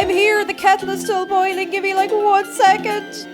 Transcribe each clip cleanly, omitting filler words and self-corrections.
I'm here. The kettle is still boiling. Give me like 1 second.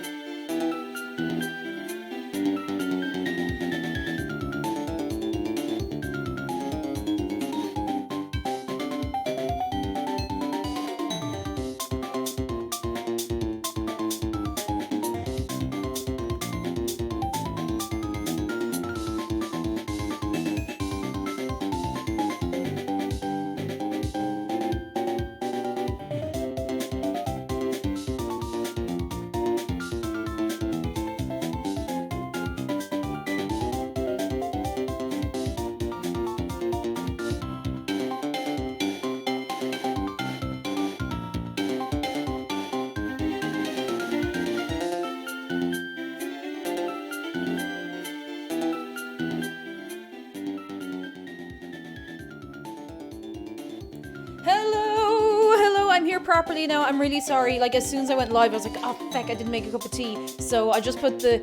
I'm here properly now. I'm really sorry. Like, as soon as I went live, I was like, oh feck, I didn't make a cup of tea. So I just put the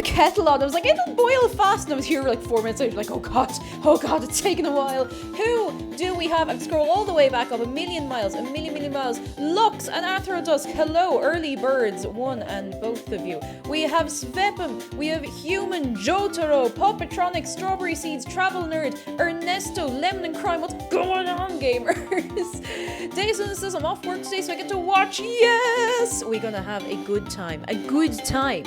kettle on. I was like, it'll boil fast. And I was here for like 4 minutes. I was like, oh god, it's taken a while. Who do we have? I'm scroll all the way back up a million miles. Lux and Athrodusk. Hello, early birds, one and both of you. We have Svepim. We have Human, Jotaro, Poppetronic, Strawberry Seeds, Travel Nerd, Ernesto, Lemon and Crime. What's going on, gamers? Jason says I'm off work today, so I get to watch. Yes, we're gonna have a good time. Good time.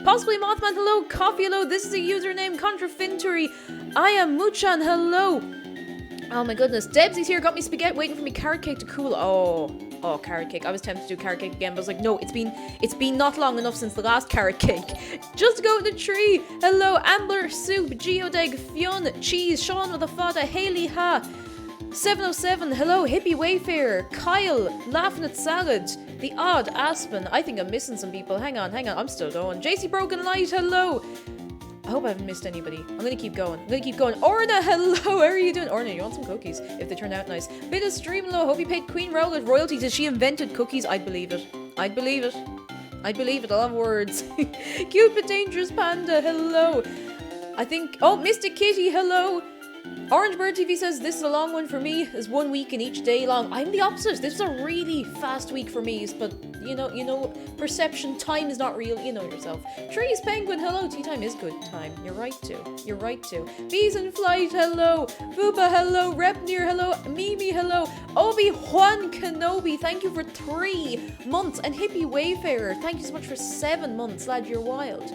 Possibly Mothman, hello. Coffee, hello. This is a username. Contrafintory. I am Muchan, hello. Oh my goodness. Debsy's here, got me spaghetti, waiting for me carrot cake to cool. Oh, carrot cake. I was tempted to do carrot cake again, but I was like, no, it's been not long enough since the last carrot cake. Just go to the tree. Hello, Ambler, Soup, Geodeg, Fionn, Cheese, Sean with a fada, Haley Ha, 707, hello, Hippie Wayfarer, Kyle, Laughing at Salad, The Odd, Aspen. I think I'm missing some people. Hang on, I'm still going. JC Broken Light, hello. I hope I haven't missed anybody. I'm gonna keep going. Orna, hello. How are you doing? Orna, you want some cookies? If they turn out nice. Bit of Streamlow. Hope you paid Queen Rowlet royalties. Did she invented cookies? I'd believe it. I'll have words. Cute but dangerous panda. Hello. I think. Oh, Mystic Kitty. Hello. Orange Bird TV says this is a long one for me. It's 1 week and each day long. I'm the opposite. This is a really fast week for me, but you know, perception, time is not real. You know yourself. Trees Penguin, hello. Tea time is good time. You're right to. Bees in Flight, hello. Fuba, hello. Repnir, hello. Mimi, hello. Obi-Wan Kenobi, thank you for 3 months. And Hippie Wayfarer, thank you so much for 7 months, lad. You're wild.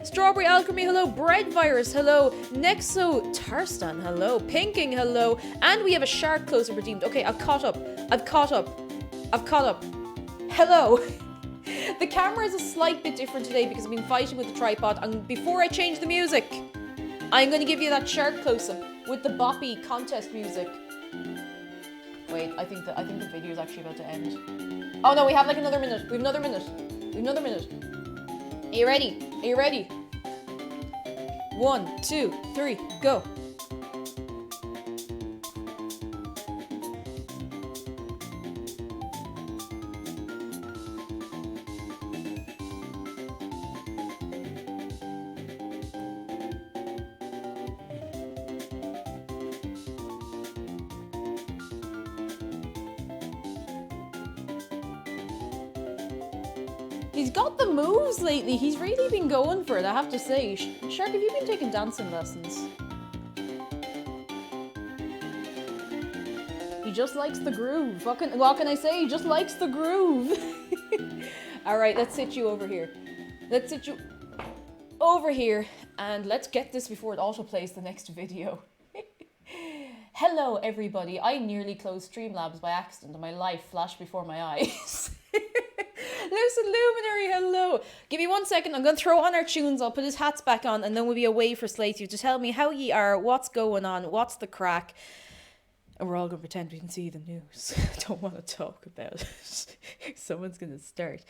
Strawberry Alchemy, hello. Bread Virus, hello. Nexo Tarstan, hello. Pinking, hello. And we have a shark closer redeemed. Okay, I've caught up. Hello. The camera is a slight bit different today because I've been fighting with the tripod. And before I change the music, I'm going to give you that shark close-up with the boppy contest music. Wait, I think the video is actually about to end. Oh no, we have like another minute. We have another minute. Are you ready? 1, 2, 3, go. He's got the moves lately. He's really been going for it, I have to say. Shark, have you been taking dancing lessons? He just likes the groove. What can I say? He just likes the groove. Alright, let's sit you over here. And let's get this before it autoplays the next video. Hello, everybody. I nearly closed Streamlabs by accident and my life flashed before my eyes. Lucid Luminary, hello. Give me 1 second. I'm going to throw on our tunes. I'll put his hats back on and then we'll be away for Slate to tell me how ye are, what's going on, what's the crack. And we're all going to pretend we can see the news. I don't want to talk about it. Someone's going to start.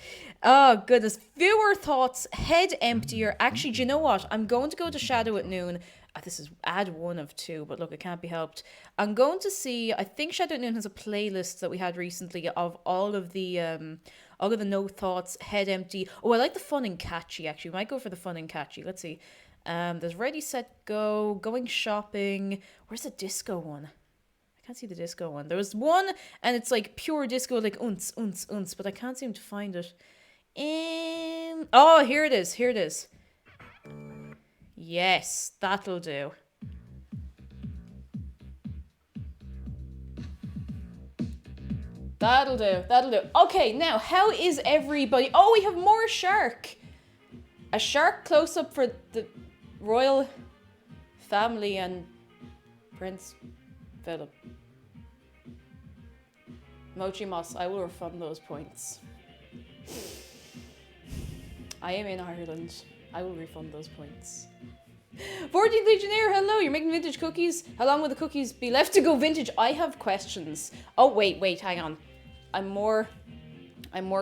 Oh, goodness. Viewer thoughts, head emptier. Actually, do you know what? I'm going to go to Shadow at noon. This is ad 1 of 2, but look, it can't be helped. I'm going to see, I think Shadow at noon has a playlist that we had recently of all of the no thoughts, head empty. Oh, I like the fun and catchy, actually. We might go for the fun and catchy. Let's see. There's Ready, Set, Go, Going Shopping. Where's the disco one? I can't see the disco one. There was one, and it's like pure disco, like unts, unts, unts, but I can't seem to find it. Oh, here it is. Here it is. Yes, that'll do. That'll do. That'll do. Okay, now, how is everybody? Oh, we have more shark. A shark close-up for the royal family and Prince Philip. Mochi Moss, I will refund those points. I am in Ireland. I will refund those points. 14th Legionnaire, hello, you're making vintage cookies. How long will the cookies be left to go vintage? I have questions. Oh, wait, hang on. I'm more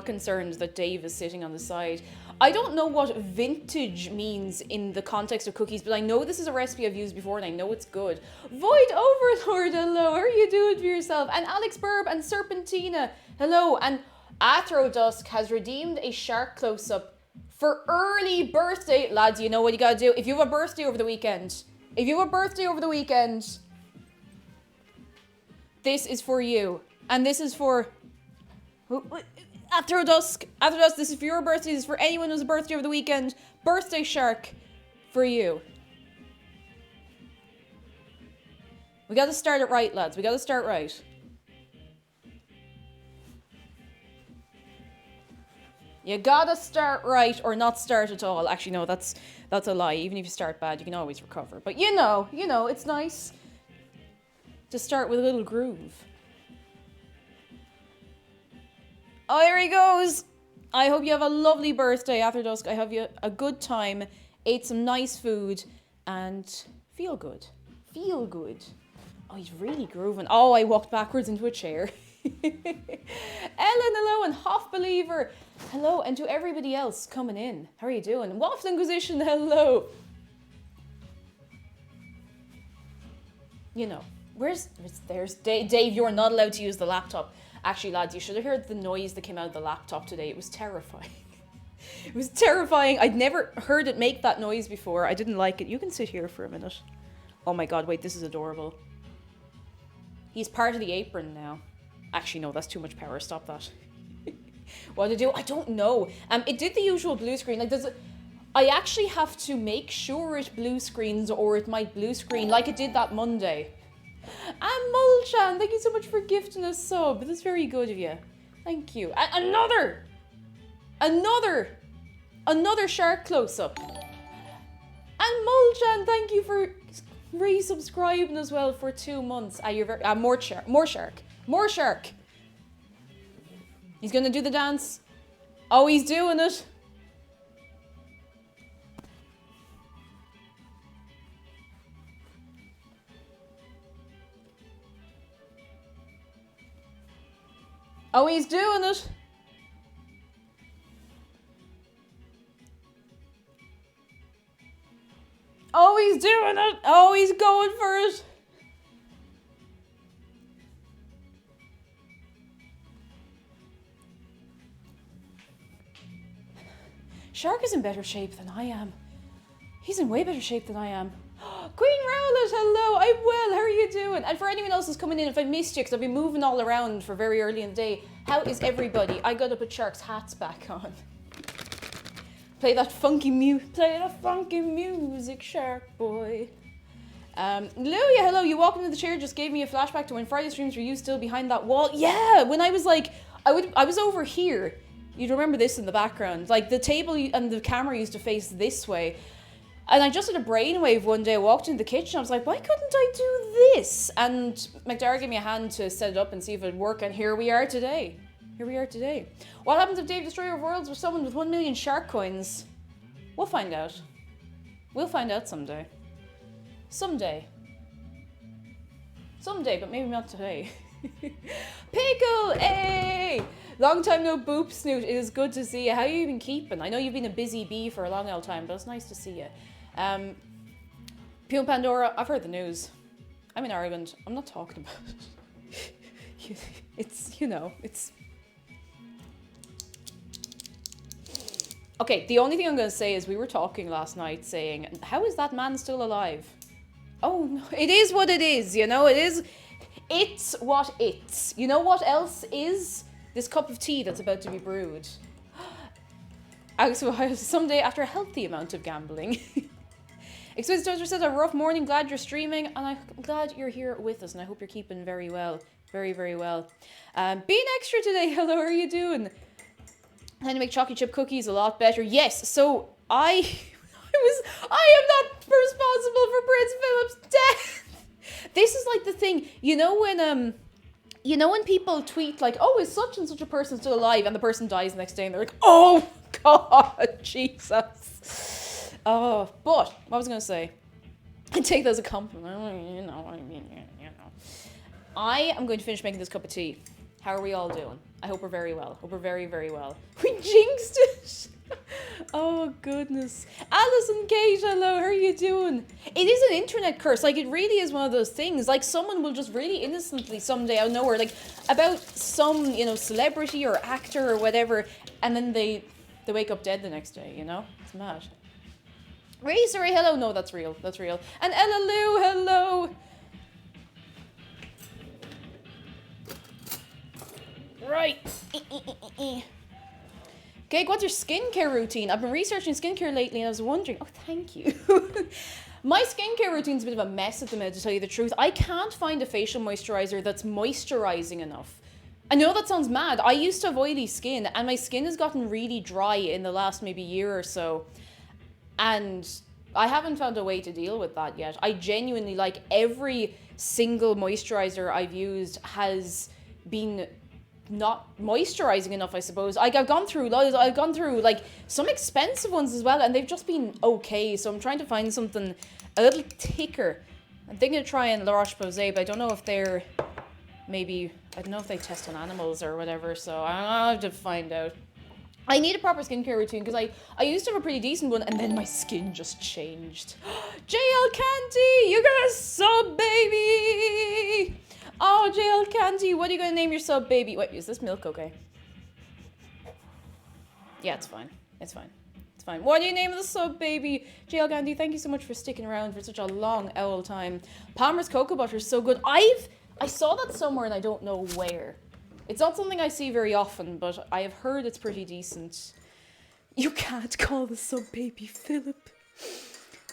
concerned that Dave is sitting on the side. I don't know what vintage means in the context of cookies, but I know this is a recipe I've used before and I know it's good. Void Overlord, hello, how are you doing for yourself? And Alex Burb and Serpentina, hello. And Athrodusk has redeemed a shark close-up for early birthday. Lads, you know what you gotta do. If you have a birthday over the weekend, this is for you. And this is for... Athrodusk, this is for your birthday. This is for anyone who's a birthday over the weekend. Birthday shark for you. We gotta start it right, lads. We gotta start right. You gotta start right or not start at all. Actually, no, that's a lie. Even if you start bad, you can always recover. But you know, it's nice to start with a little groove. Oh, here he goes. I hope you have a lovely birthday, Athrodusk. I hope you a good time, ate some nice food, and feel good. Feel good. Oh, he's really grooving. Oh, I walked backwards into a chair. Ellen, hello, and Hoff Believer, hello, and to everybody else coming in. How are you doing? Waffle Inquisition, hello. You know, there's Dave, you're not allowed to use the laptop. Actually, lads, you should have heard the noise that came out of the laptop today. It was terrifying. It was terrifying. I'd never heard it make that noise before. I didn't like it. You can sit here for a minute. Oh my god, wait, this is adorable. He's part of the apron now. Actually, no, that's too much power. Stop that. What to do? I don't know. It did the usual blue screen. Like, I actually have to make sure it blue screens or it might blue screen like it did that Monday. And Mulchan, thank you so much for gifting a sub. That's very good of you. Thank you. And another shark close-up. And Mulchan, thank you for resubscribing as well for 2 months. You're very more shark. He's gonna do the dance. Oh, he's doing it. Oh, he's doing it. Oh, he's doing it. Oh, he's going for it. Shark is in better shape than I am. He's in way better shape than I am. Queen Rowlet, hello, I'm well, how are you doing? And for anyone else who's coming in, if I missed you, because I've been moving all around for very early in the day, how is everybody? I gotta put Shark's hats back on. Play that funky music, Shark boy. Luia, hello, you walked into the chair, just gave me a flashback to when Friday streams were you still behind that wall. Yeah, when I was like, I was over here. You'd remember this in the background. Like, the table and the camera used to face this way. And I just had a brainwave one day. I walked into the kitchen. I was like, why couldn't I do this? And McDara gave me a hand to set it up and see if it'd work. And here we are today. What happens if Dave Destroyer of Worlds was someone with 1 million shark coins? We'll find out. We'll find out someday. Someday, but maybe not today. Pickle, hey! Long time no boop snoot. It is good to see you. How have you been keeping? I know you've been a busy bee for a long old time, but it's nice to see you. Pune Pandora, I've heard the news. I'm in Ireland. I'm not talking about it. It's, you know, it's... Okay, the only thing I'm going to say is we were talking last night saying, how is that man still alive? Oh, no, it is what it is, you know, it It's what it's. You know what else is? This cup of tea that's about to be brewed. Someday after a healthy amount of gambling. Exquisite Toaster says, a rough morning, glad you're streaming, and I'm glad you're here with us, and I hope you're keeping very well. Very, very well. Being extra today, hello, how are you doing? How to make chocolate chip cookies a lot better. Yes, so I am not responsible for Prince Philip's death. This is like the thing, you know when people tweet like, oh, is such and such a person still alive? And the person dies the next day and they're like, oh God, Jesus. Oh, but what was I going to say? I take that as a compliment. You know what I mean, you know. I am going to finish making this cup of tea. How are we all doing? I hope we're very well. Hope we're very, very well. We jinxed it. Oh, goodness. Alison Kate, hello. How are you doing? It is an internet curse. Like, it really is one of those things. Like, someone will just really innocently someday out of nowhere, like, about some, you know, celebrity or actor or whatever, and then they wake up dead the next day, you know? It's mad. Ray, sorry, hello. No, that's real. That's real. And Ella Lou, hello. Right. Gag, what's your skincare routine? I've been researching skincare lately and I was wondering. Oh, thank you. My skincare routine's a bit of a mess at the minute, to tell you the truth. I can't find a facial moisturizer that's moisturizing enough. I know that sounds mad. I used to have oily skin and my skin has gotten really dry in the last maybe year or so. And I haven't found a way to deal with that yet. I genuinely, like, every single moisturizer I've used has been not moisturizing enough, I suppose. Like, I've gone through like some expensive ones as well, and they've just been okay. So I'm trying to find something a little thicker. I'm thinking of trying La Roche-Posay, but I don't know if they're maybe, I don't know if they test on animals or whatever, so I'll have to find out. I need a proper skincare routine because I used to have a pretty decent one and then my skin just changed. JL Candy, you got a sub, baby! Oh, JL Candy, what are you going to name your sub, baby? Wait, is this milk okay? Yeah, it's fine. It's fine. It's fine. What do you name the sub, baby? JL Candy, thank you so much for sticking around for such a long owl time. Palmer's Cocoa Butter is so good. I saw that somewhere and I don't know where. It's not something I see very often, but I have heard it's pretty decent. You can't call the sub baby Philip.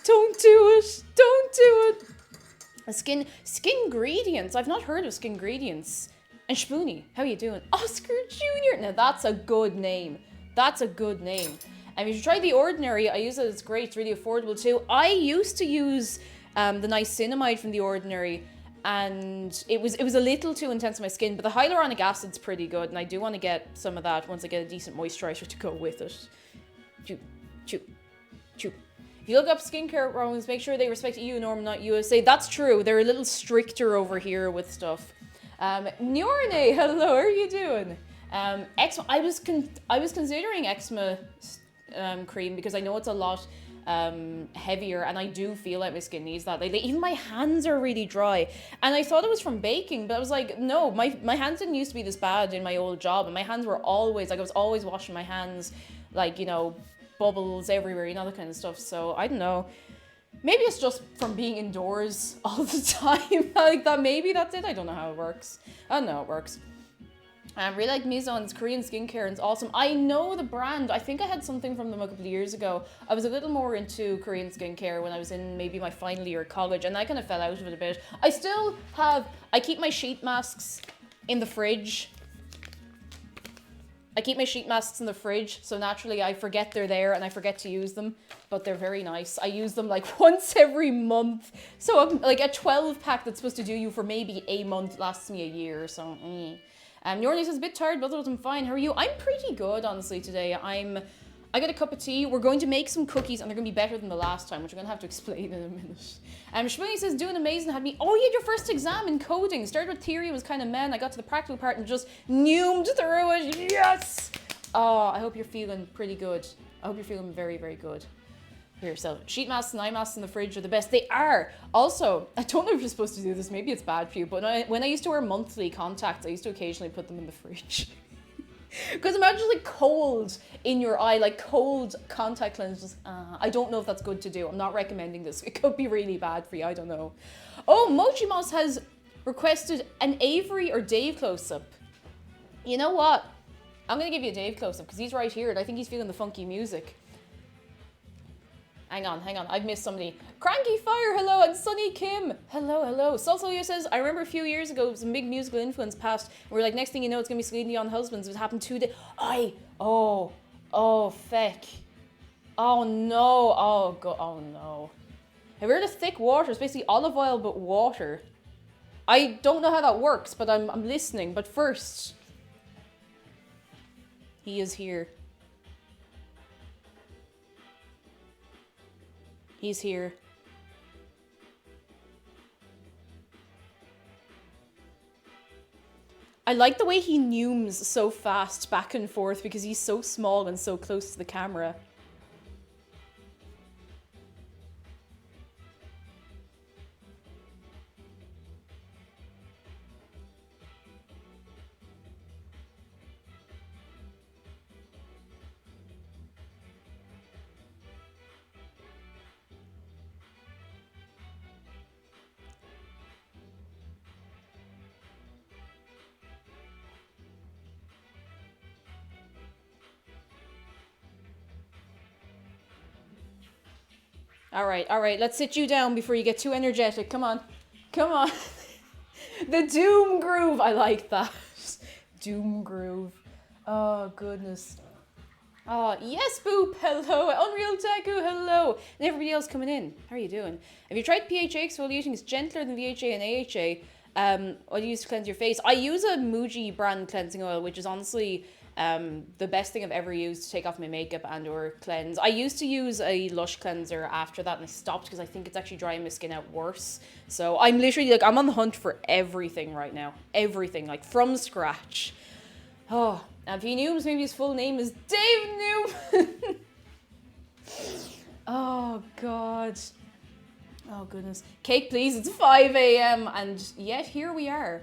Don't do it. Don't do it. Skin ingredients. I've not heard of skin ingredients. And Shpoony, how are you doing? Oscar Jr. Now that's a good name. That's a good name. And if you try The Ordinary, I use it. It's great. It's really affordable too. I used to use the niacinamide from The Ordinary. And it was a little too intense on my skin, but the hyaluronic acid's pretty good, and I do want to get some of that once I get a decent moisturizer to go with it. Choo, choo, choo. If you look up skincare rounds, make sure they respect EU norm, not USA. That's true. They're a little stricter over here with stuff. Nyorne, hello, how are you doing? Eczema. I was considering eczema cream because I know it's a lot heavier, and I do feel like my skin needs that. Like, even my hands are really dry, and I thought it was from baking, but I was like, no, my hands didn't used to be this bad in my old job, and my hands were always like, I was always washing my hands, like, you know, bubbles everywhere, you know, that kind of stuff. So I don't know, maybe it's just from being indoors all the time. Like that, maybe that's it. I don't know how it works. I don't know how it works. I really like Mizon's Korean skincare, and it's awesome. I know the brand. I think I had something from them a couple of years ago. I was a little more into Korean skincare when I was in maybe my final year of college, and I kind of fell out of it a bit. I keep my sheet masks in the fridge. So naturally I forget they're there and I forget to use them, but they're very nice. I use them like once every month. So like a 12 pack that's supposed to do you for maybe a month lasts me a year, so Norley says, a bit tired, but otherwise I'm fine. How are you? I'm pretty good, honestly, today. I got a cup of tea. We're going to make some cookies, and they're going to be better than the last time, which I'm going to have to explain in a minute. Shmoony says, doing amazing. Oh, you had your first exam in coding. Started with theory, was kind of meh. I got to the practical part and just neumed through it. Yes! Oh, I hope you're feeling pretty good. I hope you're feeling very, very good. Here, so sheet masks and eye masks in the fridge are the best. They are. Also, I don't know if you're supposed to do this. Maybe it's bad for you. But when I used to wear monthly contacts, I used to occasionally put them in the fridge. Because imagine like cold in your eye, like cold contact lenses. I don't know if that's good to do. I'm not recommending this. It could be really bad for you. I don't know. Oh, Mochi Moss has requested an Avery or Dave close-up. You know what? I'm going to give you a Dave close-up because he's right here and I think he's feeling the funky music. Hang on. I've missed somebody. Cranky Fire, hello, and Sunny Kim. Hello. Solsolio says, I remember a few years ago, some big musical influence passed. And we're like, next thing you know, it's going to be Celine Dion Husbands. It happened 2 days. Oh, feck. Oh, no. Oh, God. Oh, no. Have you heard of thick water? It's basically olive oil, but water. I don't know how that works, but I'm listening. But first, he is here. He's here. I like the way he neumes so fast back and forth because he's so small and so close to the camera. All right, let's sit you down before you get too energetic. Come on. The Doom Groove, I like that. Doom Groove. Oh, goodness. Oh, yes, Boop, hello. Unreal Taku, hello. And everybody else coming in. How are you doing? Have you tried PHA exfoliating? It's gentler than VHA and AHA. What do you use to cleanse your face? I use a Muji brand cleansing oil, which is honestly the best thing I've ever used to take off my makeup and or cleanse. I used to use a Lush cleanser after that and I stopped because I think it's actually drying my skin out worse. So I'm literally like, I'm on the hunt for everything right now. Everything, like from scratch. Oh, and if he knew maybe his full name is Dave Newman. Oh, God. Oh, goodness. Cake, please. It's 5 a.m. and yet here we are.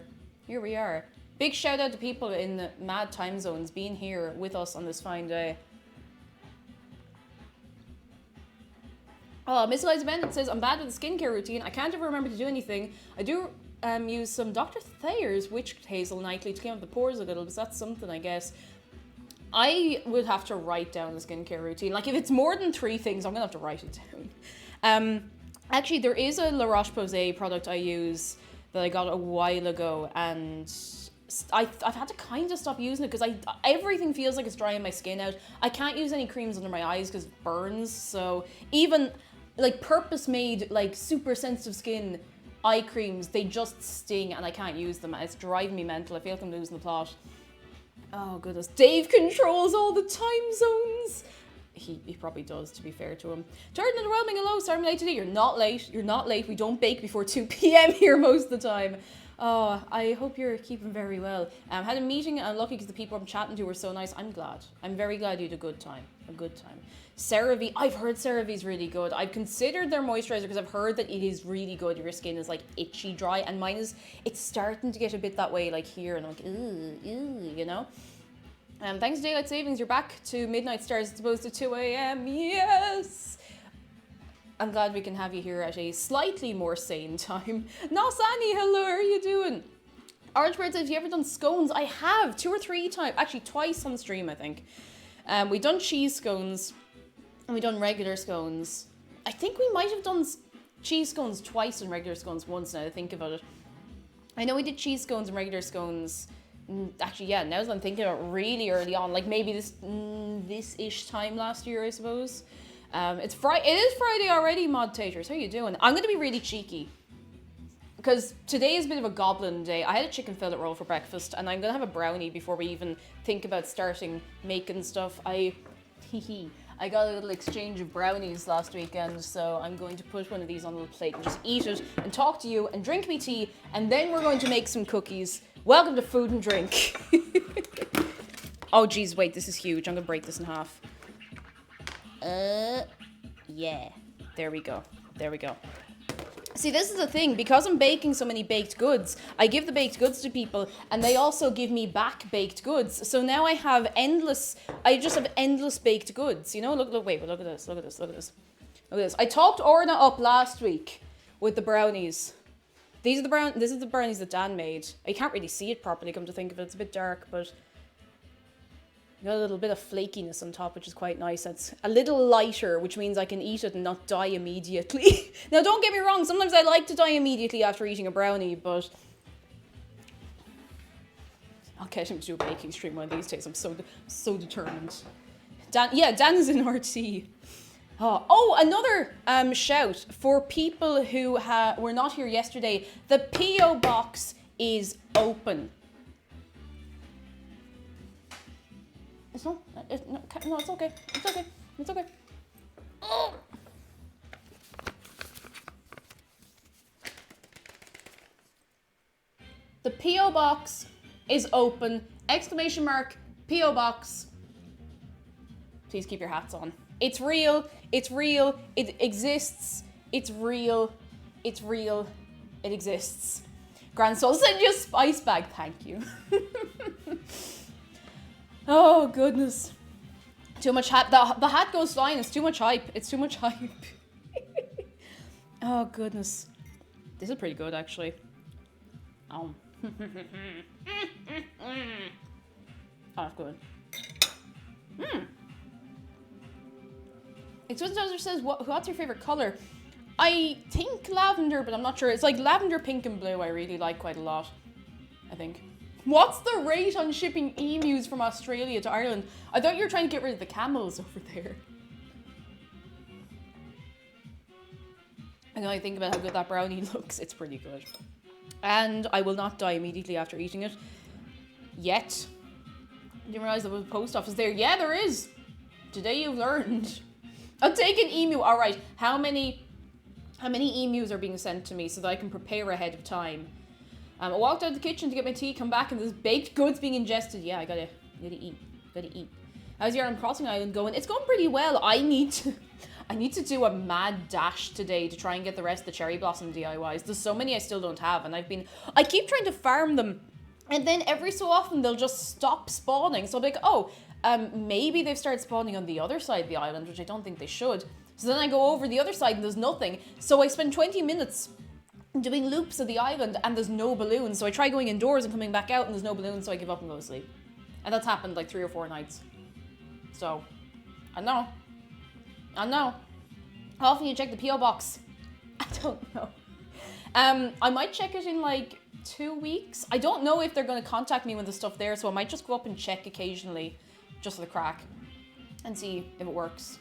Big shout out to people in the mad time zones being here with us on this fine day. Oh, Miss Eliza Bennett says, I'm bad with the skincare routine. I can't ever remember to do anything. I do use some Dr. Thayer's Witch Hazel nightly to clean up the pores a little, because that's something, I guess. I would have to write down the skincare routine. Like, if it's more than 3 things, I'm going to have to write it down. Actually, there is a La Roche-Posay product I use that I got a while ago, and I've had to kind of stop using it because everything feels like it's drying my skin out. I can't use any creams under my eyes because it burns. So even like purpose-made, like super sensitive skin eye creams, they just sting and I can't use them. It's driving me mental. I feel like I'm losing the plot. Oh goodness, Dave controls all the time zones. He probably does, to be fair to him. Turd and Overwhelming, hello, sorry I'm late today. You're not late. We don't bake before 2 p.m. here most of the time. Oh, I hope you're keeping very well. Had a meeting and I'm lucky because the people I'm chatting to were so nice. I'm glad. I'm very glad you had a good time. CeraVe, I've heard CeraVe's really good. I've considered their moisturizer because I've heard that it is really good. Your skin is like itchy dry and mine is, it's starting to get a bit that way like here and I'm like, ew, you know? Thanks to Daylight Savings, you're back to midnight stars as opposed to 2 a.m. Yes! I'm glad we can have you here at a slightly more sane time. Nos Annie, hello, how are you doing? Orange Bird says, have you ever done scones? I have, 2 or 3 times, actually twice on stream, I think. We done cheese scones and we done regular scones. I think we might have done cheese scones twice and regular scones once now that I think about it. I know we did cheese scones and regular scones. Actually, yeah, now that I'm thinking about it, really early on, like maybe this-ish time last year, I suppose. It is Friday already, Mod Taters. How you doing? I'm going to be really cheeky because today is a bit of a goblin day. I had a chicken fillet roll for breakfast and I'm going to have a brownie before we even think about starting making stuff. I got a little exchange of brownies last weekend, so I'm going to put one of these on a little plate and just eat it and talk to you and drink me tea, and then we're going to make some cookies. Welcome to Food and Drink. Oh geez, wait, this is huge. I'm going to break this in half. Yeah. There we go. See, this is the thing. Because I'm baking so many baked goods, I give the baked goods to people, and they also give me back baked goods. So now I just have endless baked goods. You know, look at this. I talked Orna up last week with the brownies. These are the this is the brownies that Dan made. You can't really see it properly, come to think of it. It's a bit dark, but got a little bit of flakiness on top, which is quite nice. It's a little lighter, which means I can eat it and not die immediately. Now, don't get me wrong. Sometimes I like to die immediately after eating a brownie, but I'll get him to do a baking stream one of these days. I'm so determined. Dan is in RT. Oh, another shout for people who were not here yesterday. The P.O. box is open. No, it's okay. It's okay. It's okay. Oh. The P.O. box is open. Exclamation mark, P.O. box. Please keep your hats on. It's real. It's real. It exists. It's real. It's real. It exists. Grand Soul, send you a spice bag. Thank you. Oh, goodness. Too much hat. The hat goes flying. It's too much hype. It's too much hype. Oh, goodness. This is pretty good, actually. Oh. Oh, that's good. Exquisite says, what's your favorite color? I think lavender, but I'm not sure. It's like lavender, pink, and blue I really like quite a lot, I think. What's the rate on shipping emus from Australia to Ireland? I thought you were trying to get rid of the camels over there. And then I think about how good that brownie looks. It's pretty good. And I will not die immediately after eating it. Yet. I didn't realize there was a post office there. Yeah, there is. Today you've learned. I'll take an emu. All right. How many emus are being sent to me so that I can prepare ahead of time? I walked out of the kitchen to get my tea, come back, and there's baked goods being ingested. Yeah, I gotta eat. How's your Ireland Crossing Island going? It's going pretty well. I need to do a mad dash today to try and get the rest of the cherry blossom DIYs. There's so many I still don't have, and I keep trying to farm them, and then every so often they'll just stop spawning. So I'm like, oh, maybe they've started spawning on the other side of the island, which I don't think they should. So then I go over the other side and there's nothing. So I spend 20 minutes doing loops of the island and there's no balloons. So I try going indoors and coming back out and there's no balloons, so I give up and go to sleep. And that's happened like 3 or 4 nights. So, I know. How often you check the P.O. box? I don't know. I might check it in like 2 weeks. I don't know if they're going to contact me with the stuff there, so I might just go up and check occasionally, just for the crack, and see if it works.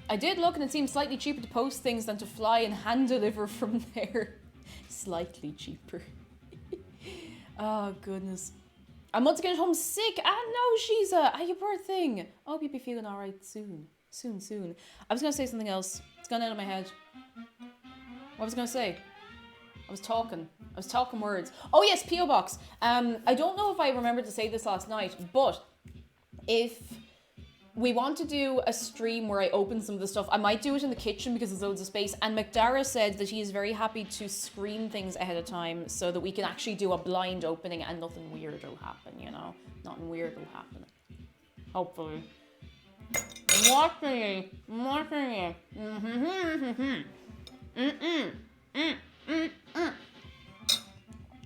I did look and it seemed slightly cheaper to post things than to fly and hand deliver from there. Slightly cheaper. Oh, goodness. I'm once again at home sick. Ah, no, Shiza. You poor thing. I hope you'll be feeling all right soon. Soon. I was going to say something else. It's gone out of my head. What was I going to say? I was talking words. Oh, yes, P.O. Box. I don't know if I remembered to say this last night, but if we want to do a stream where I open some of the stuff, I might do it in the kitchen because there's loads of space. And McDara said that he is very happy to screen things ahead of time so that we can actually do a blind opening and nothing weird will happen, you know? Nothing weird will happen. Hopefully. I'm watching you.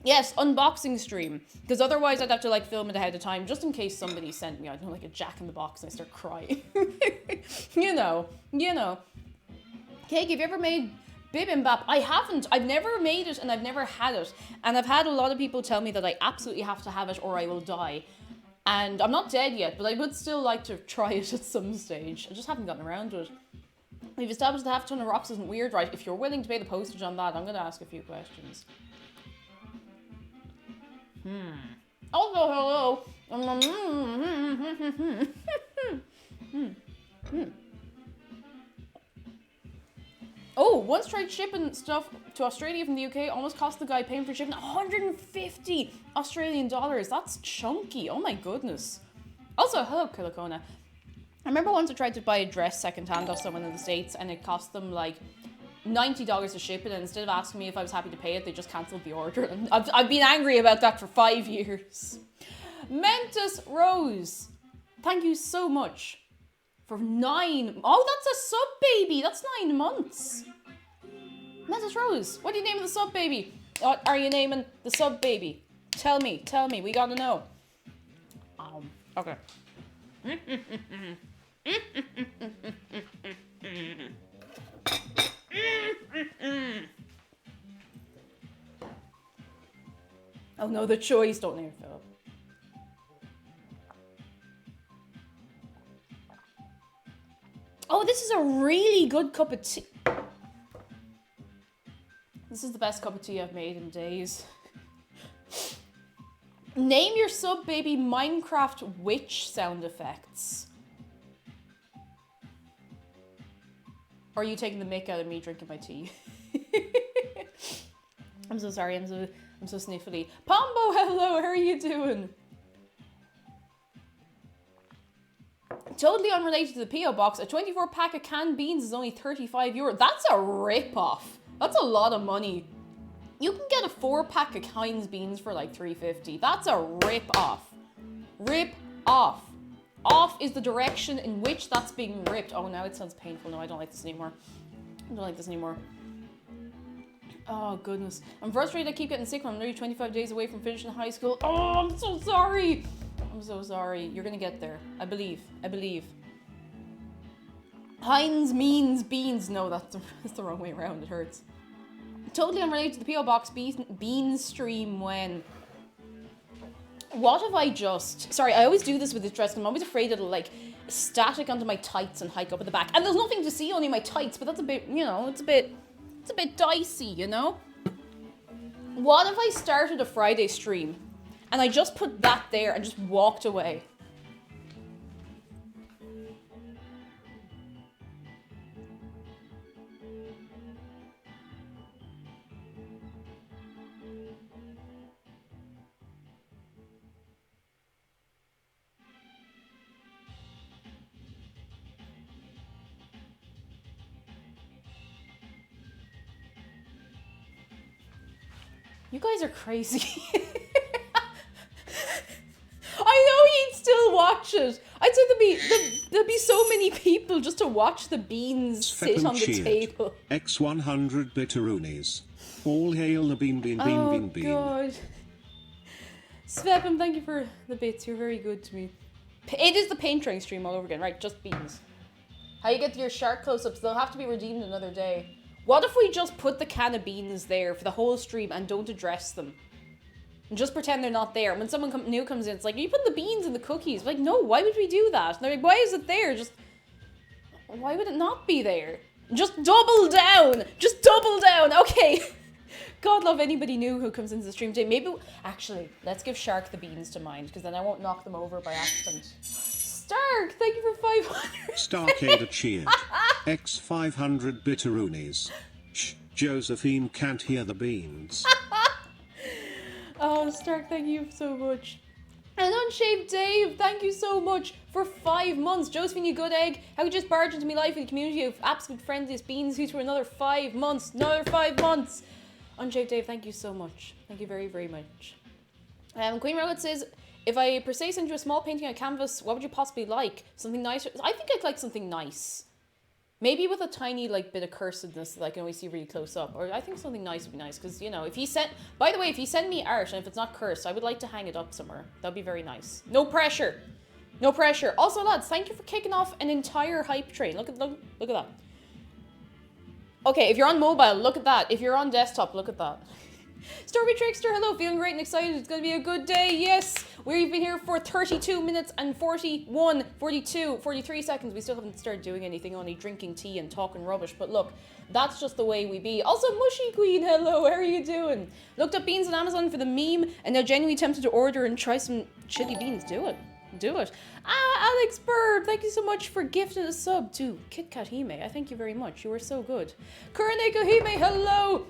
Yes, unboxing stream. Because otherwise I'd have to like film it ahead of time just in case somebody sent me, I don't know, like a Jack in the Box and I start crying. You know. Cake, have you ever made bibimbap? I haven't. I've never made it and I've never had it. And I've had a lot of people tell me that I absolutely have to have it or I will die. And I'm not dead yet, but I would still like to try it at some stage. I just haven't gotten around to it. We've established that half a ton of rocks isn't weird, right? If you're willing to pay the postage on that, I'm going to ask a few questions. Also, hello. Oh, once tried shipping stuff to Australia from the UK, almost cost the guy paying for shipping 150 Australian dollars. That's chunky. Oh my goodness. Also, hello, Kilokona. I remember once I tried to buy a dress secondhand off someone in the States and it cost them like $90 to ship it, and instead of asking me if I was happy to pay it, they just cancelled the order. And I've been angry about that for 5 years. Mentus Rose, thank you so much for 9. Oh, that's a sub baby. That's 9 months. Mrs. Rose, what are you naming the sub baby? What are you naming the sub baby? Tell me, we gotta know. Okay. Oh no, the choice, don't name Philip. Oh, this is a really good cup of tea. This is the best cup of tea I've made in days. Name your sub baby Minecraft witch sound effects. Or are you taking the mick out of me drinking my tea? I'm so sorry, I'm so sniffly. Pombo, hello, how are you doing? Totally unrelated to the P.O. box, a 24 pack of canned beans is only €35. That's a rip-off. That's a lot of money. You can get a 4-pack of Heinz beans for like $3.50. That's a rip-off. Rip-off. Off is the direction in which that's being ripped. Oh, now it sounds painful. No, I don't like this anymore. I don't like this anymore. Oh, goodness. I'm frustrated I keep getting sick when I'm nearly 25 days away from finishing high school. Oh, I'm so sorry. I'm so sorry. You're gonna get there. I believe. Heinz means beans. No, that's the wrong way around. It hurts. Totally unrelated to the P.O. box bean stream when... What if I just... Sorry, I always do this with this dress because I'm always afraid it'll like static onto my tights and hike up at the back. And there's nothing to see, only my tights, but that's a bit, you know, it's a bit dicey, you know? What if I started a Friday stream and I just put that there and just walked away? You guys are crazy. I know you'd still watch it. I'd say there'd be so many people just to watch the beans sit on the table. X100 bitteroonies. All hail the bean. Oh god. Svepim, thank you for the bits. You're very good to me. It is the paint trying stream all over again, right? Just beans. How you get your shark close-ups? They'll have to be redeemed another day. What if we just put the can of beans there for the whole stream and don't address them? And just pretend they're not there. When someone new comes in, it's like, are you putting the beans in the cookies? Like, no, why would we do that? And they're like, why is it there? Just, why would it not be there? Just double down. Just double down. Okay. God love anybody new who comes into the stream today. Maybe, actually, let's give Shark the beans to mind, because then I won't knock them over by accident. Stark, thank you for 500. Starcade cheered. X500 bitteroonies. Shh, Josephine can't hear the beans. Oh, Stark, thank you so much. And Unshaved Dave, thank you so much for 5 months. Josephine, you good egg. How you just barge into my life in the community of absolute friendliest beans who's for another 5 months. Another 5 months. Unshaved Dave, thank you so much. Thank you very, very much. Queen Rocket says, if I per se send you a small painting on canvas, what would you possibly like? Something nicer? I think I'd like something nice. Maybe with a tiny like bit of cursedness that I can always see really close up. Or I think something nice would be nice. Because, you know, if you send... By the way, if you send me art and if it's not cursed, I would like to hang it up somewhere. That'd be very nice. No pressure. No pressure. Also, lads, thank you for kicking off an entire hype train. Look at that. Okay, if you're on mobile, look at that. If you're on desktop, look at that. Stormy Trickster, hello, feeling great and excited. It's going to be a good day, yes. We've been here for 32 minutes and 41, 42, 43 seconds. We still haven't started doing anything, only drinking tea and talking rubbish. But look, that's just the way we be. Also, Mushy Queen, hello, how are you doing? Looked up beans on Amazon for the meme and now genuinely tempted to order and try some chili beans. Do it. Do it. Ah, Alex Bird, thank you so much for gifting a sub to Kit Kat Hime. I thank you very much. You were so good. Kuroneko Hime, hello.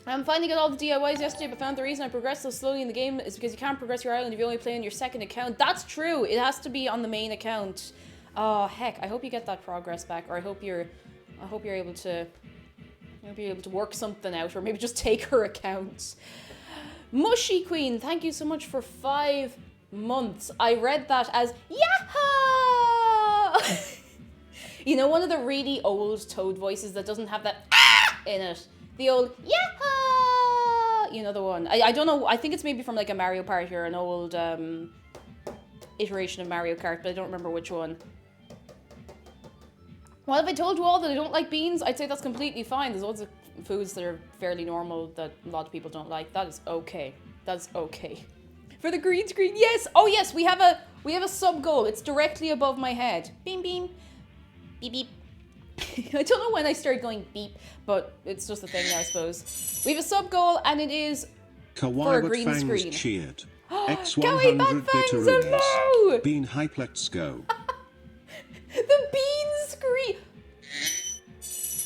I finally got all the DIYs yesterday, but found the reason I progressed so slowly in the game is because you can't progress your island if you only play on your second account. That's true. It has to be on the main account. Oh heck, I hope you get that progress back, or I hope you're able to work something out, or maybe just take her account. Mushy Queen, thank you so much for 5 months. I read that as Yaha! You know, one of the really old Toad voices that doesn't have that ah in it. The old yaha! You know the one. I don't know. I think it's maybe from like a Mario Party or an old iteration of Mario Kart, but I don't remember which one. Well, if I told you all that I don't like beans, I'd say that's completely fine. There's loads of foods that are fairly normal that a lot of people don't like. That is okay. That's okay. For the green screen, yes! Oh yes, we have a sub goal. It's directly above my head. Beam beam. Beep beep. I don't know when I started going beep, but it's just a thing now, I suppose. We have a sub goal and it is for a green screen. Cheered. X100 bitteroonies. Bean hype, let's go. The bean screen!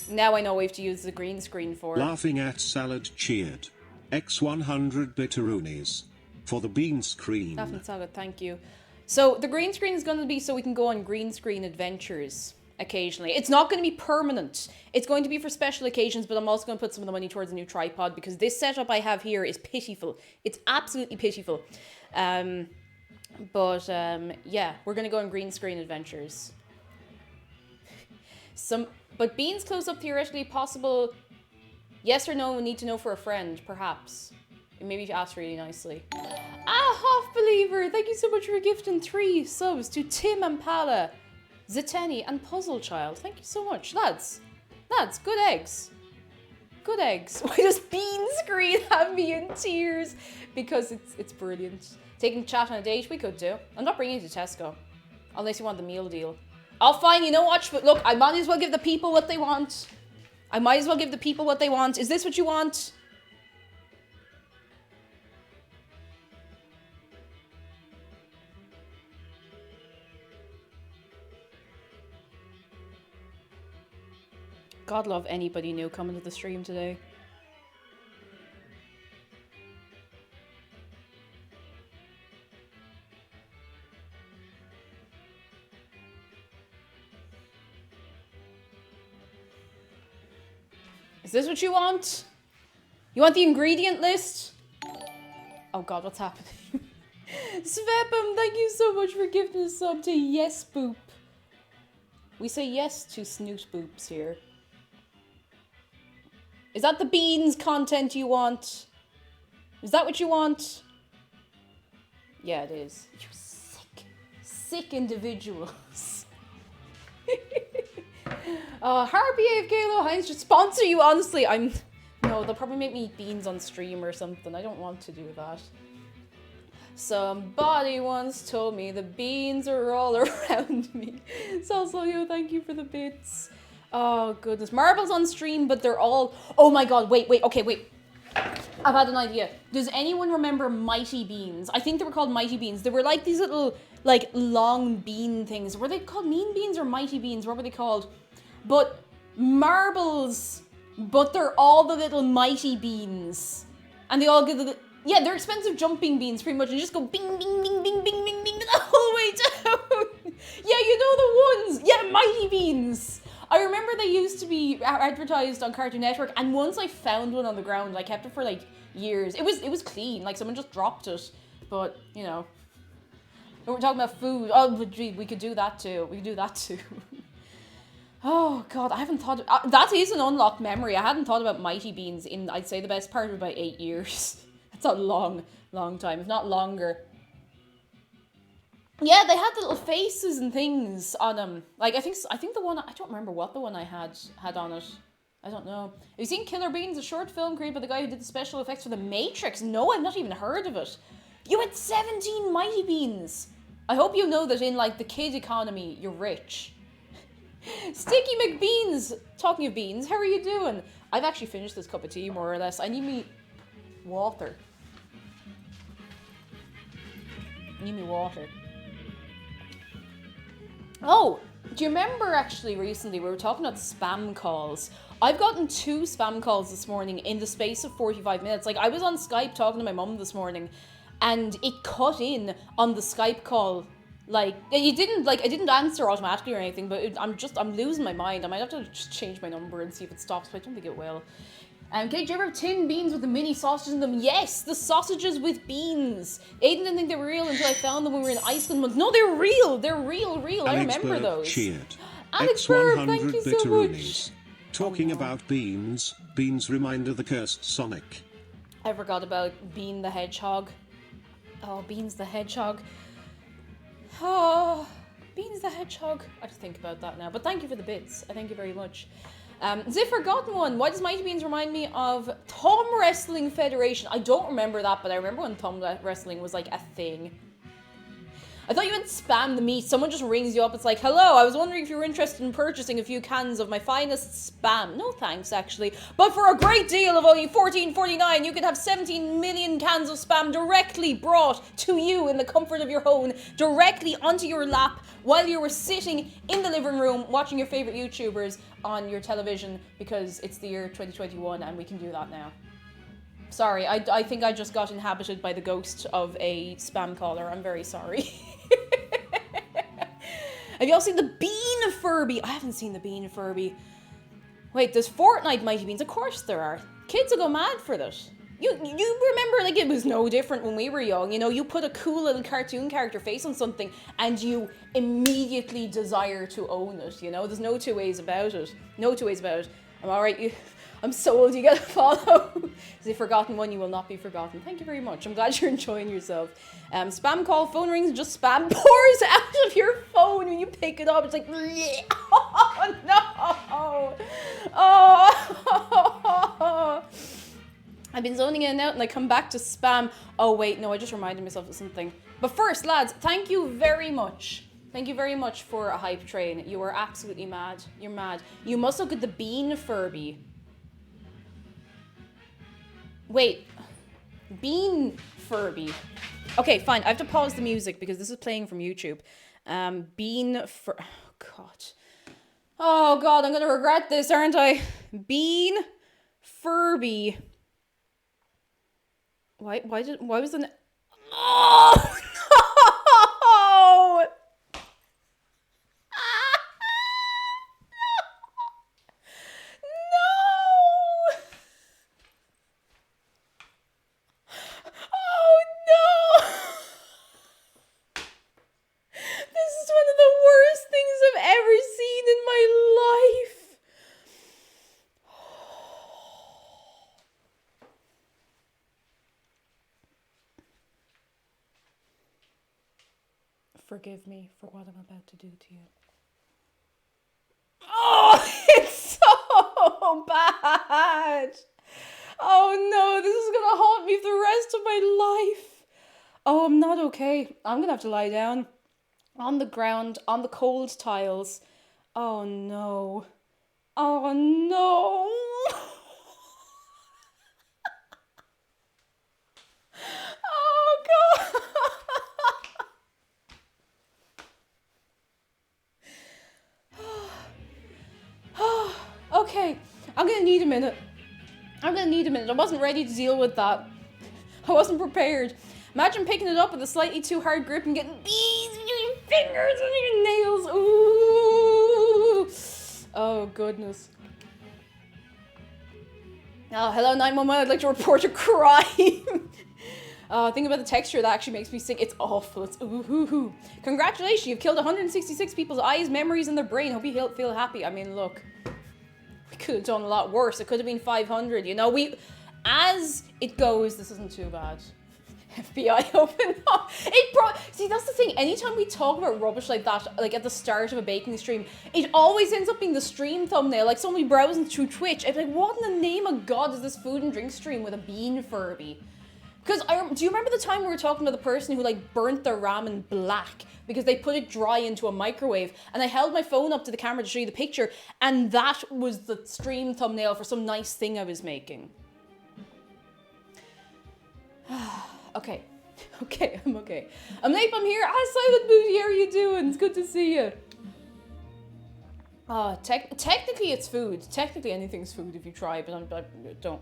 Now I know we have to use the green screen for. Laughing at salad cheered. X100 bitteroonies. For the bean screen. Laughing salad, thank you. So the green screen is going to be so we can go on green screen adventures occasionally. It's not going to be permanent. It's going to be for special occasions, but I'm also going to put some of the money towards a new tripod because this setup I have here is pitiful. It's absolutely pitiful. Yeah, we're going to go on green screen adventures. But beans close up theoretically possible. Yes or no, we need to know for a friend, perhaps. Maybe if you ask really nicely. Hoff Believer, thank you so much for gifting 3 subs to Tim and Pala, Zeteni and Puzzle Child. Thank you so much, lads. Lads, good eggs. Good eggs. Why does bean screen have me in tears? Because it's brilliant. Taking chat on a date, we could do. I'm not bringing you to Tesco. Unless you want the meal deal. Oh, fine, you know what? But look, I might as well give the people what they want. I might as well give the people what they want. Is this what you want? God love anybody new coming to the stream today. Is this what you want? You want the ingredient list? Oh god, what's happening? Svepam, thank you so much for gifting a sub to Yes Boop. We say yes to snoot boops here. Is that the beans content you want? Is that what you want? Yeah, it is. You sick individuals. Harpy AFK Heinz should sponsor you, honestly. No, they'll probably make me eat beans on stream or something. I don't want to do that. Somebody once told me the beans are all around me. Salsolio, thank you for the bits. Oh, goodness. Marbles on stream, but they're all... Oh my god, wait. Okay, wait. I've had an idea. Does anyone remember Mighty Beans? I think they were called Mighty Beans. They were like these little, like, long bean things. Were they called Mean Beans or Mighty Beans? What were they called? But marbles, but they're all the little Mighty Beans. And they all give the... Yeah, they're expensive jumping beans, pretty much. And just go bing, bing, bing, bing, bing, bing, bing, the whole way down. Yeah, you know the ones. Yeah, Mighty Beans. I remember they used to be advertised on Cartoon Network, and once I found one on the ground, I kept it for like years. It was clean, like someone just dropped it, but you know. We're talking about food. Oh, but gee, we could do that too. We could do that too. Oh god, I haven't thought. That is an unlocked memory. I hadn't thought about Mighty Beans in, I'd say, the best part of about 8 years. That's a long time, if not longer. Yeah, they had the little faces and things on them. Like, I think the one, I don't remember what the one I had on it. I don't know. Have you seen Killer Beans, a short film created by the guy who did the special effects for The Matrix? No, I've not even heard of it. You had 17 Mighty Beans. I hope you know that in, like, the kid economy, you're rich. Sticky McBeans, talking of beans, how are you doing? I've actually finished this cup of tea, more or less. I need me water. Oh, do you remember actually recently we were talking about spam calls? I've gotten 2 spam calls this morning in the space of 45 minutes. Like, I was on Skype talking to my mum this morning and it cut in on the Skype call. Like, I didn't answer automatically or anything, but I'm losing my mind. I might have to just change my number and see if it stops, but I don't think it will. Kate, do you ever have tin beans with the mini sausages in them? Yes, the sausages with beans. Aiden didn't think they were real until I found them when we were in Iceland once. No, they're real. They're real. I remember those. Cheered. Alex Berg, thank you so much. Talking about beans, beans remind of the cursed Sonic. I forgot about Bean the Hedgehog. Oh, Beans the Hedgehog. Oh, Beans the Hedgehog. I have to think about that now. But thank you for the bits. I thank you very much. The forgotten one. Why does Mighty Beans remind me of Thumb Wrestling Federation? I don't remember that, but I remember when thumb wrestling was like a thing. I thought you meant spam the meat. Someone just rings you up. It's like, hello, I was wondering if you were interested in purchasing a few cans of my finest spam. No thanks, actually. But for a great deal of only $14.49, you can have 17 million cans of spam directly brought to you in the comfort of your home, directly onto your lap while you were sitting in the living room watching your favorite YouTubers on your television, because it's the year 2021 and we can do that now. Sorry, I think I just got inhabited by the ghost of a spam caller. I'm very sorry. Have you all seen the Bean Furby? I haven't seen the Bean Furby. Wait, there's Fortnite Mighty Beans. Of course there are. Kids will go mad for this. You remember, like, it was no different when we were young. You know, you put a cool little cartoon character face on something and you immediately desire to own it, you know? There's no two ways about it. No two ways about it. I'm alright, I'm sold, you gotta follow. The forgotten one, you will not be forgotten. Thank you very much. I'm glad you're enjoying yourself. Spam call, phone rings, and just spam pours out of your phone when you pick it up. It's like, oh no! Oh! I've been zoning in and out and I come back to spam. Oh wait, no, I just reminded myself of something. But first, lads, thank you very much. Thank you very much for a hype train. You are absolutely mad. You're mad. You must look at the Bean Furby. Wait. Bean Furby. Okay, fine. I have to pause the music because this is playing from YouTube. Bean Fur... Oh, God. Oh, God, I'm going to regret this, aren't I? Bean Furby. Why was the... Oh, no! Forgive me for what I'm about to do to you. Oh, it's so bad. Oh no, this is gonna haunt me for the rest of my life. Oh, I'm not okay. I'm gonna have to lie down on the ground, on the cold tiles. Oh no. Oh no. Oh God. Okay, I'm gonna need a minute. I wasn't ready to deal with that. I wasn't prepared. Imagine picking it up with a slightly too hard grip and getting bees in your fingers and your nails. Ooh. Oh, goodness. Oh, hello, 911. I'd like to report a crime. Think about the texture. That actually makes me sick. It's awful. It's ooh. Congratulations, you've killed 166 people's eyes, memories, and their brain. Hope you feel happy. I mean, look. We could have done a lot worse. It could have been 500, you know? As it goes, this isn't too bad. FBI open up. See, that's the thing. Anytime we talk about rubbish like that, like at the start of a baking stream, it always ends up being the stream thumbnail. Like somebody browsing through Twitch. I'm like, what in the name of God is this food and drink stream with a Bean Furby? Because do you remember the time we were talking to the person who like burnt their ramen black because they put it dry into a microwave, and I held my phone up to the camera to show you the picture, and that was the stream thumbnail for some nice thing I was making. Okay, I'm okay. I'm Nape, I'm here. Silent Booty, how are you doing? It's good to see you. Technically it's food. Technically anything's food if you try, but don't.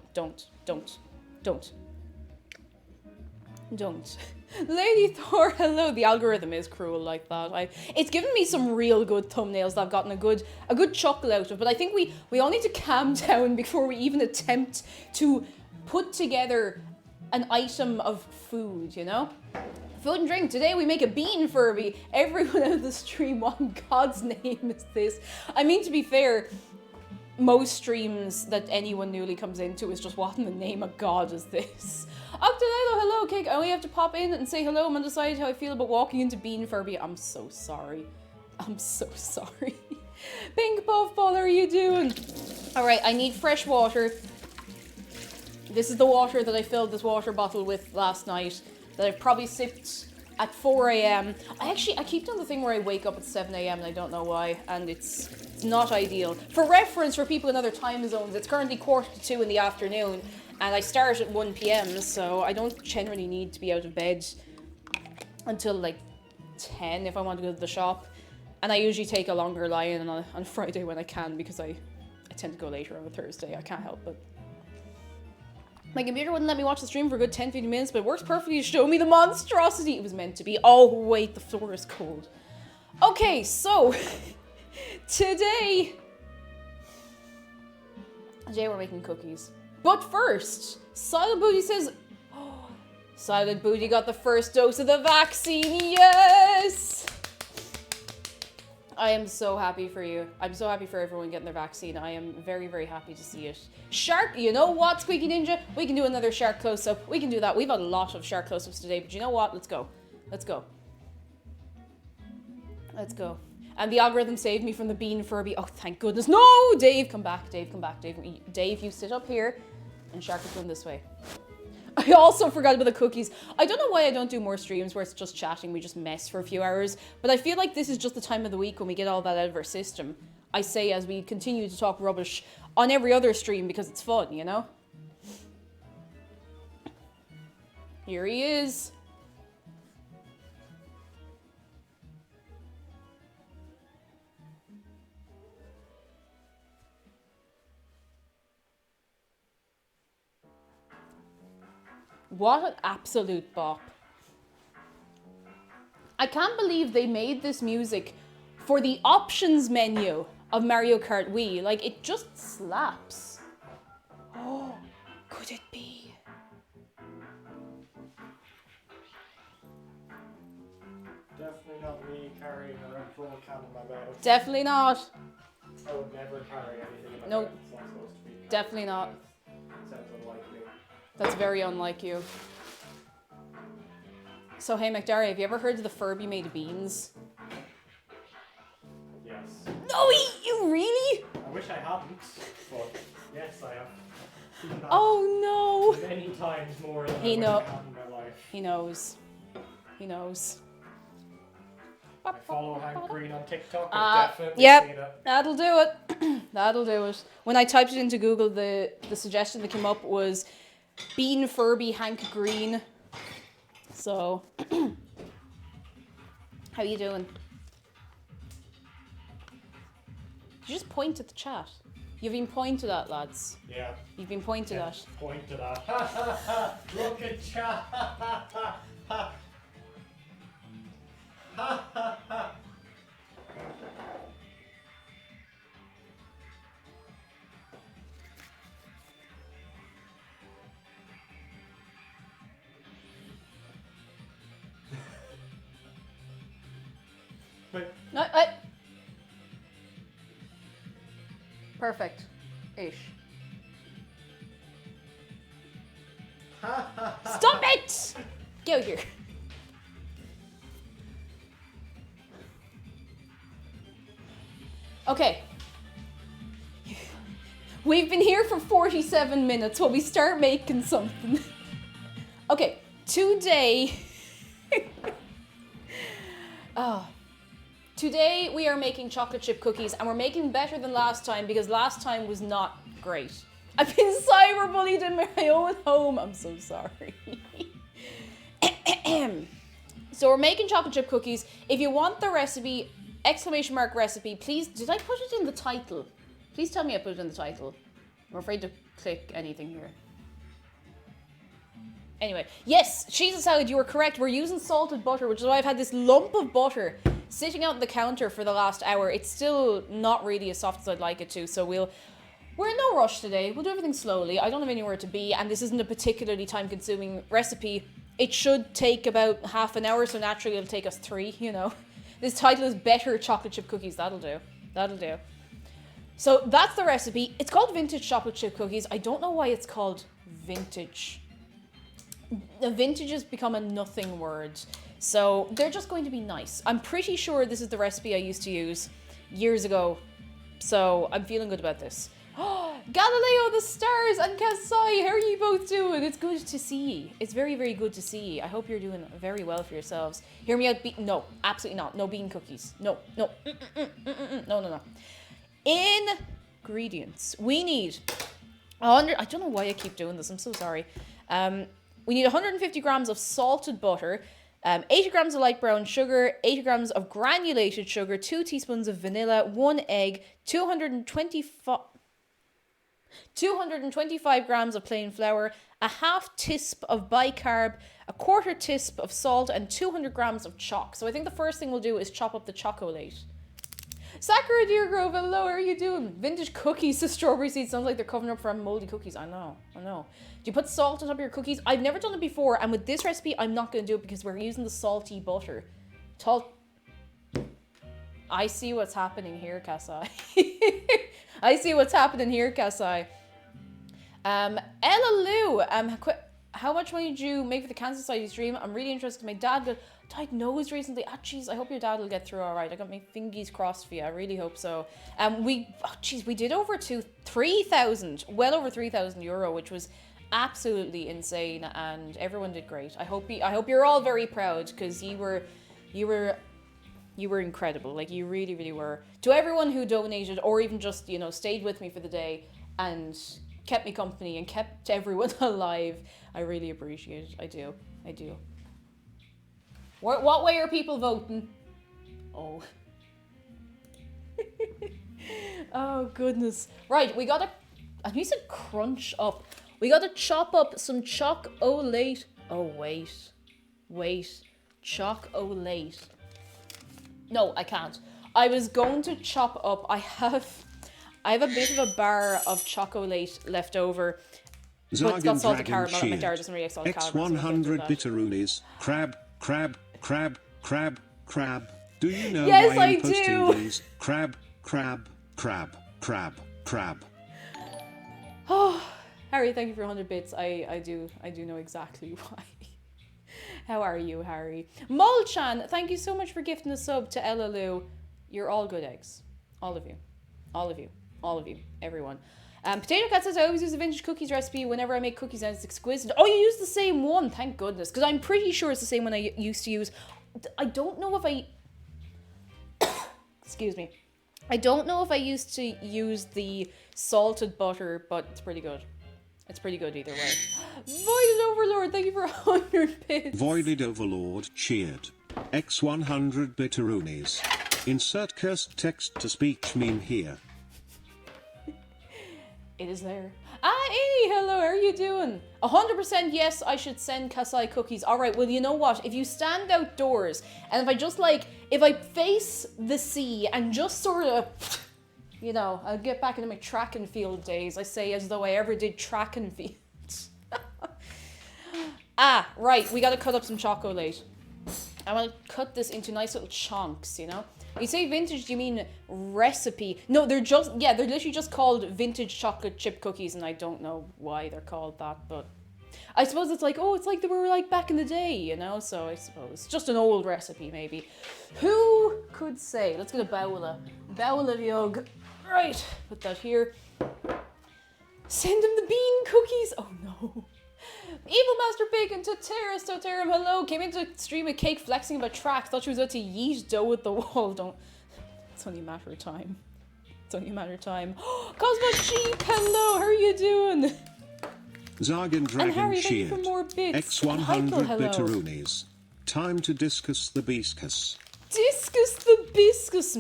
Lady Thor, hello. The algorithm is cruel like that. It's given me some real good thumbnails that I've gotten a good chuckle out of, but I think we all need to calm down before we even attempt to put together an item of food, you know? Food and drink. Today we make a Bean Furby. Everyone out of the stream, what in God's name is this? I mean, to be fair, most streams that anyone newly comes into is just, what in the name of God is this? Octolelo, hello, Cake. I only have to pop in and say hello. I'm undecided how I feel about walking into Bean Furby. I'm so sorry. I'm so sorry. Pink Puffball, how are you doing? All right, I need fresh water. This is the water that I filled this water bottle with last night that I've probably sipped at 4 a.m. I keep doing the thing where I wake up at 7 a.m. and I don't know why, and it's not ideal. For reference, for people in other time zones, it's currently 1:45 in the afternoon, and I start at 1 p.m., so I don't generally need to be out of bed until like 10 if I want to go to the shop. And I usually take a longer lie-in on Friday when I can, because I tend to go later on a Thursday. I can't help it. My computer wouldn't let me watch the stream for a good 10-15 minutes, but it works perfectly to show me the monstrosity it was meant to be. Oh, wait, the floor is cold. Okay, so, today we're making cookies. But first, Silent Booty says, oh, Silent Booty got the first dose of the vaccine, yes! I am so happy for you. I'm so happy for everyone getting their vaccine. I am very, very happy to see it. Shark, you know what, Squeaky Ninja? We can do another shark close-up. We can do that. We've had a lot of shark close-ups today, but you know what? Let's go. Let's go. Let's go. And the algorithm saved me from the Bean Furby. Oh, thank goodness. No! Dave, come back. Dave, come back. Dave, you sit up here, and Shark is going this way. I also forgot about the cookies. I don't know why I don't do more streams where it's just chatting, we just mess for a few hours, but I feel like this is just the time of the week when we get all that out of our system. I say as we continue to talk rubbish on every other stream because it's fun, you know? Here he is. What an absolute bop. I can't believe they made this music for the options menu of Mario Kart Wii. Like, it just slaps. Oh, could it be? Definitely not me carrying a Red Bull can in my mouth. Definitely not. I would never carry anything in my Nope. mouth. It's not supposed to be. Definitely not. Sounds unlikely. That's very unlike you. So, hey, McDarry, have you ever heard of the Furby made of beans? Yes. No, you really? I wish I hadn't, but yes, I have seen that Oh, no. many times more than He I wish know- I had in my life. He knows. He knows. I follow Hank Green on TikTok. Ah, I've definitely yep. seen it. That'll do it. That'll do it. When I typed it into Google, the suggestion that came up was Bean Furby Hank Green. So, how you doing? You just point at the chat. You've been pointed at, lads. Yeah. You've been pointed at. Pointed at. Look at chat. But No, perfect. Ish. Stop it! Get out here. Okay. We've been here for 47 minutes while we start making something. Okay, today... Today we are making chocolate chip cookies, and we're making better than last time because last time was not great. I've been cyberbullied in my own home. I'm so sorry. So we're making chocolate chip cookies. If you want the recipe, exclamation mark recipe, please, did I put it in the title? Please tell me I put it in the title. I'm afraid to click anything here. Anyway, yes, cheese and salad, you were correct. We're using salted butter, which is why I've had this lump of butter sitting out on the counter for the last hour. It's still not really as soft as I'd like it to, so we're in no rush today. We'll do everything slowly. I don't have anywhere to be, and this isn't a particularly time-consuming recipe. It should take about half an hour, so naturally it'll take us 3, you know. This title is Better Chocolate Chip Cookies. That'll do. That'll do. So that's the recipe. It's called vintage chocolate chip cookies. I don't know why it's called vintage. The vintage has become a nothing word. So they're just going to be nice. I'm pretty sure this is the recipe I used to use years ago. So I'm feeling good about this. Galileo, the stars, and Kasai, how are you both doing? It's good to see. It's very, very good to see. I hope you're doing very well for yourselves. Hear me out. No, absolutely not. No bean cookies. No. No. Ingredients. We need 100. I don't know why I keep doing this. I'm so sorry. We need 150 grams of salted butter, 80 grams of light brown sugar, 80 grams of granulated sugar, 2 teaspoons of vanilla, 1 egg, 225 grams of plain flour, a half tisp of bicarb, a quarter tisp of salt, and 200 grams of chalk. So I think the first thing we'll do is chop up the chocolate. Sakura Deergrove, hello, how are you doing? Vintage cookies, the strawberry seeds sounds like they're covering up for moldy cookies. I know. Do you put salt on top of your cookies? I've never done it before, and with this recipe, I'm not going to do it because we're using the salty butter. I see what's happening here, Kasai. I see what's happening here, Kasai. Ella Lou, how much money did you make for the Cancer Society stream? I'm really interested. My dad got diagnosed recently. Ah, jeez, I hope your dad will get through all right. I got my fingies crossed for you. I really hope so. We did over 3,000, well over 3,000 euro, which was absolutely insane, and everyone did great. I hope you're all very proud, because you were incredible. Like, you really, really were. To everyone who donated, or even just, stayed with me for the day and kept me company and kept everyone alive, I really appreciate it. I do. What way are people voting? Oh. Oh, goodness. Right, we gotta... I need to crunch up. We gotta chop up some chocolate. Oh, wait. Chocolate. No, I can't. I was going to chop up... I have a bit of a bar of chocolate left over. But it's got salted caramel, and my dad doesn't really like salted caramel. X100 bitteroonies. Crab. Do you know yes, why I I'm posting do. these? Crab. Oh, Harry, thank you for 100 bits. I do know exactly why. How are you, Harry? Molchan, thank you so much for gifting a sub to Ella Lou. You're all good eggs. All of you. Everyone. Potato Cat says, I always use the vintage cookies recipe whenever I make cookies and it's exquisite. Oh, you use the same one. Thank goodness. Because I'm pretty sure it's the same one I used to use. I don't know if I... Excuse me. I don't know if I used to use the salted butter, but it's pretty good. It's pretty good either way. Voided Overlord, thank you for 100 bits. Voided Overlord cheered. X100 bitteroonies. Insert cursed text-to-speech meme here. It is there. Hey, hello, how are you doing? 100% yes, I should send Kasai cookies. Alright, well, you know what? If you stand outdoors, and if I face the sea and just sort of, I'll get back into my track and field days, I say, as though I ever did track and fields. Right, we gotta cut up some chocolate. I want to cut this into nice little chunks, You say vintage, do you mean recipe? No, they're literally just called vintage chocolate chip cookies, and I don't know why they're called that, but I suppose it's like they were like back in the day, so I suppose. Just an old recipe, maybe. Who could say? Let's get a bowl of yog. Right, put that here. Send him the bean cookies. Oh no. Evil Master Bacon, Toterum, hello. Came into stream a cake flexing about tracks. Thought she was about to yeet dough at the wall. It's only a matter of time. Cosmo Sheep, hello. How are you doing? Zargan Dragon and Harry, thank you cheered. for more bits. X100 bitteroonies. Time to discuss the biscuits. Discuss the biscuits.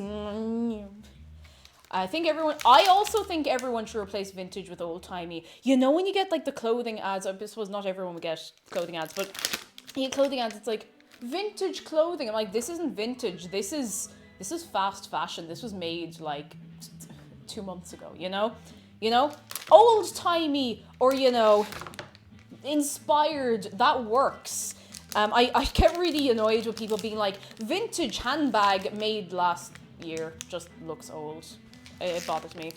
I also think everyone should replace vintage with old-timey. When you get, the clothing ads, I suppose not everyone would get clothing ads, but you get clothing ads, it's like, vintage clothing. I'm like, this isn't vintage. This is fast fashion. This was made, 2 months ago, Old-timey, or, inspired, that works. I get really annoyed with people being like, vintage handbag made last year just looks old. It bothers me.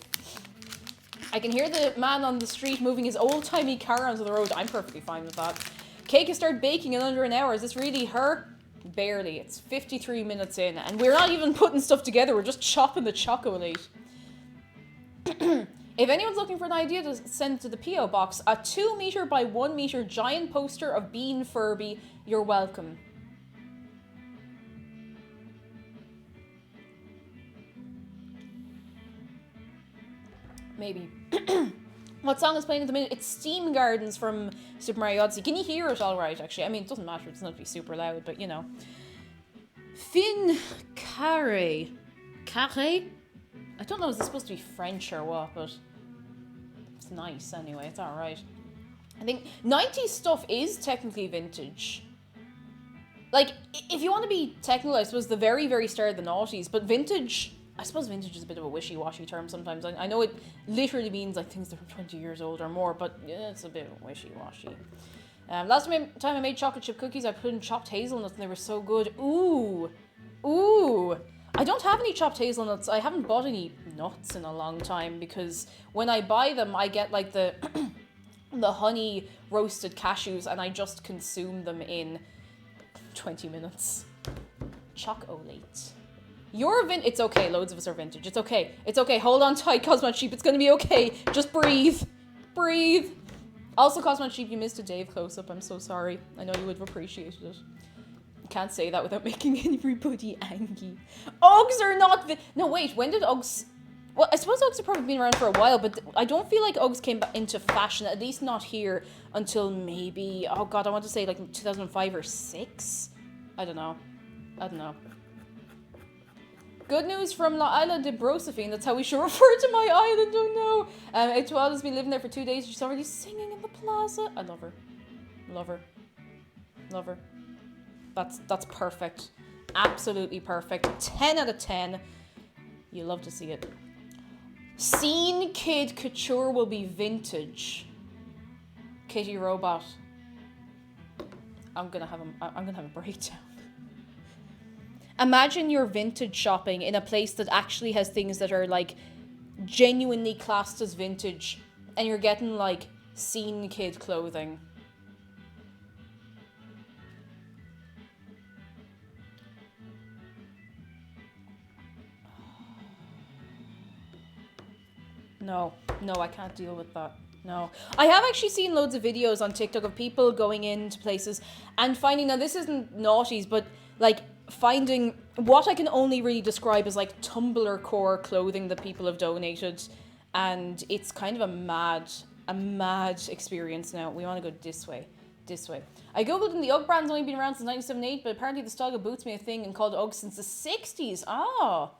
I can hear the man on the street moving his old-timey car onto the road. I'm perfectly fine with that. Cake has started baking in under an hour. Is this really her? Barely. It's 53 minutes in, and we're not even putting stuff together. We're just chopping the chocolate. If anyone's looking for an idea to send to the P.O. box, a 2 meter by 1 meter giant poster of Bean Furby, you're welcome. Maybe. What song is playing at the minute? It's Steam Gardens from Super Mario Odyssey. Can you hear it all right, actually? I mean, it doesn't matter. It's not be super loud, but you know. Fin Carré. Carré? I don't know, is this supposed to be French or what, but it's nice anyway. It's alright. I think 90s stuff is technically vintage. Like, if you want to be technical, I suppose the very, very start of the noughties, but vintage... I suppose vintage is a bit of a wishy-washy term sometimes. I know it literally means like things that are 20 years old or more, but yeah, it's a bit wishy-washy. Last time I made chocolate chip cookies, I put in chopped hazelnuts and they were so good. Ooh! Ooh! I don't have any chopped hazelnuts. I haven't bought any nuts in a long time because when I buy them, I get like the the honey roasted cashews and I just consume them in 20 minutes. Chocolate. It's okay, loads of us are vintage. It's okay. It's okay. Hold on tight, Cosmon Sheep. It's gonna be okay. Just breathe. Breathe. Also, Cosmon Sheep, you missed a Dave close-up. I'm so sorry. I know you would have appreciated it. Can't say that without making everybody angry. Uggs are not... No, wait. When did Uggs... Well, I suppose Uggs have probably been around for a while, but I don't feel like Uggs came back into fashion, at least not here, until maybe... Oh, God, I want to say like 2005 or 6? I don't know. Good news from La Isla de Brosephine. That's how we should refer to my island. Oh no. Etoile has been living there for 2 days. She's already singing in the plaza. I love her. Love her. Love her. That's perfect. Absolutely perfect. 10 out of 10. You love to see it. Scene Kid Couture will be vintage. Kitty Robot. I'm gonna have a breakdown. Imagine you're vintage shopping in a place that actually has things that are like genuinely classed as vintage and you're getting like scene kid clothing. No, I can't deal with that. No. I have actually seen loads of videos on TikTok of people going into places and finding, now this isn't naughties, but like finding what I can only really describe as like Tumblr core clothing that people have donated, and it's kind of a mad experience now. We want to go this way. I googled and the Ugg brand's only been around since 1978, but apparently the style of boots made a thing and called Ugg since the 60s. Ah.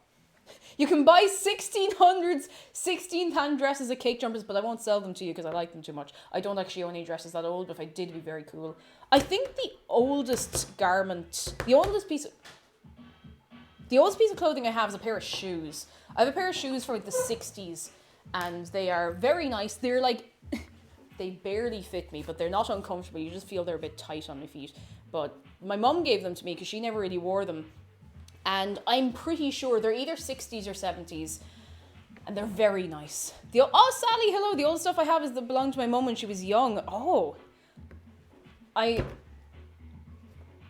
You can buy 1600s 16th hand dresses at cake jumpers, but I won't sell them to you because I like them too much. I don't actually own any dresses that old, but if I did, it'd be very cool. I think the oldest piece of clothing I have is a pair of shoes. I have a pair of shoes from like the 60s, and they are very nice. They're like, they barely fit me, but they're not uncomfortable. You just feel they're a bit tight on my feet. But my mum gave them to me because she never really wore them. And I'm pretty sure they're either 60s or 70s. And they're very nice. Oh, Sally, hello. The old stuff I have is that belonged to my mum when she was young. Oh.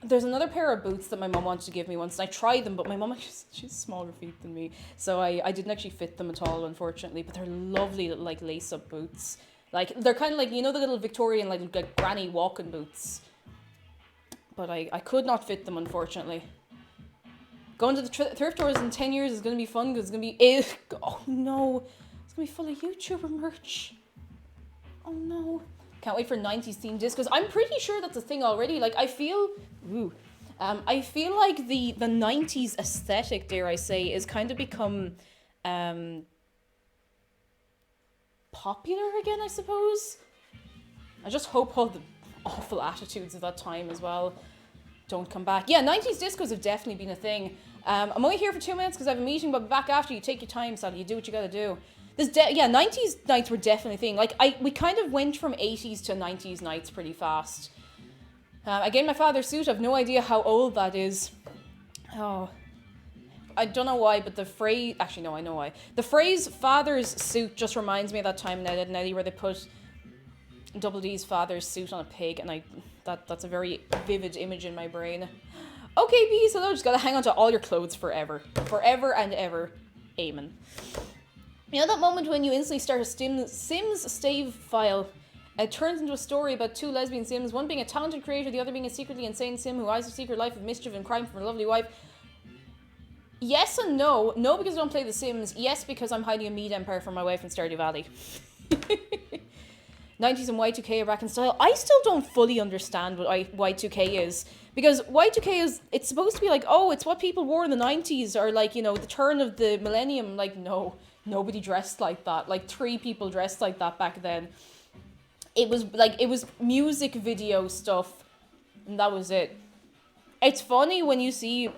There's another pair of boots that my mum wanted to give me once. And I tried them, but my mum, she's smaller feet than me. So I didn't actually fit them at all, unfortunately. But they're lovely little, like, lace-up boots. Like, they're kind of like, you know, the little Victorian, like granny walking boots. But I could not fit them, unfortunately. Going to the thrift stores in 10 years is going to be fun because it's going to be... Oh, no. It's going to be full of YouTuber merch. Oh, no. Can't wait for 90s themed discos. I'm pretty sure that's a thing already. Like, I feel... I feel like the 90s aesthetic, dare I say, is kind of become... popular again, I suppose. I just hope all the awful attitudes of that time as well don't come back. Yeah, 90s discos have definitely been a thing. I'm only here for 2 minutes because I have a meeting, but back after. You take your time, Sally. You do what you gotta do. 90s nights were definitely a thing. Like, we kind of went from 80s to 90s nights pretty fast. I gave my father's suit. I have no idea how old that is. Oh. I don't know why, but the phrase... Actually, no, I know why. The phrase father's suit just reminds me of that time in Ed, Edd n Eddy where they put Double D's father's suit on a pig, and that's a very vivid image in my brain. Okay, bees, hello, just gotta hang on to all your clothes forever. Forever and ever. Amen. You know that moment when you instantly start a Sims save file? It turns into a story about two lesbian Sims, one being a talented creator, the other being a secretly insane Sim who eyes a secret life of mischief and crime from her lovely wife. Yes and no. No, because I don't play The Sims. Yes, because I'm hiding a meat empire for my wife in Stardew Valley. 90s and Y2K are back in style. I still don't fully understand what Y2K is. Because Y2K is, it's supposed to be like, oh, it's what people wore in the 90s, or like, you know, the turn of the millennium. Like, no, nobody dressed like that. Like, 3 people dressed like that back then. It was music video stuff, and that was it. It's funny when you see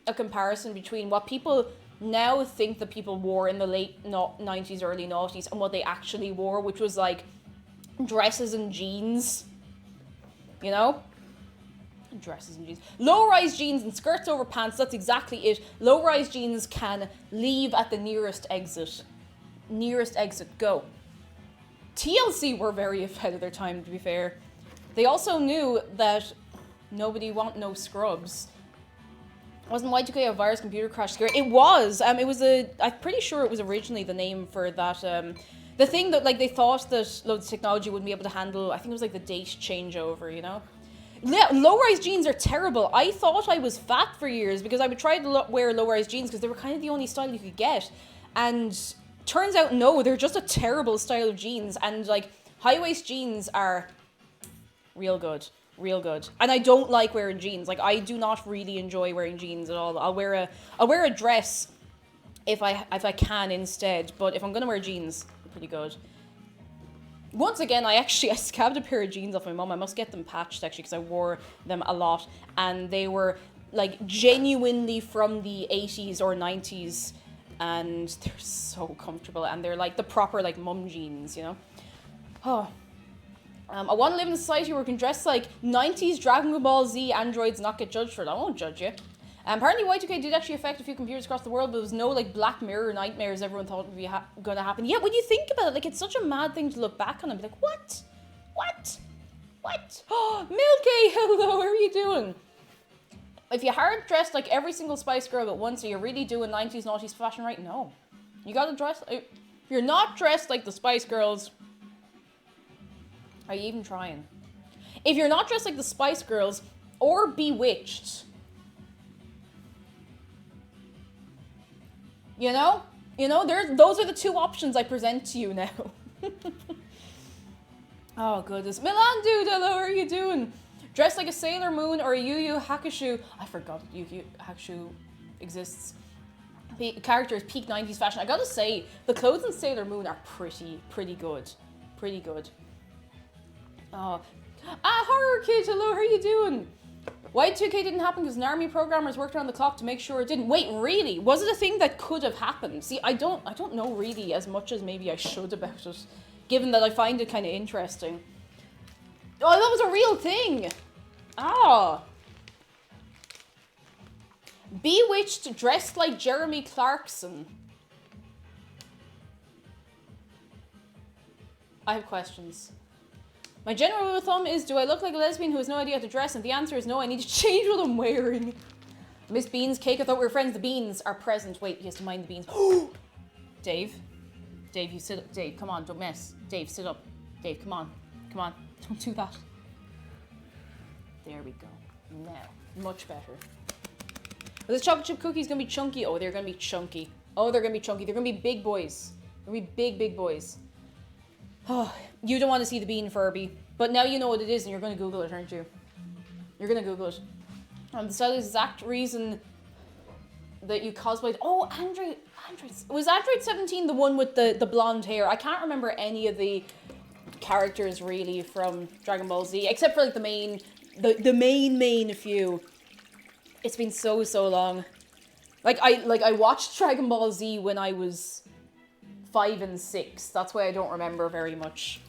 a comparison between what people now think that people wore in the late 90s, early 90s, and what they actually wore, which was like dresses and jeans, you know? Dresses and jeans. Low-rise jeans and skirts over pants, that's exactly it. Low-rise jeans can leave at the nearest exit. Nearest exit, go. TLC were very ahead of their time, to be fair. They also knew that nobody want no scrubs. Wasn't Y2K a virus computer crash scare? It was. I'm pretty sure it was originally the name for that. The thing that like they thought that loads of technology wouldn't be able to handle. I think it was like the date changeover, you know. Low-rise jeans are terrible. I thought I was fat for years because I would try to wear low-rise jeans because they were kind of the only style you could get, and turns out no, they're just a terrible style of jeans. And like high-waist jeans are real good. Real good. And I don't like wearing jeans. Like, I do not really enjoy wearing jeans at all. I'll wear a dress if I can instead. But if I'm gonna wear jeans, pretty good. Once again, I scabbed a pair of jeans off my mum. I must get them patched actually because I wore them a lot, and they were like genuinely from the 80s or 90s, and they're so comfortable, and they're like the proper like mum jeans, you know. Oh. I want to live in a society where we can dress like 90s Dragon Ball Z androids, not get judged for it. I won't judge you. Apparently Y2K did actually affect a few computers across the world, but there was no like Black Mirror nightmares everyone thought would be going to happen. Yet when you think about it, like it's such a mad thing to look back on and be like, what? What? What? Oh, Milky, hello, how are you doing? If you hard dressed like every single Spice Girl at once, are you really doing 90s, noughties fashion right? No. You gotta dress, if you're not dressed like the Spice Girls, are you even trying? If you're not dressed like the Spice Girls or Bewitched, you know, those are the 2 options I present to you now. Oh goodness, Milan dude, hello, how are you doing? Dressed like a Sailor Moon or a Yu Yu Hakusho. I forgot that Yu Yu Hakusho exists. The character is peak 90s fashion. I gotta say, the clothes in Sailor Moon are pretty good. Pretty good. Oh. Horror Kid, hello, how are you doing? Y2K didn't happen because Narmy programmers worked around the clock to make sure it didn't. Wait, really? Was it a thing that could have happened? See, I don't know really as much as maybe I should about it, given that I find it kind of interesting. Oh, that was a real thing. Ah. Bewitched dressed like Jeremy Clarkson. I have questions. My general rule of thumb is, do I look like a lesbian who has no idea how to dress? And the answer is no, I need to change what I'm wearing. Miss Beans, Cake, I thought we were friends. The beans are present. Wait, he has to mind the beans. Dave. Dave, you sit up. Dave, come on, don't mess. Dave, sit up. Dave, come on. Come on. Don't do that. There we go. Now, much better. Are those chocolate chip cookies going to be chunky? Oh, they're going to be chunky. Oh, they're going to be chunky. They're going to be big boys. They're going to be big boys. Oh, you don't want to see the bean Furby, but now you know what it is and you're going to Google it, aren't you? You're going to Google it. That's the exact reason that you cosplayed. Oh, Android. Was Android 17 the one with the blonde hair? I can't remember any of the characters really from Dragon Ball Z, except for like the main few. It's been so long. Like I watched Dragon Ball Z when I was 5 and 6. That's why I don't remember very much.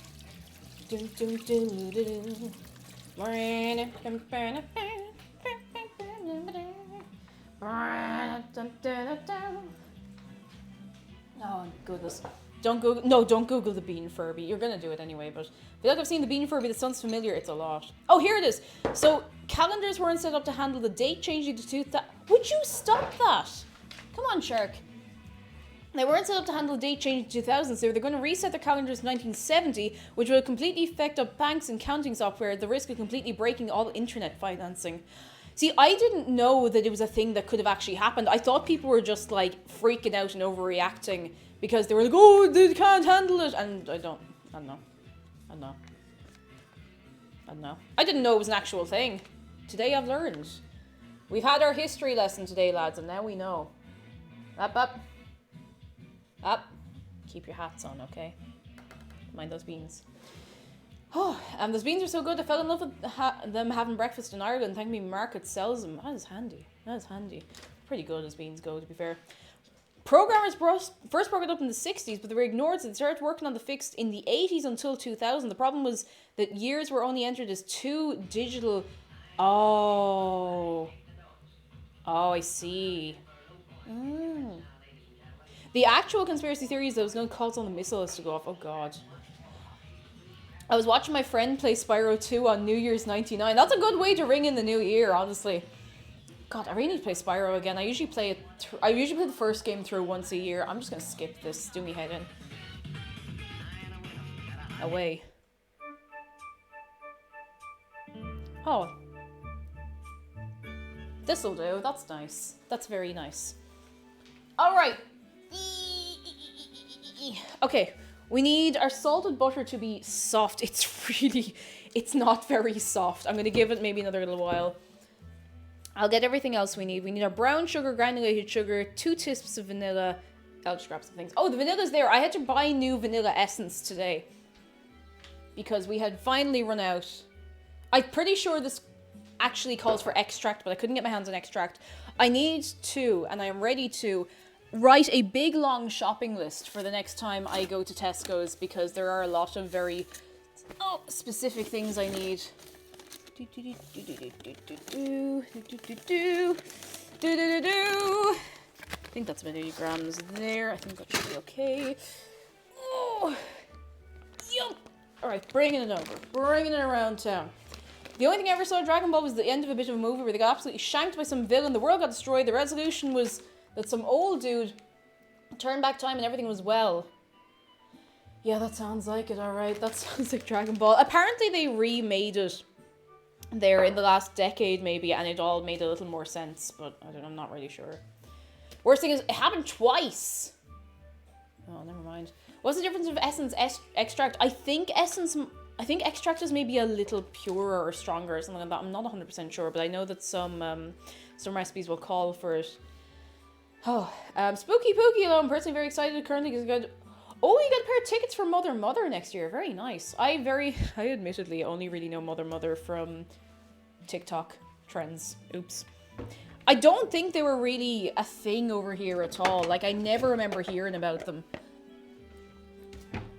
goodness. Don't Google. No, don't Google the bean Furby. You're gonna do it anyway, but I feel like I've seen the bean Furby. That sounds familiar. It's a lot. Oh, here it is. So calendars weren't set up to handle the date changing to 2000. Would you stop that? Come on, Shark. They weren't set up to handle the date change in 2000, so they're going to reset their calendars in 1970, which will completely affect up banks and counting software at the risk of completely breaking all internet financing. See, I didn't know that it was a thing that could have actually happened. I thought people were just like freaking out and overreacting because they were like, oh, they can't handle it. And I don't know. I didn't know it was an actual thing. Today I've learned. We've had our history lesson today, lads, and now we know. Up. Keep your hats on, okay? Mind those beans. Oh, those beans are so good. I fell in love with them having breakfast in Ireland. Thank me, Market sells them. That is handy. Pretty good as beans go, to be fair. Programmers first brought it up in the 60s, but they were ignored, so they started working on the fix in the 80s until 2000. The problem was that years were only entered as two digital... Oh, I see. The actual conspiracy theory is that it was going to cause all the missiles to go off. Oh, God. I was watching my friend play Spyro 2 on New Year's 99. That's a good way to ring in the new year, honestly. God, I really need to play Spyro again. I usually play the first game through once a year. I'm just going to skip this. Do me head in. Away. Oh. This'll do. That's nice. That's very nice. Alright. Okay. We need our salted butter to be soft. It's not very soft. I'm going to give it maybe another little while. I'll get everything else we need. We need our brown sugar, granulated sugar, 2 teaspoons of vanilla. I'll just grab some things. Oh, the vanilla's there. I had to buy new vanilla essence today because we had finally run out. I'm pretty sure this actually calls for extract, but I couldn't get my hands on extract. I need to, and I am ready to, write a big long shopping list for the next time I go to Tesco's because there are a lot of very specific things I need. I think that's about 80 grams there. I think that should be okay. Oh, yum. All right, bringing it over, bringing it around town. The only thing I ever saw in Dragon Ball was the end of a bit of a movie where they got absolutely shanked by some villain. The world got destroyed. The resolution was that some old dude turned back time and everything was well. Yeah, that sounds like it. All right, that sounds like Dragon Ball. Apparently, they remade it there in the last decade maybe, and it all made a little more sense, but I'm not really sure. Worst thing is it happened twice. Oh, never mind. What's the difference of essence extract? I think extract is maybe a little purer or stronger or something like that. I'm not 100% sure, but I know that some recipes will call for it. Oh, Spooky Pooky, though, I'm personally very excited currently because you got a pair of tickets for Mother next year. Very nice. I admittedly only really know Mother from TikTok trends. Oops. I don't think they were really a thing over here at all. Like, I never remember hearing about them.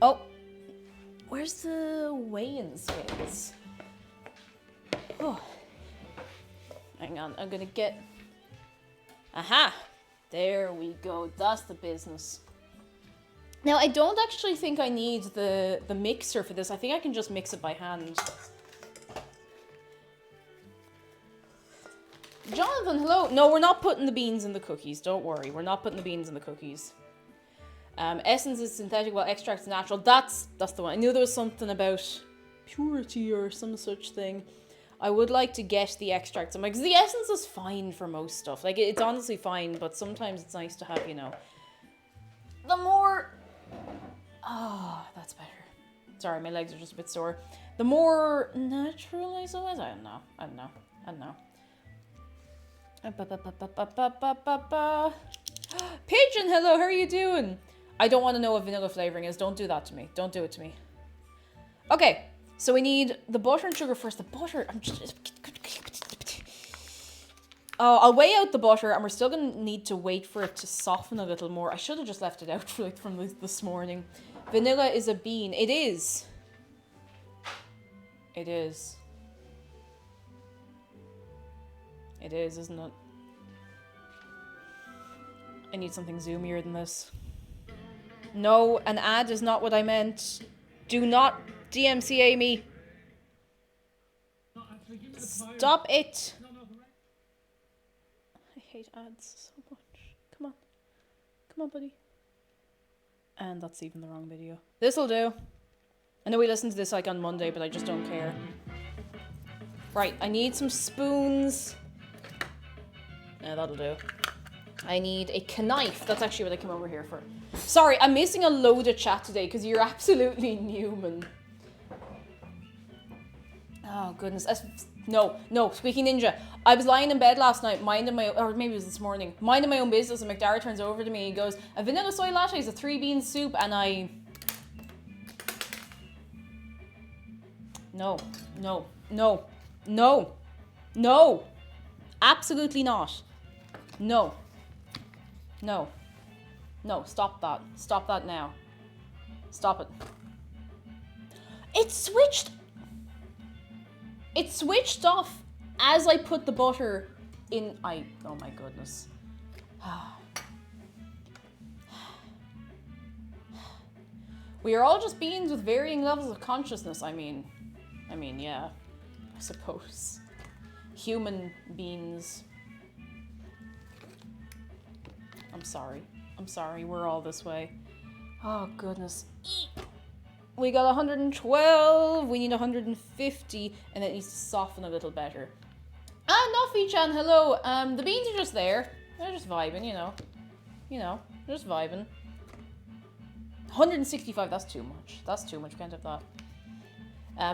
Oh. Where's the weigh-in scales? Oh. Hang on, I'm gonna get... Aha! There we go. That's the business. Now, I don't actually think I need the mixer for this. I think I can just mix it by hand. Jonathan, hello. No, we're not putting the beans in the cookies. Don't worry. We're not putting the beans in the cookies. Essence is synthetic while extract is natural. That's the one. I knew there was something about purity or some such thing. I would like to get the extracts. I'm like, because the essence is fine for most stuff. Like, it's honestly fine, but sometimes it's nice to have, you know, the more... Oh, that's better. Sorry, my legs are just a bit sore. The more natural I suppose. I don't know. Pigeon, hello, how are you doing? I don't want to know what vanilla flavoring is. Don't do that to me. Don't do it to me. Okay, so we need the butter and sugar first. The butter, oh, I'll weigh out the butter, and we're still going to need to wait for it to soften a little more. I should have just left it out for, like, from this morning. Vanilla is a bean. It is. It is. It is, isn't it? I need something zoomier than this. No, an ad is not what I meant. Do not DMCA me. Stop it. I hate ads so much. Come on. Come on, buddy. And that's even the wrong video. This'll do. I know we listened to this like on Monday, but I just don't care. Right, I need some spoons. That'll do. I need a knife. That's actually what I came over here for. Sorry, I'm missing a load of chat today because you're absolutely Newman. Oh, goodness. No, Squeaky Ninja. I was lying in bed last night, or maybe it was this morning, minding my own business, and McDara turns over to me and goes, a vanilla soy latte is a 3-bean soup, and I... No. Absolutely not. No, stop that. Stop that now. Stop it. It switched off as I put the butter in. Oh my goodness. We are all just beings with varying levels of consciousness. I mean, yeah, I suppose. Human beings. I'm sorry, we're all this way. Oh, goodness. We got 112, we need 150, and it needs to soften a little better. Nuffy-chan, hello. The beans are just there. They're just vibing, you know. They're just vibing. 165, that's too much. That's too much, can't have that.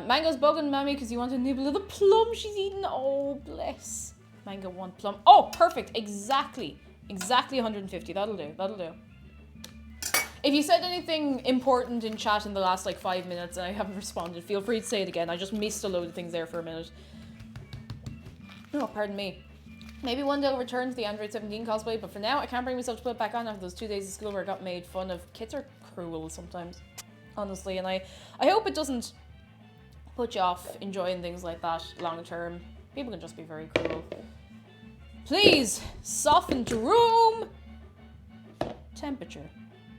Mango's bugging Mammy because you want to nibble of the plum she's eating. Oh, bless. Mango 1 plum. Oh, perfect. Exactly 150. That'll do. If you said anything important in chat in the last like 5 minutes and I haven't responded, feel free to say it again. I just missed a load of things there for a minute. Oh, pardon me. Maybe one day I'll return to the Android 17 cosplay, but for now I can't bring myself to put it back on after those 2 days of school where I got made fun of. Kids are cruel sometimes, honestly, and I hope it doesn't put you off enjoying things like that long term. People can just be very cruel. Please, soften to room temperature.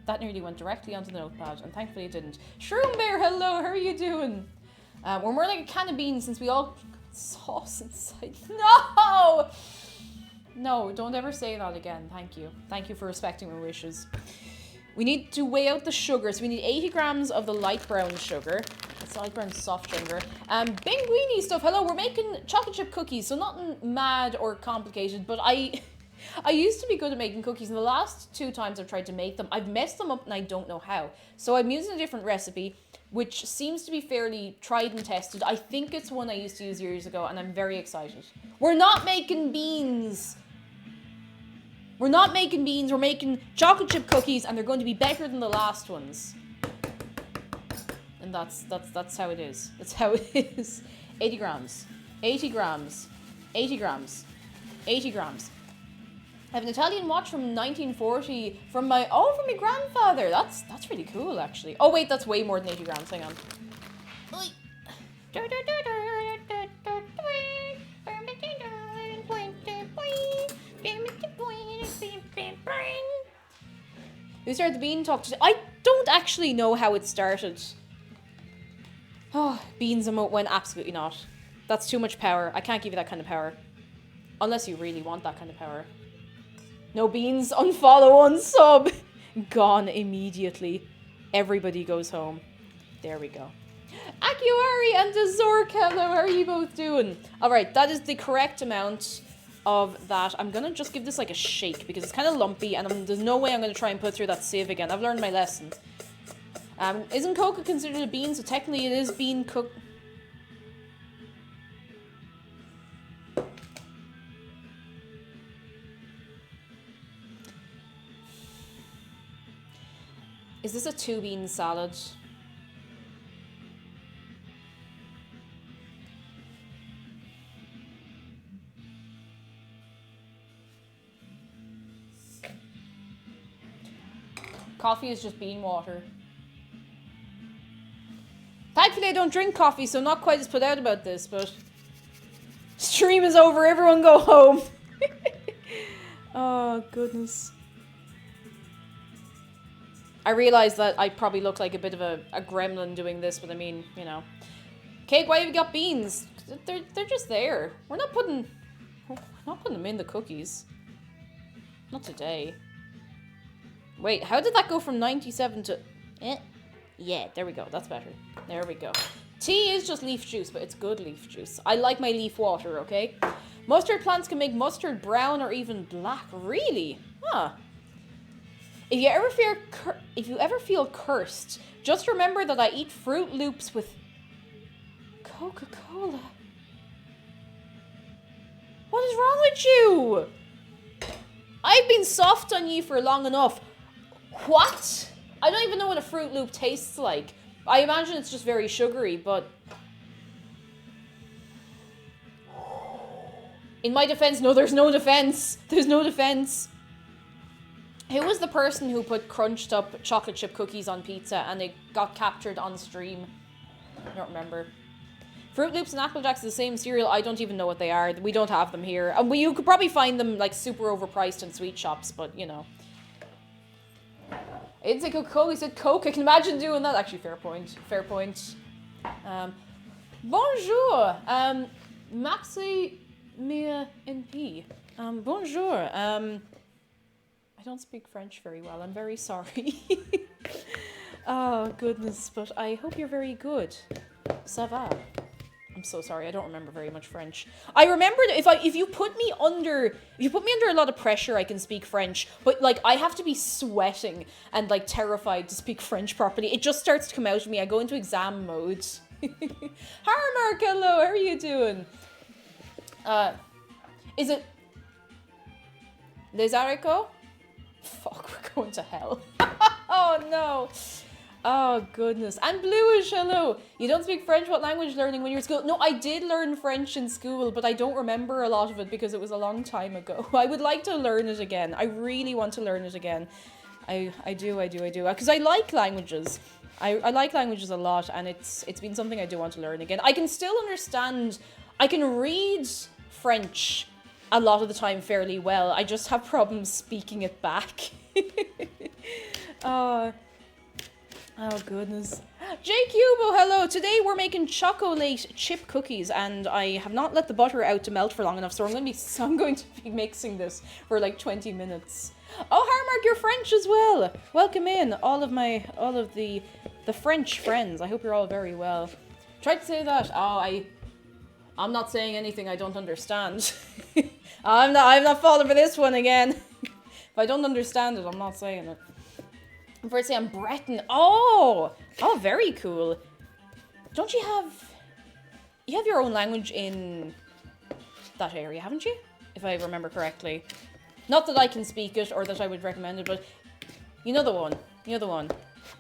That nearly went directly onto the notepad, and thankfully it didn't. Shroom Bear, hello, how are you doing? We're more like a can of beans since we all sauce inside. No! No, don't ever say that again. Thank you. Thank you for respecting my wishes. We need to weigh out the sugar. So we need 80 grams of the light brown sugar. It's light brown soft sugar. Binguini stuff. Hello, we're making chocolate chip cookies. So nothing mad or complicated, but I used to be good at making cookies, and the last 2 times I've tried to make them, I've messed them up and I don't know how. So I'm using a different recipe, which seems to be fairly tried and tested. I think it's one I used to use years ago, and I'm very excited. We're not making beans. We're not making beans, we're making chocolate chip cookies, and they're going to be better than the last ones. And that's how it is. That's how it is. 80 grams. 80 grams. 80 grams. 80 grams. I have an Italian watch from 1940 from my grandfather. That's really cool, actually. Oh wait, that's way more than 80 grams. Hang on. Who started the bean talk today? I don't actually know how it started. Oh, beans emote when absolutely not. That's too much power. I can't give you that kind of power. Unless you really want that kind of power. No beans, unfollow, unsub. Gone immediately. Everybody goes home. There we go. Akiwari and Azork, hello, how are you both doing? Alright, that is the correct amount of that. I'm gonna just give this like a shake because it's kind of lumpy, and there's no way I'm gonna try and put through that sieve again. I've learned my lesson. Isn't cocoa considered a bean? So technically it is bean cooked. Is this a 2-bean salad? Coffee is just bean water. Thankfully I don't drink coffee, so not quite as put out about this, but... Stream is over, everyone go home! Oh, goodness. I realize that I probably look like a bit of a gremlin doing this, but I mean, you know. Cake, why have you got beans? They're just there. We're not putting them in the cookies. Not today. Wait, how did that go from 97 to... Yeah, there we go. That's better. There we go. Tea is just leaf juice, but it's good leaf juice. I like my leaf water, okay? Mustard plants can make mustard brown or even black. Really? Huh. If you ever feel cursed, just remember that I eat Fruit Loops with Coca-Cola. What is wrong with you? I've been soft on you for long enough. What? I don't even know what a Fruit Loop tastes like. I imagine it's just very sugary, but... In my defense, no, there's no defense. There's no defense. Who was the person who put crunched up chocolate chip cookies on pizza and it got captured on stream? I don't remember. Fruit Loops and Apple Jacks are the same cereal. I don't even know what they are. We don't have them here. And you could probably find them like super overpriced in sweet shops, but you know. I didn't say Coca-Cola, he said Coke. I can imagine doing that. Actually, fair point. Fair point. Bonjour. Maxi Mia NP. Bonjour. I don't speak French very well. I'm very sorry. Oh, goodness. But I hope you're very good. Ça va? I'm so sorry. I don't remember very much French. I remember that if you put me under a lot of pressure, I can speak French. But like I have to be sweating and like terrified to speak French properly. It just starts to come out of me. I go into exam mode. Hi, Mark. Hello. How are you doing? Is it Les Haricots? Fuck, we're going to hell. Oh no. Oh, goodness. And Bluish, hello. You don't speak French? What language learning when you were in school? No, I did learn French in school, but I don't remember a lot of it because it was a long time ago. I would like to learn it again. I really want to learn it again. I do. Because I like languages. I like languages a lot, and it's been something I do want to learn again. I can still understand... I can read French a lot of the time fairly well. I just have problems speaking it back. Oh, goodness. Jake Cubo, hello. Today we're making chocolate chip cookies, and I have not let the butter out to melt for long enough, so I'm going to be mixing this for like 20 minutes. Oh, Harmark, you're French as well. Welcome in, all of the French friends. I hope you're all very well. Tried to say that. Oh, I'm not saying anything I don't understand. I'm not falling for this one again. If I don't understand it, I'm not saying it. First say I'm Breton. Oh, very cool. Don't you have your own language in that area, haven't you? If I remember correctly. Not that I can speak it or that I would recommend it, but you know the one.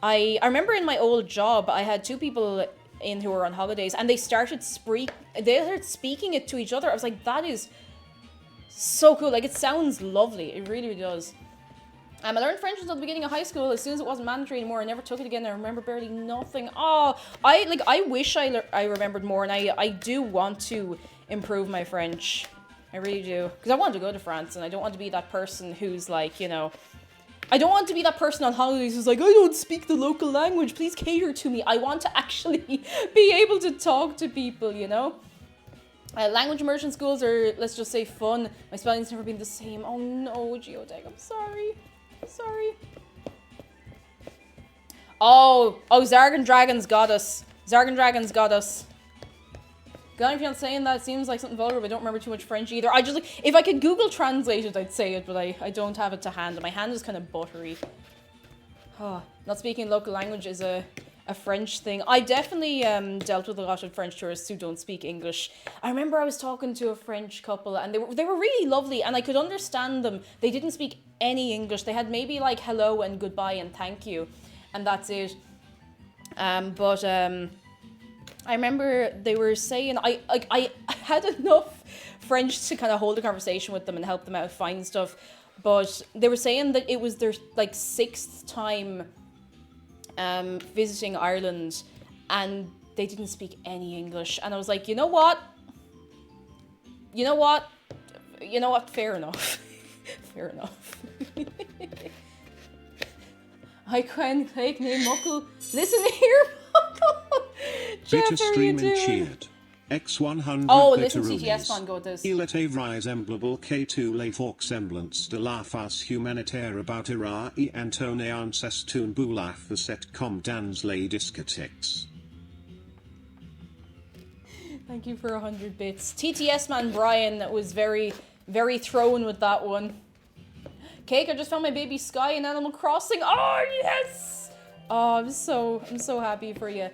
I remember in my old job, I had two people in who were on holidays, and they started speaking it to each other. I was like, that is so cool. Like, it sounds lovely. It really, really does. I learned French until the beginning of high school. As soon as it wasn't mandatory anymore, I never took it again. I remember barely nothing. Oh, I wish I remembered more, and I do want to improve my French. I really do. Because I want to go to France, and I don't want to be that person who's like, you know... I don't want to be that person on holidays who's like, I don't speak the local language, please cater to me. I want to actually be able to talk to people, you know? Language immersion schools are, let's just say, fun. My spelling's never been the same. Oh no, Geotech, I'm sorry. Sorry. Oh, Zargan Dragons got us. Zargan Dragons got us. God, if you're not saying that, it seems like something vulgar, but I don't remember too much French either. I just, like, if I could Google translate it, I'd say it, but I don't have it to hand. My hand is kind of buttery. Oh, not speaking local language is a French thing. I definitely dealt with a lot of French tourists who don't speak English. I remember I was talking to a French couple, and they were really lovely, and I could understand them. They didn't speak any English. They had maybe like hello and goodbye and thank you, and that's it. I remember they were saying I had enough French to kind of hold a conversation with them and help them out find stuff, but they were saying that it was their like 6th time visiting Ireland, and they didn't speak any English, and I was like, you know what, fair enough. Fair enough. I can take name Muckle. Listen here, Muckle. Jeff, Bitter how are you stream and doing? cheered. X100 Oh, listen, CTS bitteroonies. fan, go with this. Il est vraisemblable que tous les semblance de la face humanitaire about Ira et Antone ancestune boulaf set comme dans les discothèques. Thank you for 100 bits. TTS man Brian was very, very thrown with that one. Cake, I just found my baby Sky in Animal Crossing. Oh, yes! Oh, I'm so happy for you.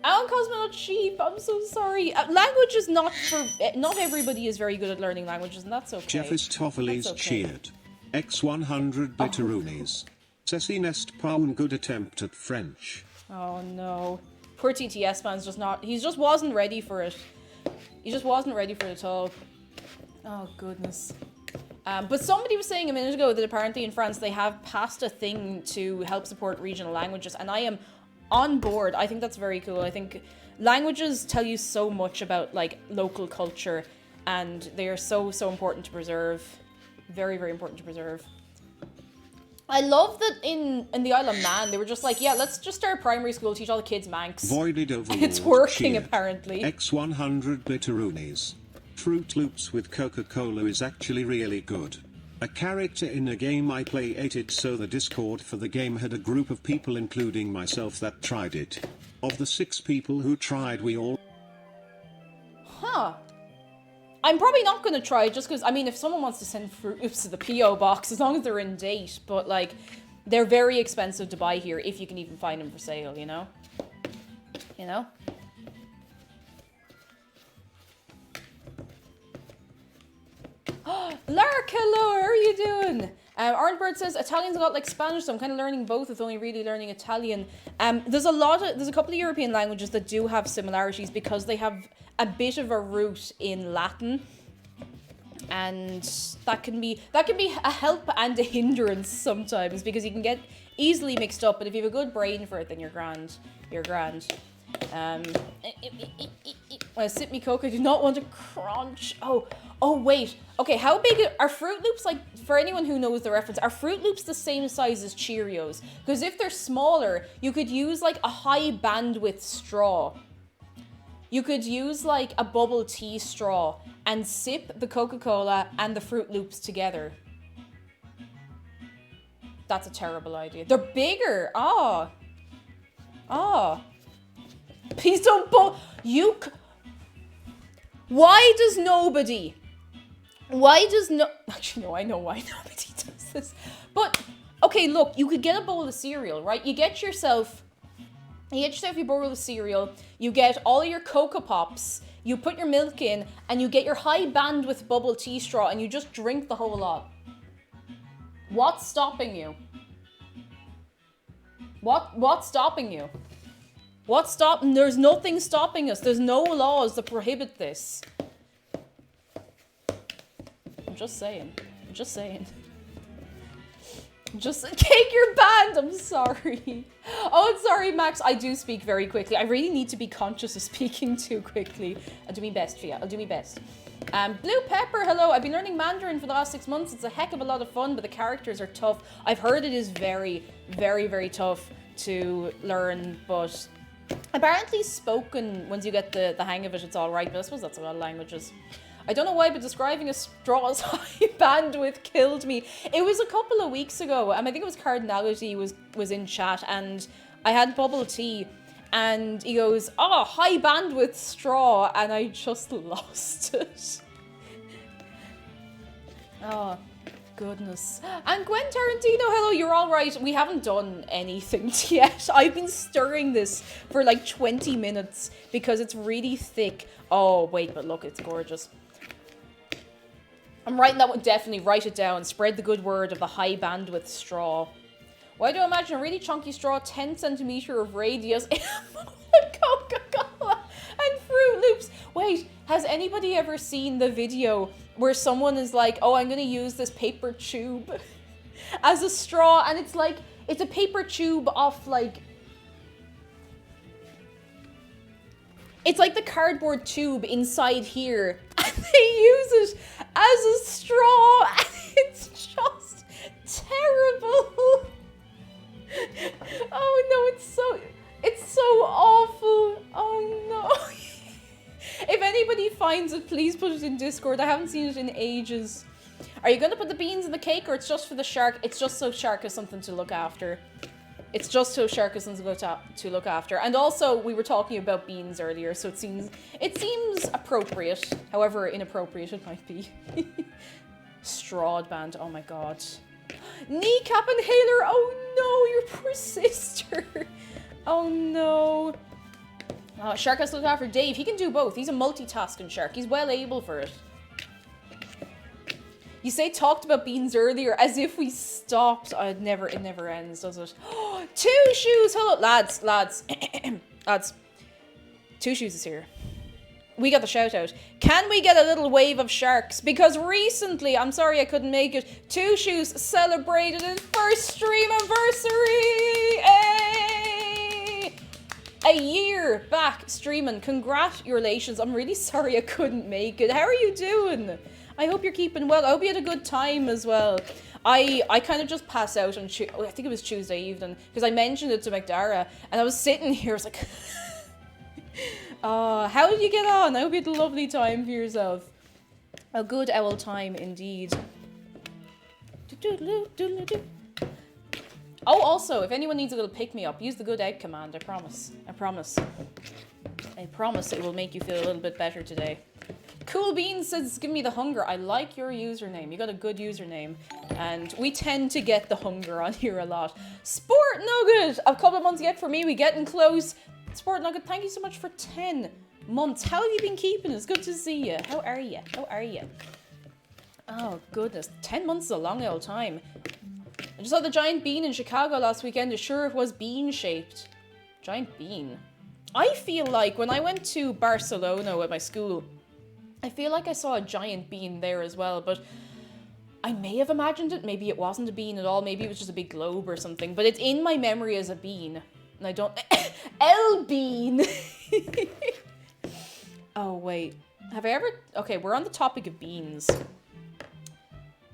Alan Cosmonaut Sheep, I'm so sorry. Language is not for... Not everybody is very good at learning languages, and that's okay. Jeffis Toffelis That's okay. cheered. X100 bitteroonies. Ceci n'est pas un good attempt at French. Oh, no. Poor TTS man's just not... He just wasn't ready for it. He just wasn't ready for it at all. Oh, goodness. But somebody was saying a minute ago that apparently in France they have passed a thing to help support regional languages, and I am on board. I think that's very cool. I think languages tell you so much about like local culture, and they are so important to preserve. Very, very important to preserve. I love that in the Isle of Man they were just like, yeah, let's just start primary school, teach all the kids Manx. Voided overlord It's working cheered. apparently. X100 bitteroonies. Fruit Loops with Coca-Cola is actually really good. A character in a game I play ate it, so the Discord for the game had a group of people including myself that tried it. Of the 6 people who tried, we all... Huh. I'm probably not going to try it just because, I mean, if someone wants to send Fruit Loops to the P.O. box, as long as they're in date, but like, they're very expensive to buy here if you can even find them for sale, you know? You know? Lark, hello, how are you doing? Orangebird says Italian's a lot like Spanish, so I'm kind of learning both with only really learning Italian. There's a couple of European languages that do have similarities because they have a bit of a root in Latin, and that can be a help and a hindrance sometimes because you can get easily mixed up. But if you have a good brain for it, then you're grand. You're grand. When I sip me Coke, I do not want to crunch. Oh wait. Okay, how big are Fruit Loops? Like, for anyone who knows the reference, are Fruit Loops the same size as Cheerios? Because if they're smaller, you could use like a high bandwidth straw. You could use like a bubble tea straw and sip the Coca-Cola and the Fruit Loops together. That's a terrible idea. They're bigger. Please don't Actually, no, I know why nobody does this. But, okay, look, you could get a bowl of cereal, right? You get yourself your bowl of cereal, you get all your Cocoa Pops, you put your milk in, and you get your high bandwidth bubble tea straw, and you just drink the whole lot. What's stopping you? What's stopping you? There's nothing stopping us. There's no laws that prohibit this. I'm just saying. Cake, you're banned. I'm sorry. Oh, sorry, Max. I do speak very quickly. I really need to be conscious of speaking too quickly. I'll do my best for you. I'll do my best. Blue Pepper, hello. I've been learning Mandarin for the last 6 months. It's a heck of a lot of fun, but the characters are tough. I've heard it is very, very, very tough to learn, but apparently spoken, once you get the hang of it, it's all right. But I suppose that's a lot of languages. I don't know why, but describing a straw's high bandwidth killed me. It was a couple of weeks ago. I think it was Cardinality was in chat, and I had bubble tea, and he goes, "Oh, high bandwidth straw," and I just lost it. Oh, goodness. And Gwen Tarantino, hello, you're all right. We haven't done anything yet. I've been stirring this for like 20 minutes because it's really thick. Oh, wait, but look, it's gorgeous. I'm writing that one, definitely write it down. Spread the good word of the high bandwidth straw. Why do I imagine a really chunky straw, 10 centimeter of radius, Coca-Cola and Fruit Loops? Wait, has anybody ever seen the video where someone is like, oh, I'm going to use this paper tube as a straw, and it's like, it's a paper tube off like, it's like the cardboard tube inside here, and they use it as a straw, and it's just terrible. please put it in Discord. I haven't seen it in ages. Are you going to put the beans in the cake, or it's just for the shark? It's just so shark has something to look after. It's just so shark has something to look after. And also, we were talking about beans earlier, so it seems appropriate. However inappropriate it might be. Strawed band, oh my god. Kneecap inhaler, oh no, your poor sister. Oh no. Shark has to look after Dave. He can do both. He's a multitasking shark. He's well able for it. You say talked about beans earlier as if we stopped. It never ends, does it? 2 Shoes, hello. Lads. Lads. 2 Shoes is here. We got the shout out. Can we get a little wave of sharks? Because recently, I'm sorry I couldn't make it, 2 Shoes celebrated its first stream anniversary. Hey! A year back streaming. Congratulations. I'm really sorry I couldn't make it. How are you doing? I hope you're keeping well. I hope you had a good time as well. I kind of just passed out on I think it was Tuesday evening, because I mentioned it to McDara, and I was sitting here, I was like, how did you get on? I hope you had a lovely time for yourself. A good owl time indeed. Oh, also, if anyone needs a little pick-me-up, use the good egg command, I promise. I promise. I promise it will make you feel a little bit better today. Cool Beans says, give me the hunger. I like your username. You got a good username. And we tend to get the hunger on here a lot. Sport Nugget! A couple of months yet for me. We getting close. Sport Nugget, thank you so much for 10 months. How have you been keeping? It's good to see you. How are you? How are you? Oh, goodness. 10 months is a long old time. I just saw the giant bean in Chicago last weekend. Sure it was bean-shaped. Giant bean. I feel like when I went to Barcelona with my school, I feel like I saw a giant bean there as well, but I may have imagined it. Maybe it wasn't a bean at all. Maybe it was just a big globe or something, but it's in my memory as a bean. And I don't... L-bean! Oh, wait. Have I ever... Okay, we're on the topic of beans.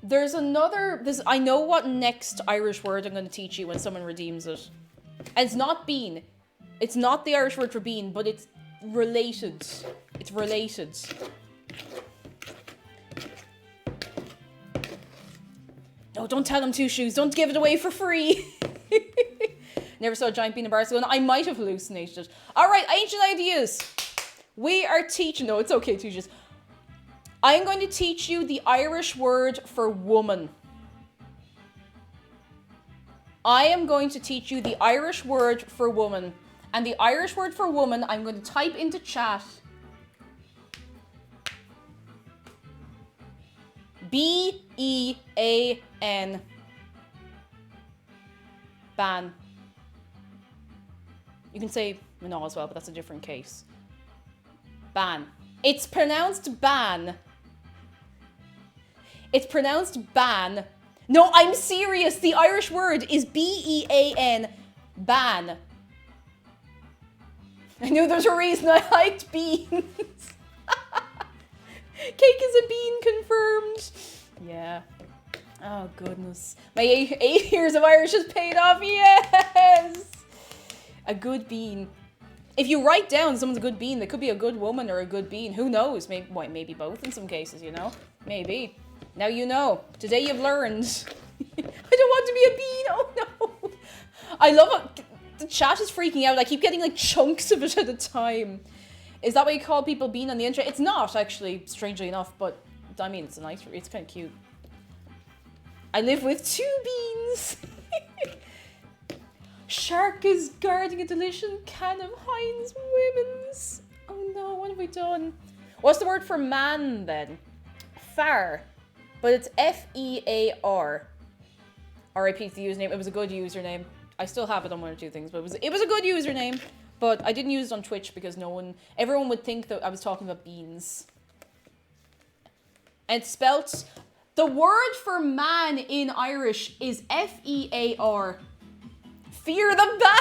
There's another... I know what next Irish word I'm going to teach you when someone redeems it. And it's not bean. It's not the Irish word for bean, but it's related. It's related. No, don't tell them 2 Shoes. Don't give it away for free. Never saw a giant bean in Barcelona. I might have hallucinated it. All right, ancient ideas. We are teaching... No, it's okay, 2 Shoes. I'm going to teach you the Irish word for woman. I am going to teach you the Irish word for woman. And the Irish word for woman, I'm going to type into chat. B-E-A-N. Ban. You can say no as well, but that's a different case. Ban. It's pronounced ban. It's pronounced ban. No, I'm serious. The Irish word is B-E-A-N. Ban. I knew there's a reason I liked beans. Cake is a bean confirmed. Yeah. Oh, goodness. My 8 years of Irish has paid off. Yes! A good bean. If you write down someone's a good bean, they could be a good woman or a good bean. Who knows? Maybe both in some cases, you know? Maybe. Now you know. Today you've learned. I don't want to be a bean. Oh, no. I love it. The chat is freaking out. I keep getting, like, chunks of it at a time. Is that what you call people bean on the internet? It's not, actually, strangely enough, but, I mean, it's kind of cute. I live with 2 beans. Shark is guarding a delicious can of Heinz Women's. Oh no, what have we done? What's the word for man, then? Far. But it's F-E-A-R. R.I.P. to the username. It was a good username. I still have it on 1 or 2 things, but it was a good username. But I didn't use it on Twitch because everyone would think that I was talking about beans. And it's spelt, the word for man in Irish is F-E-A-R. Fear the ban.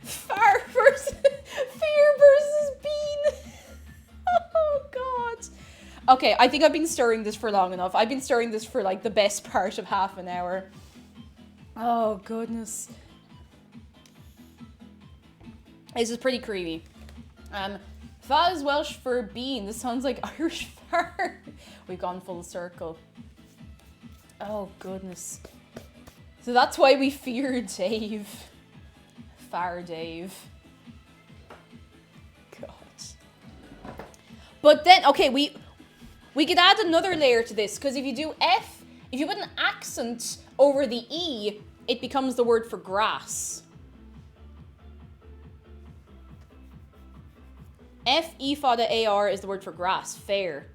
Fear versus bean. Oh, God. Okay, I think I've been stirring this for long enough. I've been stirring this for, like, the best part of half an hour. Oh, goodness. This is pretty creepy. Fa is Welsh for bean. This sounds like Irish far. We've gone full circle. Oh, goodness. So that's why we fear Dave. Far Dave. God. But then, okay, we could add another layer to this, because if you do F, if you put an accent over the E, it becomes the word for grass. F-E fada A-R is the word for grass. Fair.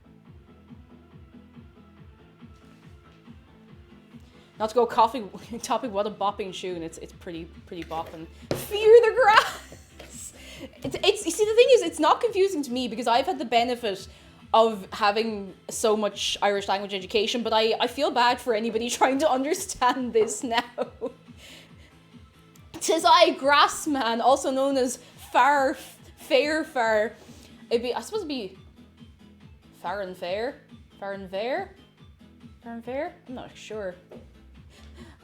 Not to go topic, what a bopping tune. It's pretty bopping. Fear the grass. It's you see, the thing is, it's not confusing to me because I've had the benefit of having so much Irish language education, but I feel bad for anybody trying to understand this now. Tis I, grass man, also known as fair. It'd be, I suppose it'd be far and fair? Far and fair? Far and fair? I'm not sure.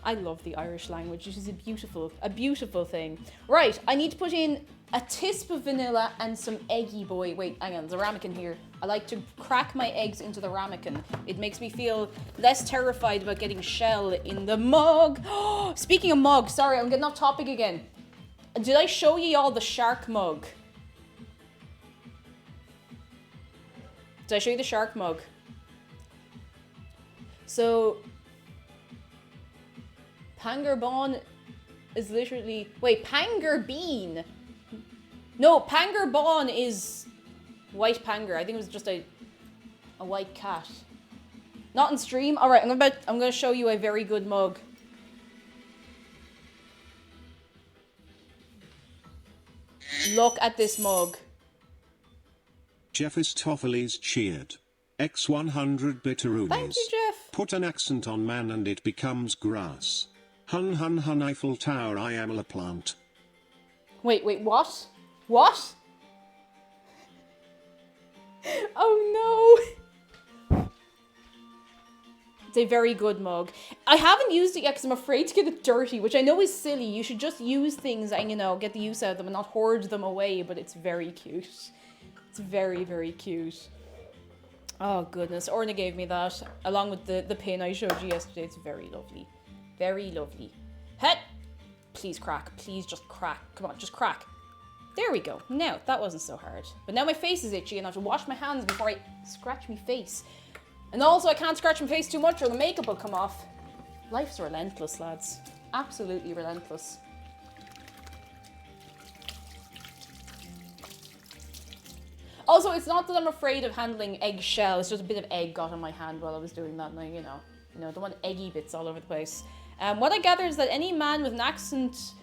I love the Irish language. It is a beautiful thing. Right, I need to put in a tisp of vanilla and some eggy boy. Wait, hang on, there's a ramekin here. I like to crack my eggs into the ramekin. It makes me feel less terrified about getting shell in the mug. Speaking of mug, sorry, I'm getting off topic again. Did I show you all the shark mug? Did I show you the shark mug? So, Pangerbon is literally... Wait, Pangerbean. No, Pangerbon is white panger. I think it was just a white cat. Not in stream. All right, I'm gonna show you a very good mug. Look at this mug. Jeff's Toffolies cheered. X100 bitteroonies. Thank you, Jeff. Put an accent on man and it becomes grass. Hun hun hun Eiffel Tower, I am a plant. Wait, what? What? Oh no. It's a very good mug. I haven't used it yet because I'm afraid to get it dirty, which I know is silly. You should just use things and, you know, get the use out of them and not hoard them away, but it's very cute. It's very, very cute. Oh, goodness. Orna gave me that, along with the pin I showed you yesterday. It's very lovely. Very lovely. Head! Please crack. Please just crack. Come on, just crack. There we go. Now, that wasn't so hard. But now my face is itchy and I have to wash my hands before I scratch my face. And also, I can't scratch my face too much or the makeup will come off. Life's relentless, lads. Absolutely relentless. Also, it's not that I'm afraid of handling eggshell. It's just a bit of egg got on my hand while I was doing that. And I, you know, don't want eggy bits all over the place. What I gather is that any man with an accent,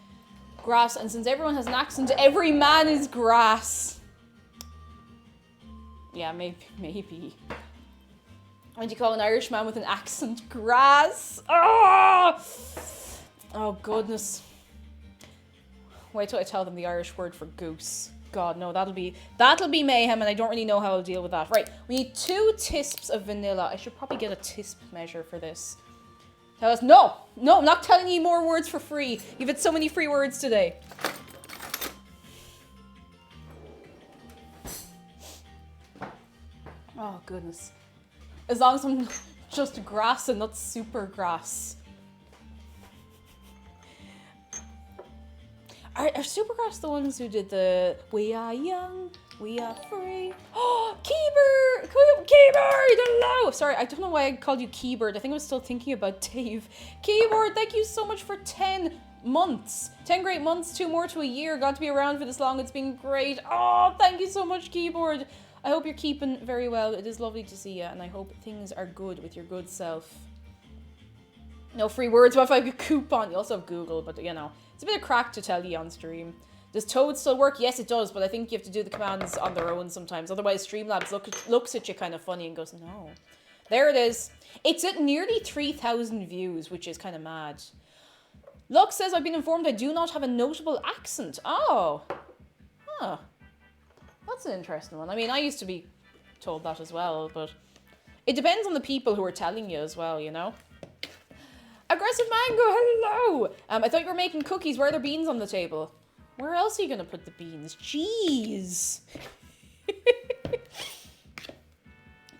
grass, and since everyone has an accent, every man is grass. Yeah, maybe. What do you call an Irish man with an accent? Grass. Oh, goodness. Wait till I tell them the Irish word for goose. God, no, that'll be mayhem, and I don't really know how I'll deal with that. Right, we need 2 tisps of vanilla. I should probably get a tisp measure for this. Tell us, no, I'm not telling you more words for free. You've had so many free words today. Oh, goodness. As long as I'm just grass and not super grass. Are Supergrass the ones who did the "We are young, we are free"? Oh, Keybird! Keybird! Hello! Sorry, I don't know why I called you Keybird. I think I was still thinking about Dave. Keyboard, thank you so much for 10 months. 10 great months, 2 more to a year. Got to be around for this long. It's been great. Oh, thank you so much, Keyboard. I hope you're keeping very well. It is lovely to see you, and I hope things are good with your good self. No free words. What if I have a coupon? You also have Google, but you know. It's a bit of crack to tell you on stream. Does Toad still work? Yes, it does, but I think you have to do the commands on their own sometimes. Otherwise, Streamlabs looks at you kind of funny and goes, no. There it is. It's at nearly 3,000 views, which is kind of mad. Lux says, I've been informed I do not have a notable accent. Oh. Huh. That's an interesting one. I mean, I used to be told that as well, but it depends on the people who are telling you as well, you know? Aggressive Mango, hello! I thought you were making cookies. Where are there beans on the table? Where else are you going to put the beans? Jeez!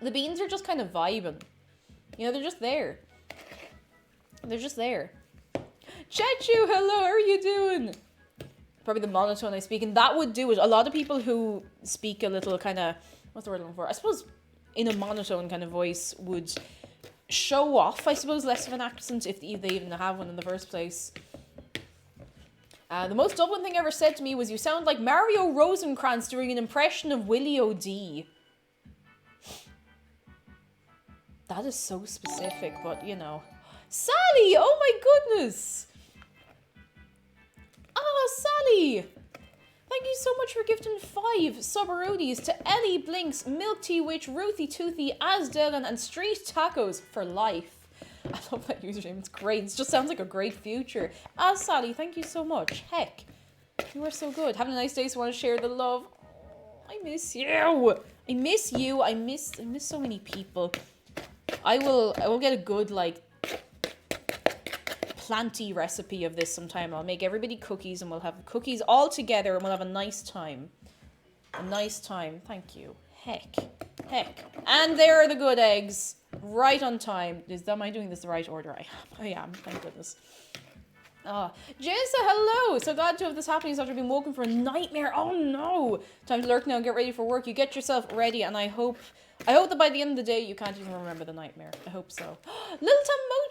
The beans are just kind of vibing. You know, they're just there. They're just there. Chechu, hello, how are you doing? Probably the monotone I speak, and that would do it. A lot of people who speak a little kind of, what's the word I'm looking for? I suppose in a monotone kind of voice would show off, I suppose, less of an accent if they even have one in the first place. The most Dublin thing ever said to me was, you sound like Mario Rosencrantz doing an impression of Willie O'D. That is so specific, but you know. Sally! Oh my goodness! Ah, Sally! Thank you so much for gifting 5 Subarudis to Ellie Blinks, Milk Tea Witch, Ruthie Toothy, Asdelin, and Street Tacos for life. I love that username, it's great. It just sounds like a great future. Ah, Sally, thank you so much. Heck, you are so good. Having a nice day, so I want to share the love. Oh, I miss you. I miss you. I miss so many people. I will get a good, like, planty recipe of this sometime. I'll make everybody cookies and we'll have cookies all together and we'll have a nice time. A nice time. Thank you. Heck. And there are the good eggs. Right on time. Am I doing this the right order? I am. Thank goodness. Jessa, hello! So glad to have this happening after being woken for a nightmare. Oh no! Time to lurk now and get ready for work. You get yourself ready and I hope that by the end of the day you can't even remember the nightmare. I hope so. Little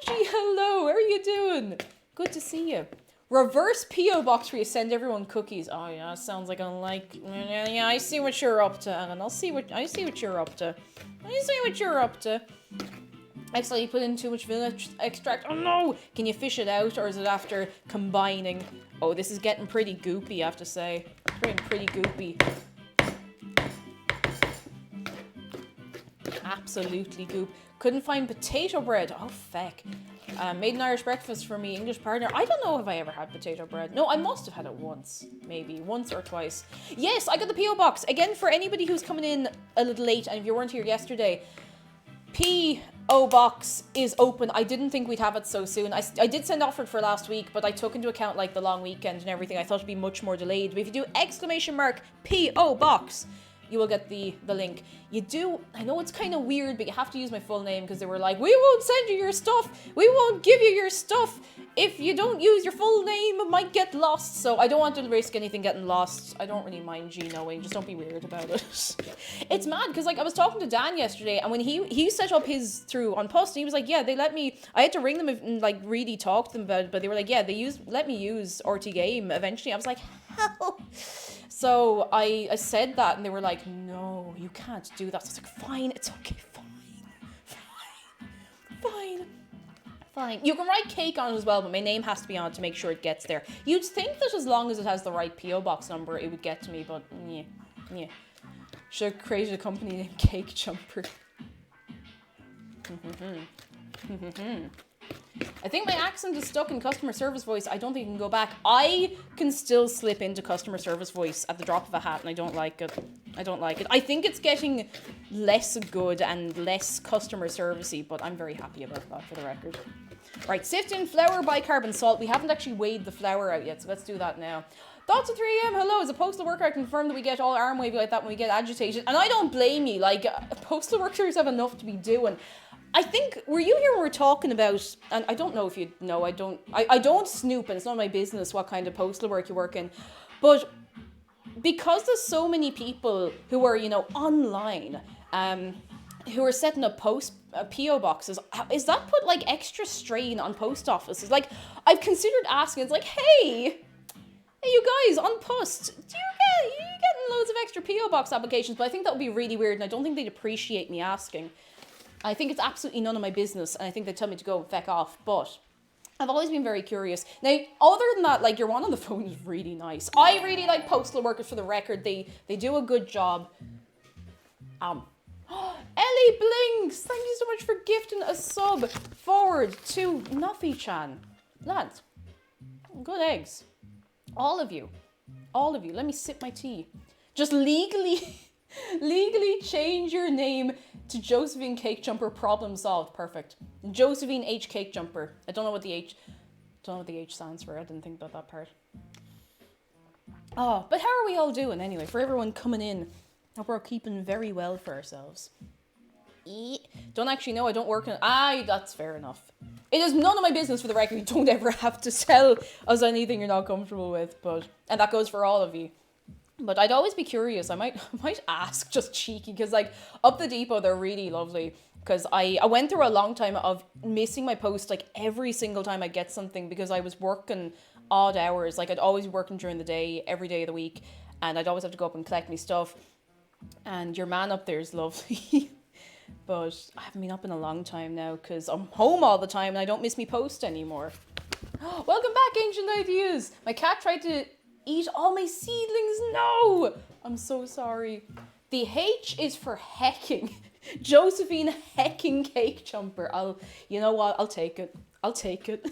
Tamochi, hello! How are you doing? Good to see you. Reverse P.O. box where you send everyone cookies. Oh yeah, sounds like yeah, I see what you're up to, Alan. I see what you're up to. Actually, you put in too much vanilla extract. Oh no! Can you fish it out, or is it after combining? Oh, this is getting pretty goopy, I have to say. It's getting pretty goopy. Absolutely goop. Couldn't find potato bread. Oh, feck. Made an Irish breakfast for me, English partner. I don't know if I ever had potato bread. No, I must have had it once. Maybe. Once or twice. Yes, I got the P.O. box. Again, for anybody who's coming in a little late, and if you weren't here yesterday, P.O. box is open. I didn't think we'd have it so soon. I did send off for last week, but I took into account like the long weekend and everything. I thought it'd be much more delayed. But if you do exclamation mark P.O. box, you will get the link. You do, I know it's kind of weird, but you have to use my full name because they were like, we won't send you your stuff. We won't give you your stuff. If you don't use your full name, it might get lost. So I don't want to risk anything getting lost. I don't really mind G knowing. Just don't be weird about it. It's mad because like I was talking to Dan yesterday and when he set up his through on Post, and he was like, yeah, they let me, I had to ring them and like really talk to them about it, but they were like, yeah, let me use RT Game eventually. I was like, how? So I said that and they were like, no, you can't do that. So I was like, fine, it's okay, fine. You can write cake on it as well, but my name has to be on it to make sure it gets there. You'd think that as long as it has the right P.O. box number, it would get to me, but yeah. Should have created a company named Cake Jumper. I think my accent is stuck in customer service voice. I don't think I can go back. I can still slip into customer service voice at the drop of a hat, and I don't like it. I think it's getting less good and less customer servicey, but I'm very happy about that for the record. Right, sift in flour, bicarb, and salt. We haven't actually weighed the flour out yet, so let's do that now. Thoughts at 3 a.m. Hello, as a postal worker, I confirm that we get all arm wavy like that when we get agitated. And I don't blame you. Like, postal workers have enough to be doing. I think, were you here when we were talking about, and I don't know if you know, I don't snoop, and it's not my business what kind of postal work you work in, but because there's so many people who are, you know, online, who are setting up P.O. boxes, is that put, like, extra strain on post offices? Like, I've considered asking, it's like, hey, you guys, on Post, you're getting loads of extra P.O. box applications, but I think that would be really weird, and I don't think they'd appreciate me asking. I think it's absolutely none of my business, and I think they tell me to go and feck off, but I've always been very curious. Now, other than that, like, your one on the phone is really nice. I really like postal workers, for the record. They do a good job. Ellie Blinks! Thank you so much for gifting a sub forward to Nuffy-chan. Lads, good eggs. All of you. Let me sip my tea. Just legally change your name to Josephine Cake Jumper. Problem solved. Perfect. Josephine H Cake Jumper. I don't know what the H stands for. I didn't think about that part. Oh, but how are we all doing anyway? For everyone coming in, hope we're keeping very well for ourselves. Don't actually know. I don't work in... that's fair enough. It is none of my business, for the record. You don't ever have to tell us anything you're not comfortable with. And that goes for all of you. But I'd always be curious. I might ask, just cheeky. Because, like, up the depot, they're really lovely. Because I went through a long time of missing my post, like, every single time I get something. Because I was working odd hours. Like, I'd always be working during the day, every day of the week. And I'd always have to go up and collect my stuff. And your man up there is lovely. But I haven't been up in a long time now. Because I'm home all the time and I don't miss me post anymore. Welcome back, Ancient Ideas. My cat tried to eat all my seedlings. No! I'm so sorry. The H is for hecking. Josephine Hecking Cake Jumper. You know what? I'll take it. I'll take it.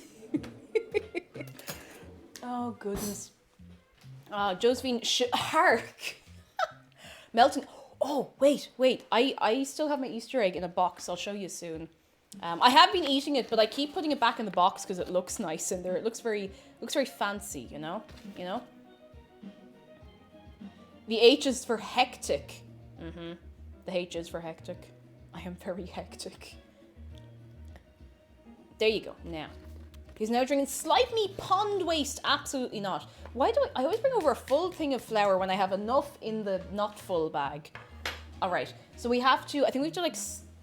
Oh, goodness. Josephine Hark. Melting. Oh, wait. I still have my Easter egg in a box. I'll show you soon. I have been eating it, but I keep putting it back in the box because it looks nice in there. It looks very fancy, you know? The H is for hectic. The H is for hectic. I am very hectic. There you go. Now. He's now drinking slimy pond waste. Absolutely not. Why do I always bring over a full thing of flour when I have enough in the not full bag? Alright. So we have to, I think we have to like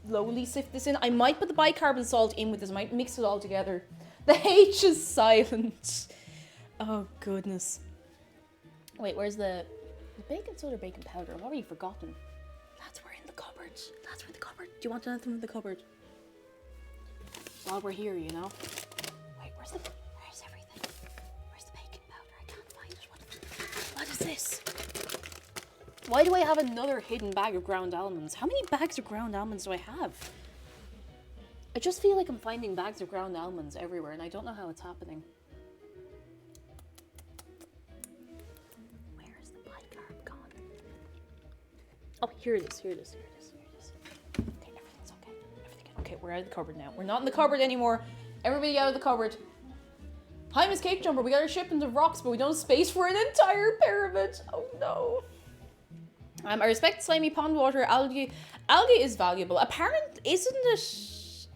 slowly sift this in. I might put the bicarbonate salt in with this. I might mix it all together. The H is silent. Oh, goodness. Wait, where's the baking soda or baking powder? What have you forgotten? That's where in the cupboard. That's where the cupboard. Do you want anything in the cupboard? While we're here, you know? Wait, where's everything? Where's the baking powder? I can't find it. What is this? Why do I have another hidden bag of ground almonds? How many bags of ground almonds do I have? I just feel like I'm finding bags of ground almonds everywhere and I don't know how it's happening. Where is the bicarb gone? Oh, here it is. Okay, everything's okay. Okay, we're out of the cupboard now. We're not in the cupboard anymore. Everybody out of the cupboard. Hi, Miss Cake Jumper. We got our shipment of rocks, but we don't have space for an entire pyramid. Oh, no. I respect slimy pond water. Algae is valuable. Apparently, isn't it...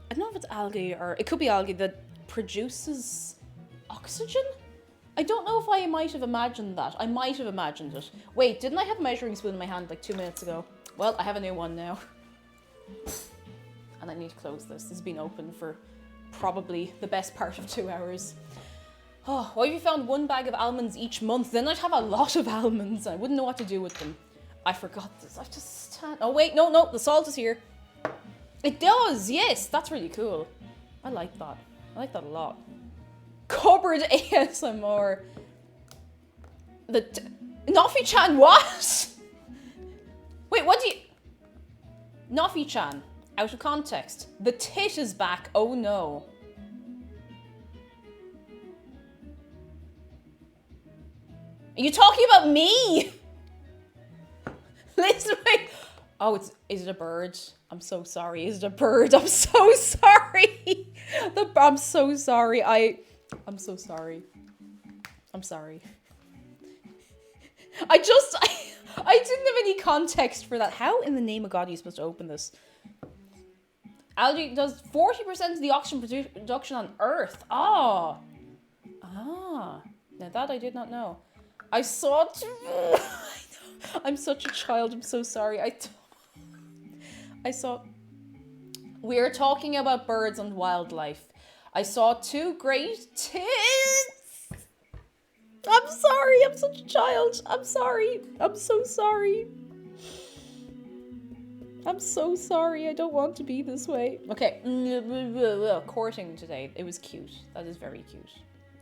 I don't know if it's algae or... It could be algae that produces oxygen? I don't know if I might have imagined that. I might have imagined it. Wait, didn't I have a measuring spoon in my hand like 2 minutes ago? Well, I have a new one now. And I need to close this. This has been open for probably the best part of 2 hours. Oh, why have you found 1 bag of almonds each month? Then I'd have a lot of almonds. I wouldn't know what to do with them. I forgot this. I have to stand... Oh, wait. No. The salt is here. It does. Yes. That's really cool. I like that. I like that a lot. Cupboard ASMR. Noffy-chan, what? Wait, what do you... Noffy-chan. Out of context. The tit is back. Oh, no. Are you talking about me? Listen, wait. Oh, is it a bird? I'm so sorry. Is it a bird? I'm so sorry. I'm so sorry. I'm so sorry. I'm sorry. I didn't have any context for that. How in the name of God are you supposed to open this? Algae does 40% of the oxygen production on Earth. Oh. Now that I did not know. I saw... I'm such a child. I'm so sorry. I saw... We're talking about birds and wildlife. I saw 2 great tits. I'm sorry. I'm such a child. I'm sorry. I'm so sorry. I'm so sorry. I don't want to be this way. Okay. Courting today. It was cute. That is very cute.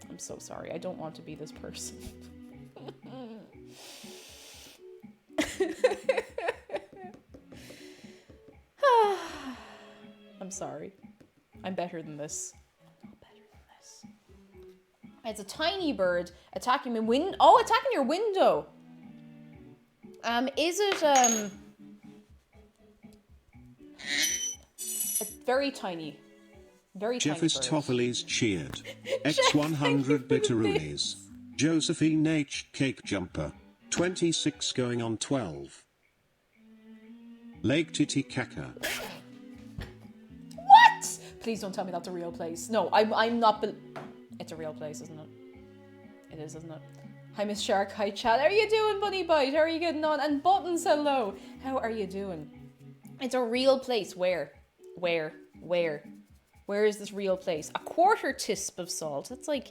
I'm so sorry. I don't want to be this person. I'm sorry. I'm better than this. I'm not better than this. It's a tiny bird attacking my window. Oh, attacking your window. Is it It's very tiny. Very tiny. Jeffers Toffolies cheered. X100 Bitteroonies. Josephine H. Cake Jumper. 26 going on 12. Lake Titicaca. What? Please don't tell me that's a real place. No, I'm not. It's a real place, isn't it? It is, isn't it? Hi, Miss Shark. Hi, chat. How are you doing, Bunny Bite? How are you getting on? And Buttons, hello. How are you doing? It's a real place. Where? Where is this real place? A quarter tisp of salt. That's like...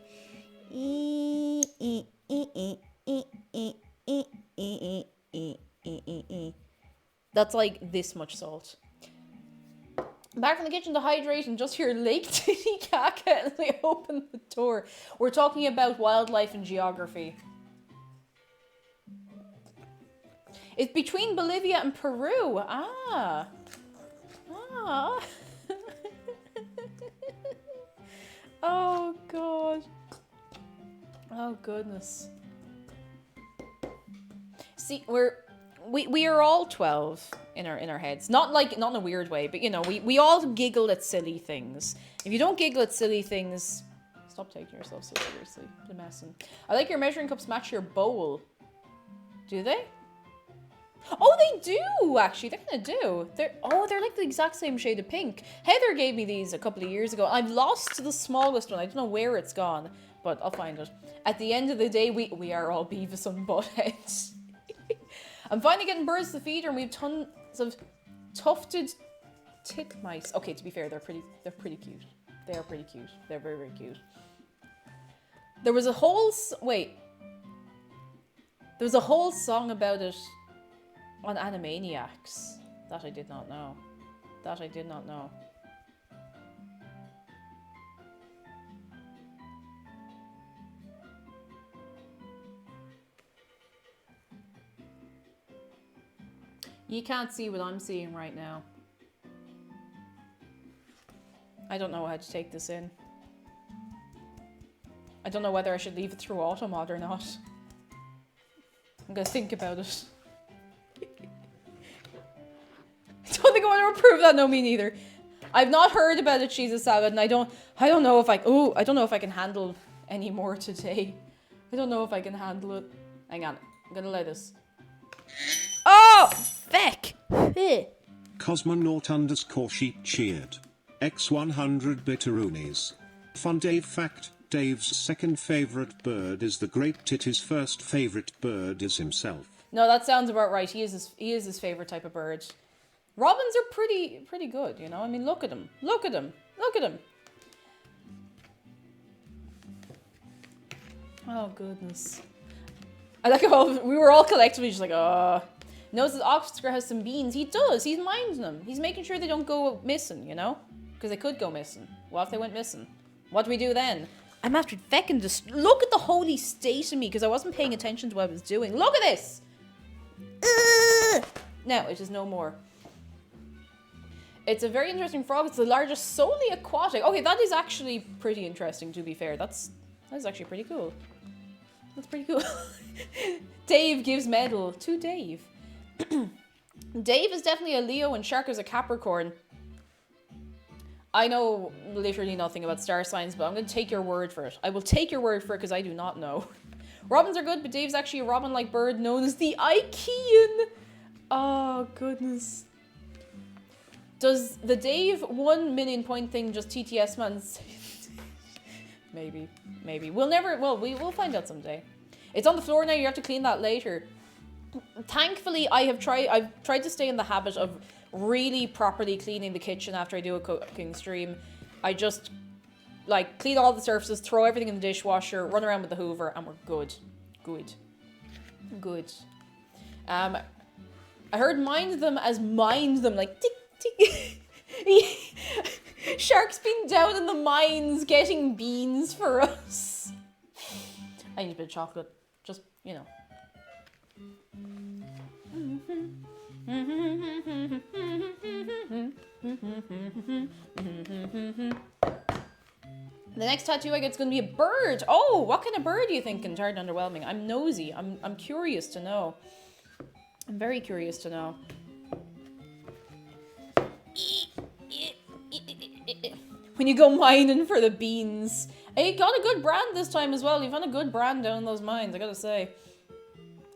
That's like this much salt. I'm back from the kitchen to hydrate and just hear Lake Titicaca as I open the door. We're talking about wildlife and geography. It's between Bolivia and Peru. Ah. Oh god. Oh goodness. See, we are all 12 in our heads. Not in a weird way, but you know, we all giggle at silly things. If you don't giggle at silly things, stop taking yourself so seriously. You're messing. I like your measuring cups match your bowl. Do they? Oh, they do, actually. They kind of do. They're like the exact same shade of pink. Heather gave me these a couple of years ago. I've lost the smallest one. I don't know where it's gone, but I'll find it. At the end of the day, we are all Beavis and Butthead. I'm finally getting birds to feed her, and we have tons of tufted titmice. Okay, to be fair, they're pretty cute. They are pretty cute. They're very, very cute. There was a whole song about it on Animaniacs. That I did not know. You can't see what I'm seeing right now. I don't know how to take this in. I don't know whether I should leave it through auto mod or not. I'm gonna think about it. I don't think I want to approve that. No, me neither. I've not heard about a cheese salad, and I don't know if I can handle any more today. I don't know if I can handle it. Hang on, I'm gonna let this. Oh, feck! Cosmonaut_sheep cheered. X100 bitteroonies. Fun Dave fact: Dave's second favorite bird is the grape tit. His first favorite bird is himself. No, that sounds about right. He is his favorite type of bird. Robins are pretty good, you know. I mean, look at him. Look at him. Look at him. Oh goodness. I like how we were all collectively just like, knows that Oscar has some beans. He does. He's minding them. He's making sure they don't go missing, you know? Because they could go missing. What if they went missing? What do we do then? I'm after fecking just look at the holy state of me because I wasn't paying attention to what I was doing. Look at this! Now, it is no more. It's a very interesting frog. It's the largest solely aquatic. Okay, that is actually pretty interesting, to be fair. That is actually pretty cool. That's pretty cool. Dave gives medal to Dave. Dave is definitely a Leo and Shark is a Capricorn. I know literally nothing about star signs, but I'm going to take your word for it. I will take your word for it because I do not know. Robins are good, but Dave's actually a robin-like bird known as the Ikean. Oh, goodness. Does the Dave 1 million point thing just TTS man? Maybe. We'll find out someday. It's on the floor now, you have to clean that later. Thankfully, I've tried to stay in the habit of really properly cleaning the kitchen after I do a cooking stream. I just, like, clean all the surfaces, throw everything in the dishwasher, run around with the Hoover, and we're good. Good. I heard mind them as mind them, like, tick, tick. Shark's been down in the mines getting beans for us. I need a bit of chocolate. Just, you know. The next tattoo I get is going to be a bird. Oh, what kind of bird are you thinking? Tired and underwhelming. I'm nosy. I'm curious to know. I'm very curious to know. When you go mining for the beans. I got a good brand this time as well. You found a good brand down in those mines, I gotta say.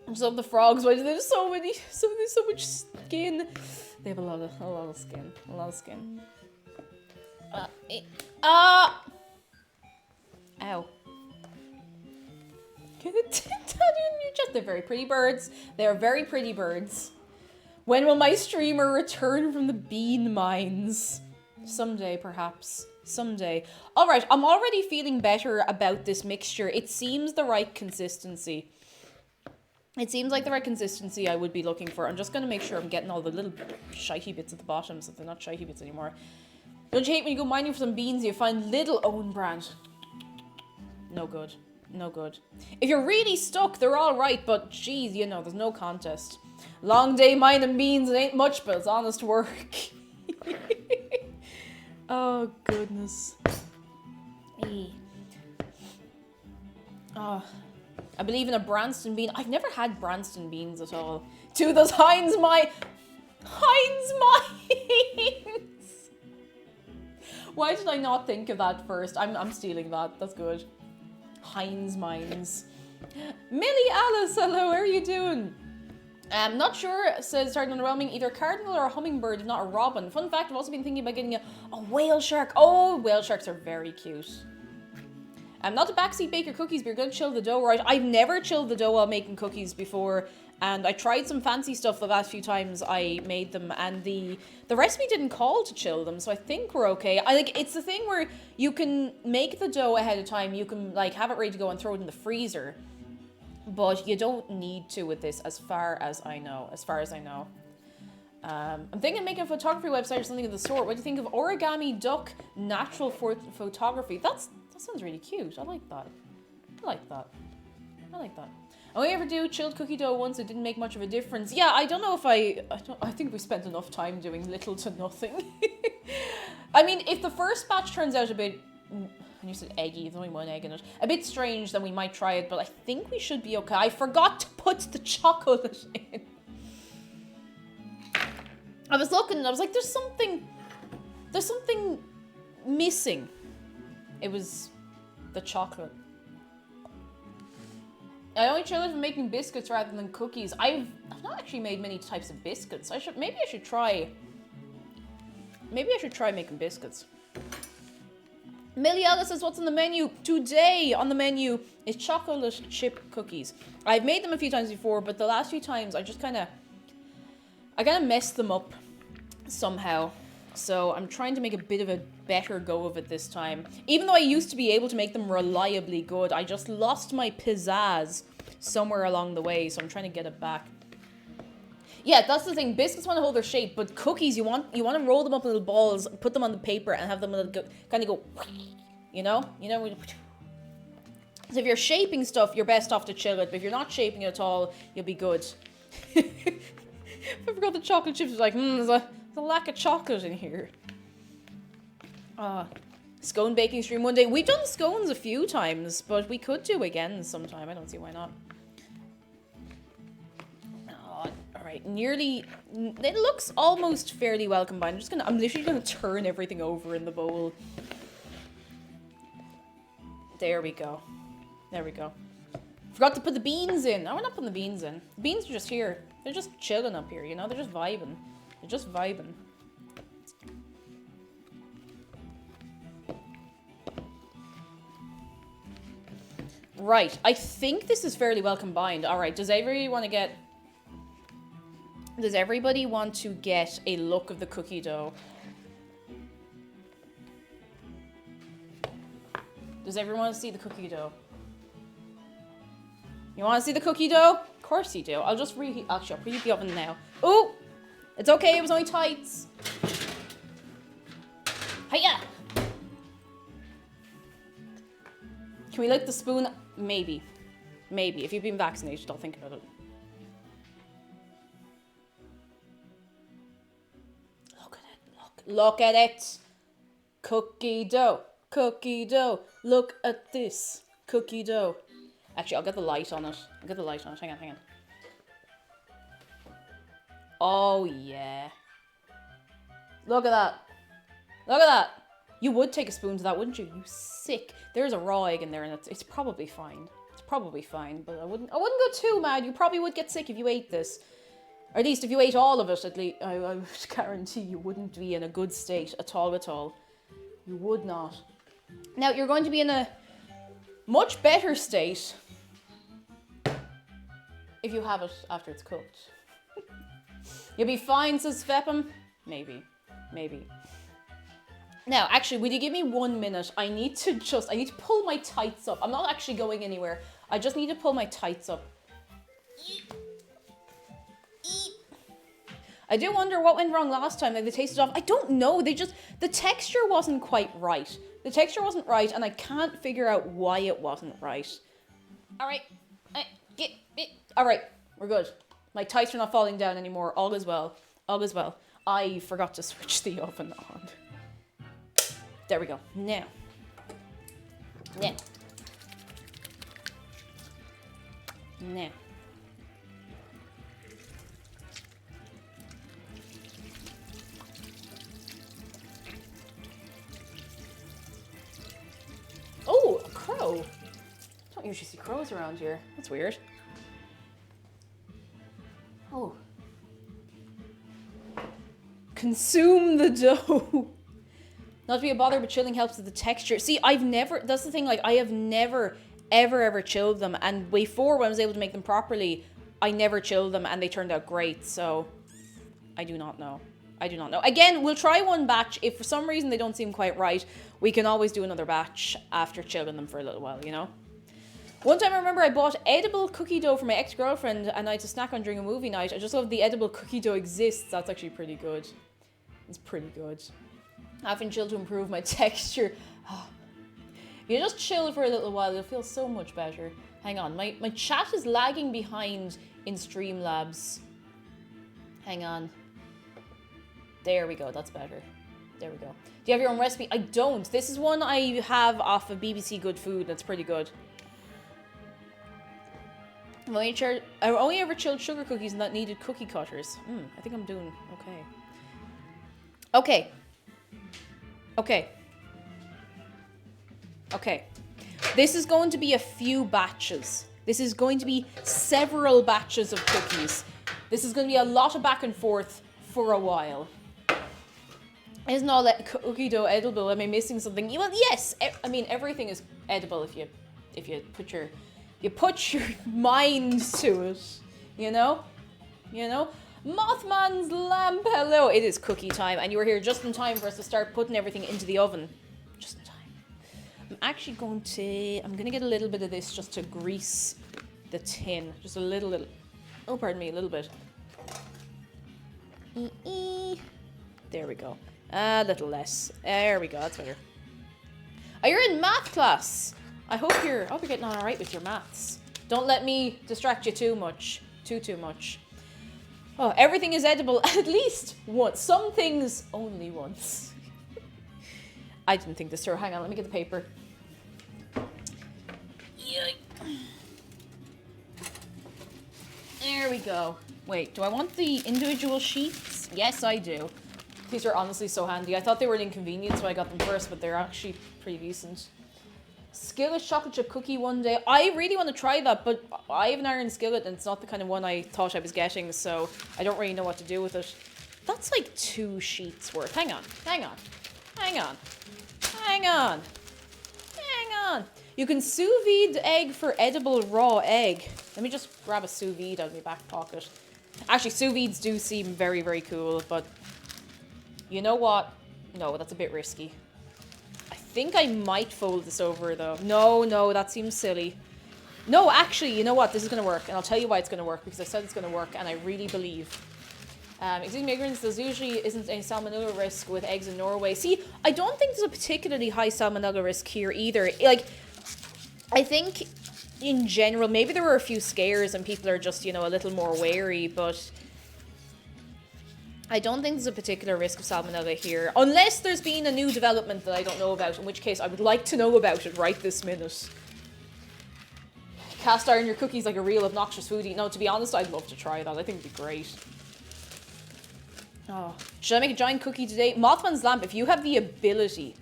I just love the frogs. Why do they have so much skin? They have a lot of skin. A lot of skin. Ow. They're very pretty birds. They are very pretty birds. When will my streamer return from the bean mines? Someday, perhaps. Someday. Alright, I'm already feeling better about this mixture. It seems the right consistency. It seems like the right consistency I would be looking for. I'm just going to make sure I'm getting all the little shitey bits at the bottom so they're not shitey bits anymore. Don't you hate when you go mining for some beans and you find little own brand? No good. No good. If you're really stuck, they're alright, but geez, you know, there's no contest. Long day mining beans, it ain't much, but it's honest work. Oh, goodness. Oh, I believe in a Branston bean. I've never had Branston beans at all. To those Heinz mines. Why did I not think of that first? I'm stealing that. That's good. Heinz mines. Millie Alice, hello, how are you doing? I'm not sure, says starting underwhelming, either a cardinal or a hummingbird, if not a robin. Fun fact, I've also been thinking about getting a whale shark. Oh, whale sharks are very cute. Not to backseat bake your cookies, but you're going to chill the dough, right? I've never chilled the dough while making cookies before, and I tried some fancy stuff the last few times I made them, and the recipe didn't call to chill them, so I think we're okay. It's the thing where you can make the dough ahead of time, you can like have it ready to go and throw it in the freezer. But you don't need to with this, as far as I know. I'm thinking of making a photography website or something of the sort. What do you think of origami duck natural photography? That sounds really cute. I like that. I only ever do chilled cookie dough once. It didn't make much of a difference. Yeah, I don't know if I think we spent enough time doing little to nothing. I mean, if the first batch turns out a bit... And you said eggy, there's only one egg in it. A bit strange, then we might try it, but I think we should be okay. I forgot to put the chocolate in. I was looking and I was like, there's something missing. It was the chocolate. I only chill it for making biscuits rather than cookies. I've not actually made many types of biscuits. Maybe I should try making biscuits. Millie Alice says, what's on the menu? Today on the menu is chocolate chip cookies. I've made them a few times before, but the last few times I kind of messed them up somehow. So I'm trying to make a bit of a better go of it this time. Even though I used to be able to make them reliably good, I just lost my pizzazz somewhere along the way, so I'm trying to get it back. Yeah, that's the thing. Biscuits want to hold their shape, but cookies, you want to roll them up in little balls, put them on the paper, and have them kind of go, you know? So if you're shaping stuff, you're best off to chill it. But if you're not shaping it at all, you'll be good. I forgot the chocolate chips. Was like, there's a lack of chocolate in here. Scone baking stream one day. We've done scones a few times, but we could do again sometime. I don't see why not. Right, nearly, it looks almost fairly well combined. I'm literally gonna turn everything over in the bowl. There we go. Forgot to put the beans in. No, we're not putting the beans in. The beans are just here. They're just chilling up here, you know? They're just vibing. Right, I think this is fairly well combined. Alright, does everybody want to get a look of the cookie dough? Does everyone want to see the cookie dough? You want to see the cookie dough? Of course you do. I'll just reheat. Actually, I'll preheat the oven now. Oh! It's okay, it was only tights. Hiya! Can we lick the spoon? Maybe. If you've been vaccinated, I'll think about it. Look at it. Cookie dough. Look at this. Cookie dough. Actually, I'll get the light on it. Hang on. Oh, yeah. Look at that. You would take a spoon to that, wouldn't you? You sick. There's a raw egg in there, and it's probably fine. But I wouldn't go too mad. You probably would get sick if you ate this. Or at least if you ate all of it, at least, I would guarantee you wouldn't be in a good state at all. You would not. Now, you're going to be in a much better state if you have it after it's cooked. You'll be fine, says Vepam. Maybe. Now, actually, will you give me 1 minute? I need to pull my tights up. I'm not actually going anywhere. I just need to pull my tights up. I do wonder what went wrong last time. Like, they tasted off. I don't know. The texture wasn't quite right. The texture wasn't right, and I can't figure out why it wasn't right. All right. All right. We're good. My tights are not falling down anymore. All is well. I forgot to switch the oven on. There we go. Now. Oh, a crow. Don't usually see crows around here. That's weird. Oh. Consume the dough. Not to be a bother, but chilling helps with the texture. See, that's the thing, like, I have never, ever chilled them. And before, when I was able to make them properly, I never chilled them and they turned out great. So, I do not know. Again, we'll try one batch. If for some reason they don't seem quite right, we can always do another batch after chilling them for a little while, you know? One time I remember I bought edible cookie dough for my ex-girlfriend and I had to snack on during a movie night. I just love the edible cookie dough exists. That's actually pretty good. It's pretty good. Having chilled to improve my texture. Oh. If you just chill for a little while, it'll feel so much better. Hang on, my chat is lagging behind in Streamlabs. Hang on. There we go, that's better. There we go. Do you have your own recipe? I don't. This is one I have off of BBC Good Food. That's pretty good. I only ever chilled sugar cookies and that needed cookie cutters. I think I'm doing okay. Okay. This is going to be a few batches. This is going to be several batches of cookies. This is going to be a lot of back and forth for a while. Isn't all that cookie dough edible? Am I missing something? Well, yes. I mean, everything is edible if you put your mind to it. You know. Mothman's lamp. Hello. It is cookie time, and you were here just in time for us to start putting everything into the oven. Just in time. I'm actually going to. I'm gonna get a little bit of this just to grease the tin. Just a little. Oh, pardon me, a little bit. There we go. A little less. There we go. That's better. Oh, you're in math class. I hope you're getting on all right with your maths. Don't let me distract you too much. Too much. Oh, everything is edible at least once. Some things only once. I didn't think this through. Hang on, let me get the paper. There we go. Wait, do I want the individual sheets? Yes, I do. These are honestly so handy. I thought they were an inconvenience, so I got them first, but they're actually pretty decent. Skillet chocolate chip cookie one day. I really want to try that, but I have an iron skillet and it's not the kind of one I thought I was getting, so I don't really know what to do with it. That's like 2 sheets worth. Hang on. You can sous vide the egg for edible raw egg. Let me just grab a sous vide out of my back pocket. Actually, sous vides do seem very, very cool, but you know what? No, that's a bit risky. I think I might fold this over, though. No, that seems silly. No, actually, you know what? This is going to work, and I'll tell you why it's going to work, because I said it's going to work, and I really believe. Excuse me, ignorance, there usually isn't any salmonella risk with eggs in Norway. See, I don't think there's a particularly high salmonella risk here either. Like, I think, in general, maybe there were a few scares, and people are just, a little more wary, but I don't think there's a particular risk of salmonella here, unless there's been a new development that I don't know about, in which case I would like to know about it right this minute. Cast iron your cookies like a real obnoxious foodie. No, to be honest, I'd love to try that. I think it'd be great. Oh, should I make a giant cookie today? Mothman's lamp, if you have the ability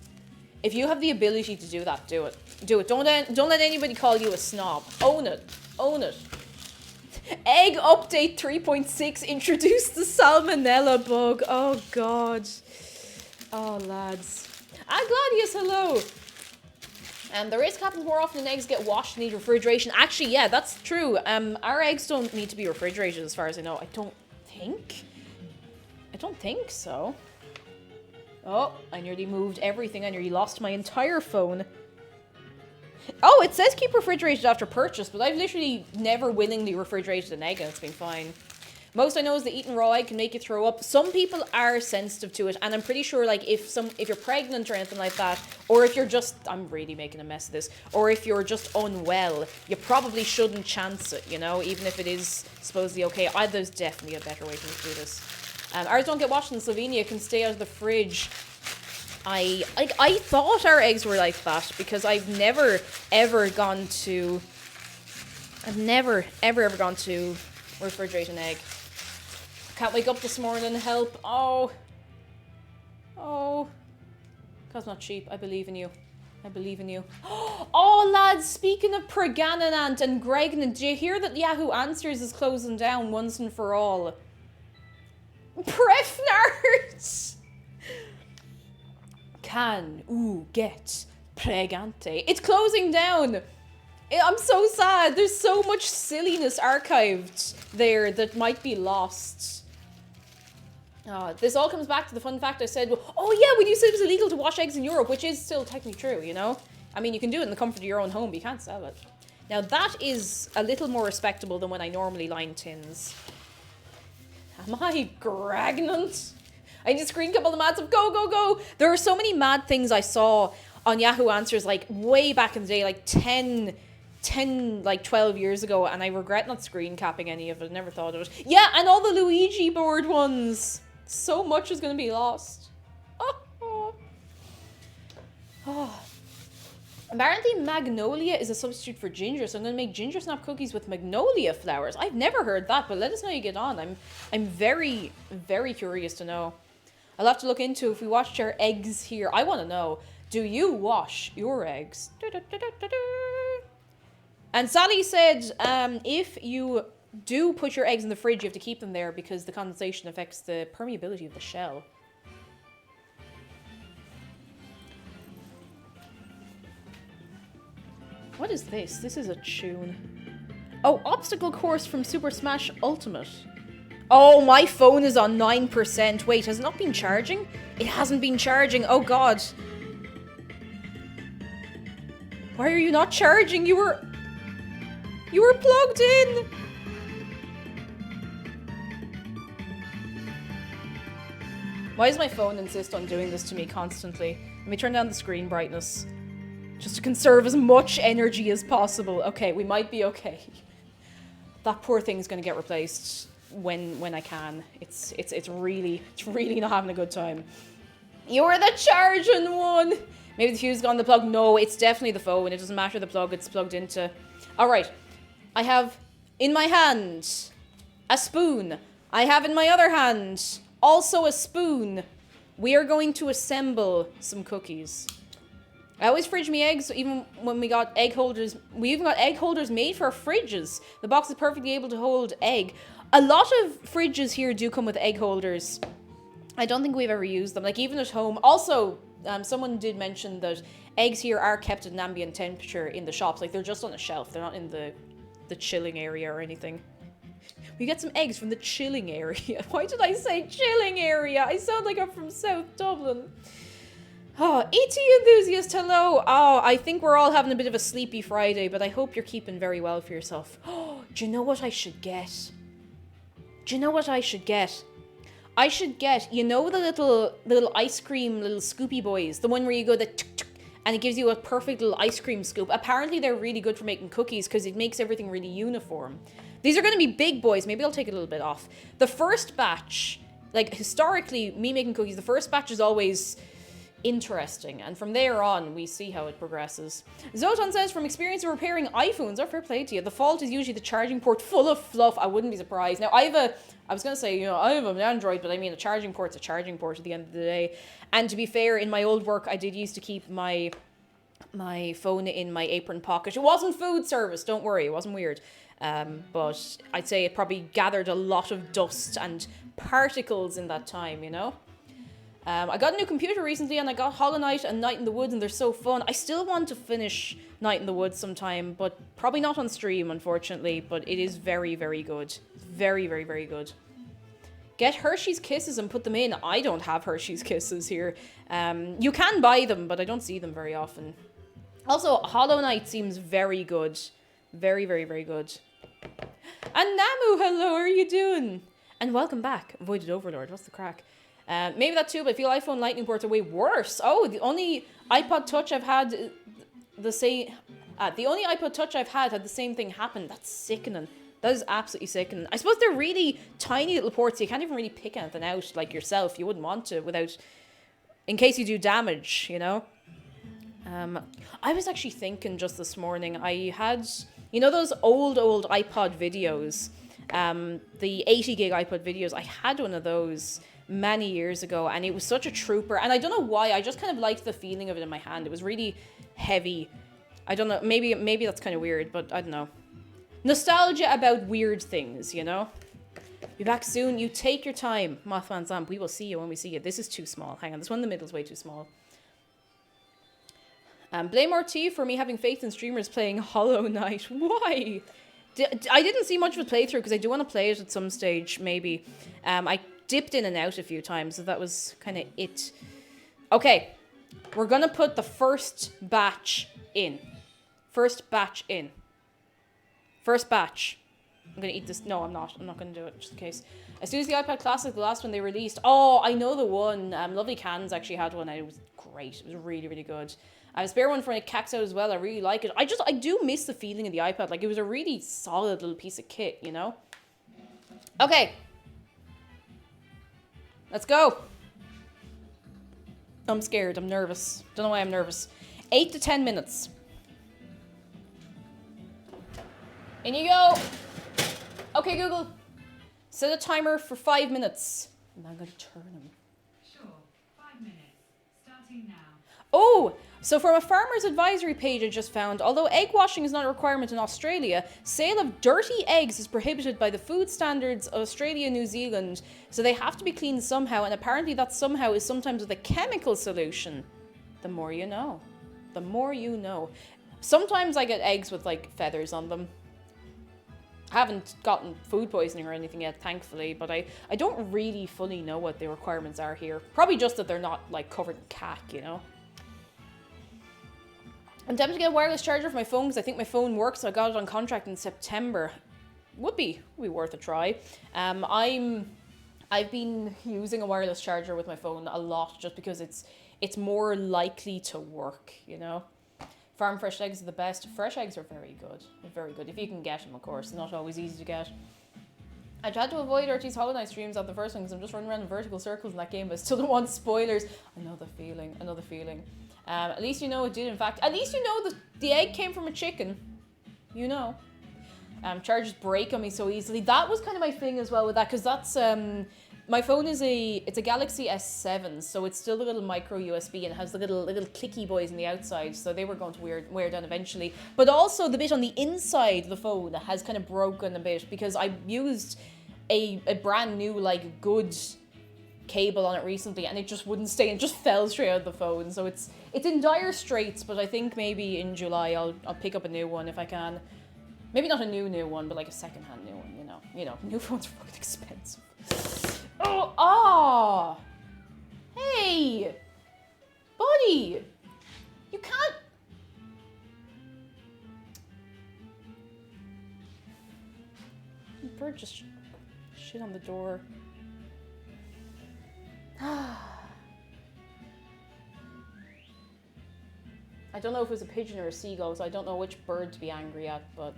to do that, do it. Do it. Don't let anybody call you a snob. Own it. Egg update 3.6 introduced the salmonella bug. Oh god. Oh lads. Gladius, hello. The risk happens more often than eggs get washed and need refrigeration. Actually, yeah, that's true. Our eggs don't need to be refrigerated as far as I know. I don't think so. Oh, I nearly moved everything. I nearly lost my entire phone. Oh, it says keep refrigerated after purchase, but I've literally never willingly refrigerated an egg and it's been fine. Most I know is that eating raw egg can make you throw up. Some people are sensitive to it, and I'm pretty sure like if you're pregnant or anything like that, or if you're just, I'm really making a mess of this, or if you're just unwell, you probably shouldn't chance it, you know, even if it is supposedly okay. There's definitely a better way to do this. Ours don't get washed in Slovenia, can stay out of the fridge. I thought our eggs were like that because I've never ever gone to refrigerate an egg. Can't wake up this morning and help. Oh. That's not cheap. I believe in you. I believe in you. Oh, lads, speaking of Pregnant and Gregnant, do you hear that Yahoo Answers is closing down once and for all? Prefnards! Can get pregante. It's closing down. I'm so sad. There's so much silliness archived there that might be lost. This all comes back to the fun fact I said, oh yeah, when you said it was illegal to wash eggs in Europe, which is still technically true, you know? I mean, you can do it in the comfort of your own home, but you can't sell it. Now that is a little more respectable than when I normally line tins. Am I pregnant? I need to screen cap all the mad stuff. Go, go, go! There are so many mad things I saw on Yahoo Answers, like, way back in the day, like 12 years ago, and I regret not screen capping any of it. Never thought of it. Yeah, and all the Luigi board ones. So much is going to be lost. Apparently Magnolia is a substitute for ginger, so I'm going to make ginger snap cookies with magnolia flowers. I've never heard that, but let us know how you get on. I'm very, very curious to know. I'll have to look into if we washed our eggs here. I want to know, do you wash your eggs? And Sally said, if you do put your eggs in the fridge, you have to keep them there because the condensation affects the permeability of the shell. What is this? This is a tune. Oh, obstacle course from Super Smash Ultimate. Oh, my phone is on 9%. Wait, has it not been charging? It hasn't been charging. Oh, God. Why are you not charging? You were plugged in. Why does my phone insist on doing this to me constantly? Let me turn down the screen brightness. Just to conserve as much energy as possible. Okay, we might be okay. That poor thing's gonna get replaced when I can. It's really not having a good time. You're the charging one! Maybe the fuse is on the plug. No, it's definitely the phone. It doesn't matter the plug it's plugged into. Alright. I have in my hand a spoon. I have in my other hand also a spoon. We are going to assemble some cookies. I always fridge me eggs, even when we got egg holders. We even got egg holders made for our fridges. The box is perfectly able to hold egg. A lot of fridges here do come with egg holders. I don't think we've ever used them, like even at home. Also, someone did mention that eggs here are kept at an ambient temperature in the shops. Like they're just on a shelf. They're not in the chilling area or anything. We get some eggs from the chilling area. Why did I say chilling area? I sound like I'm from South Dublin. Oh, ET enthusiast, hello. Oh, I think we're all having a bit of a sleepy Friday, but I hope you're keeping very well for yourself. Oh, do you know what I should get? Do you know what I should get? I should get, you know, the little ice cream, little scoopy boys, the one where you go the tuk tuk, and it gives you a perfect little ice cream scoop. Apparently they're really good for making cookies because it makes everything really uniform. These are going to be big boys. Maybe I'll take a little bit off. The first batch, like historically, me making cookies, the first batch is always interesting, and from there on we see how it progresses. Zotan says, from experience of repairing iPhones, fair play to you, the fault is usually the charging port full of fluff. I wouldn't be surprised. Now I was gonna say, you know, I have an Android, but I mean a charging port's a charging port at the end of the day. And to be fair, in my old work I did used to keep my my phone in my apron pocket. It wasn't food service, don't worry, it wasn't weird. But I'd say it probably gathered a lot of dust and particles in that time, you know? I got a new computer recently and I got Hollow Knight and Night in the Woods and they're so fun. I still want to finish Night in the Woods sometime, but probably not on stream, unfortunately. But it is very, very good. Very, very, very good. Get Hershey's Kisses and put them in. I don't have Hershey's Kisses here. You can buy them, but I don't see them very often. Also, Hollow Knight seems very good. Very, very, very good. And Namu, hello, how are you doing? And welcome back, Avoided Overlord. What's the crack? Maybe that too, but I feel iPhone Lightning ports are way worse. Oh, the only iPod Touch I've had the same... the only iPod Touch I've had the same thing happen. That's sickening. That is absolutely sickening. I suppose they're really tiny little ports. You can't even really pick anything out like yourself. You wouldn't want to without... In case you do damage, you know? I was actually thinking just this morning, I had... You know those old iPod videos? The 80 gig iPod videos. I had one of those many years ago and it was such a trooper. And I don't know why, I just kind of liked the feeling of it in my hand. It was really heavy. I don't know, maybe that's kind of weird, but I don't know. Nostalgia about weird things, you know? Be back soon. You take your time, Mothman Zamp. We will see you when we see you. This is too small. Hang on, this one in the middle is way too small. Blame RT for me having faith in streamers playing Hollow Knight. Why? I didn't see much of a playthrough because I do want to play it at some stage, maybe. I dipped in and out a few times, so that was kind of it. Okay, we're going to put the first batch in. First batch in. First batch. I'm going to eat this. No, I'm not. I'm not going to do it, just in case. As soon as the iPad Classic, the last one they released. Oh, I know the one. Lovely Cans actually had one, and it was great. It was really, really good. I have a spare one for when it cacks out as well. I really like it. I do miss the feeling of the iPad. Like, it was a really solid little piece of kit, you know? Okay. Let's go. I'm scared. I'm nervous. Don't know why I'm nervous. 8 to 10 minutes. In you go. Okay, Google. Set a timer for 5 minutes. And I'm going to turn them. Sure. 5 minutes. Starting now. Oh! So from a farmer's advisory page I just found, although egg washing is not a requirement in Australia, sale of dirty eggs is prohibited by the food standards of Australia and New Zealand, so they have to be cleaned somehow, and apparently that somehow is sometimes with a chemical solution. The more you know. The more you know. Sometimes I get eggs with, like, feathers on them. I haven't gotten food poisoning or anything yet, thankfully, but I don't really fully know what the requirements are here. Probably just that they're not, like, covered in cack, you know? I'm tempted to get a wireless charger for my phone because I think my phone works. So I got it on contract in September. Would be worth a try. I've been using a wireless charger with my phone a lot just because it's more likely to work, you know. Farm fresh eggs are the best. Fresh eggs are very good. They're very good if you can get them, of course. Not always easy to get. I tried to avoid RT's Hollow Knight streams on the first one because I'm just running around in vertical circles in that game, but I still don't want spoilers. I know the feeling. I know the feeling. At least you know it did, in fact. At least you know that the egg came from a chicken. You know. Chargers break on me so easily. That was kind of my thing as well with that, because that's my phone is it's a Galaxy S7, so it's still a little micro USB and it has the little clicky boys on the outside, so they were going to wear down eventually. But also the bit on the inside of the phone has kind of broken a bit because I used a brand new, like, good cable on it recently and it just wouldn't stay and just fell straight out of the phone. So it's in dire straits, but I think maybe in July I'll pick up a new one if I can. Maybe not a new one, but like a second-hand new one, you know. New phones are fucking expensive. Oh, hey, buddy, you can't. The bird just shit on the door. I don't know if it was a pigeon or a seagull, so I don't know which bird to be angry at, but...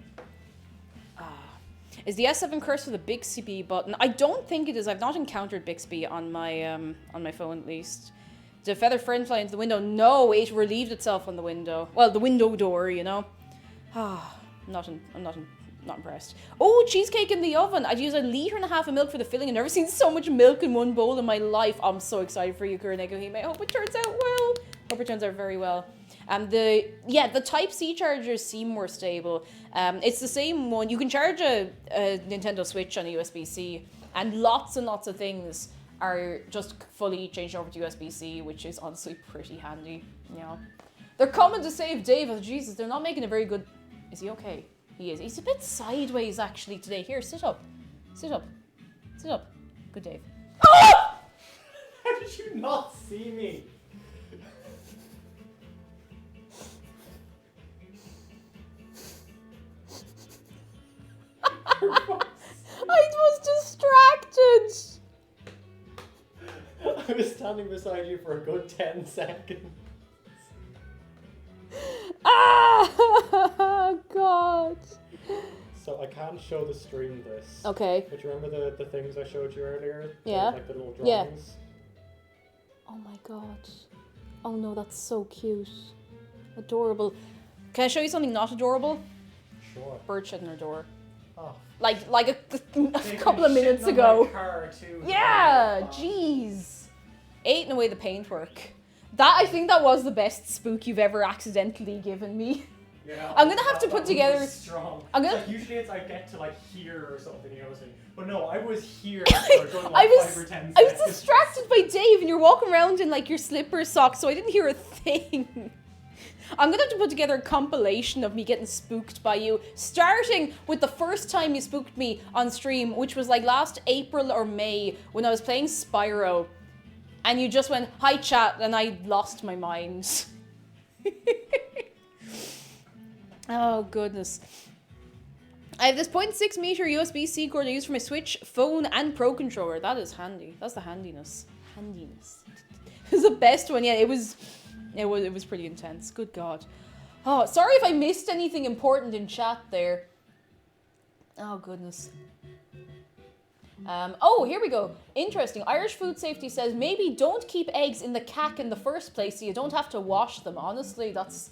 Is the S7 cursed with a Bixby button? I don't think it is. I've not encountered Bixby on my phone, at least. Did a feather friend fly into the window? No, it relieved itself on the window. Well, the window door, you know. I'm not impressed. Oh, cheesecake in the oven. I'd use 1.5 liters of milk for the filling. I've never seen so much milk in one bowl in my life. I'm so excited for you, Kuroneko Hime. I hope it turns out well. Hope it turns out very well. The Type-C chargers seem more stable. It's the same one. You can charge a Nintendo Switch on a USB-C, and lots of things are just fully changed over to USB-C, which is honestly pretty handy. Yeah. They're coming to save Dave. Oh, Jesus, they're not making a very good... Is he okay? He is. He's a bit sideways, actually, today. Here, sit up. Sit up. Sit up. Good, Dave. Ah! How did you not see me? I was distracted. I was standing beside you for a good 10 seconds. Ah, God. So I can't show the stream this. Okay. But you remember the things I showed you earlier? Yeah. Like the little Yeah. drawings? Oh my God. Oh no, that's so cute. Adorable. Can I show you something not adorable? Sure. Bird shit in her door. Oh. Like a They've couple been of minutes shitting on ago. my car too. Yeah, Oh. jeez. Eating away the paintwork. I think that was the best spook you've ever accidentally given me. Yeah, I'm gonna have to put that together- one was strong. I'm gonna- Like, usually it's I get to like here or something, you know what I'm saying? But no, I was here for a good I like was 5 or 10 I seconds. was distracted by Dave, and you're walking around in like your slipper socks, so I didn't hear a thing. I'm gonna have to put together a compilation of me getting spooked by you, starting with the first time you spooked me on stream, which was like last April or May when I was playing Spyro, and you just went, "Hi chat," and I lost my mind. Oh goodness. I have this 0.6 meter USB-C cord I use for my Switch, phone, and Pro controller. That is handy. That's the handiness. Handiness. It was the best one. Yeah, it was pretty intense. Good God. Oh, sorry if I missed anything important in chat there. Oh goodness. Oh, here we go. Interesting. Irish Food Safety says maybe don't keep eggs in the cack in the first place so you don't have to wash them. Honestly, that's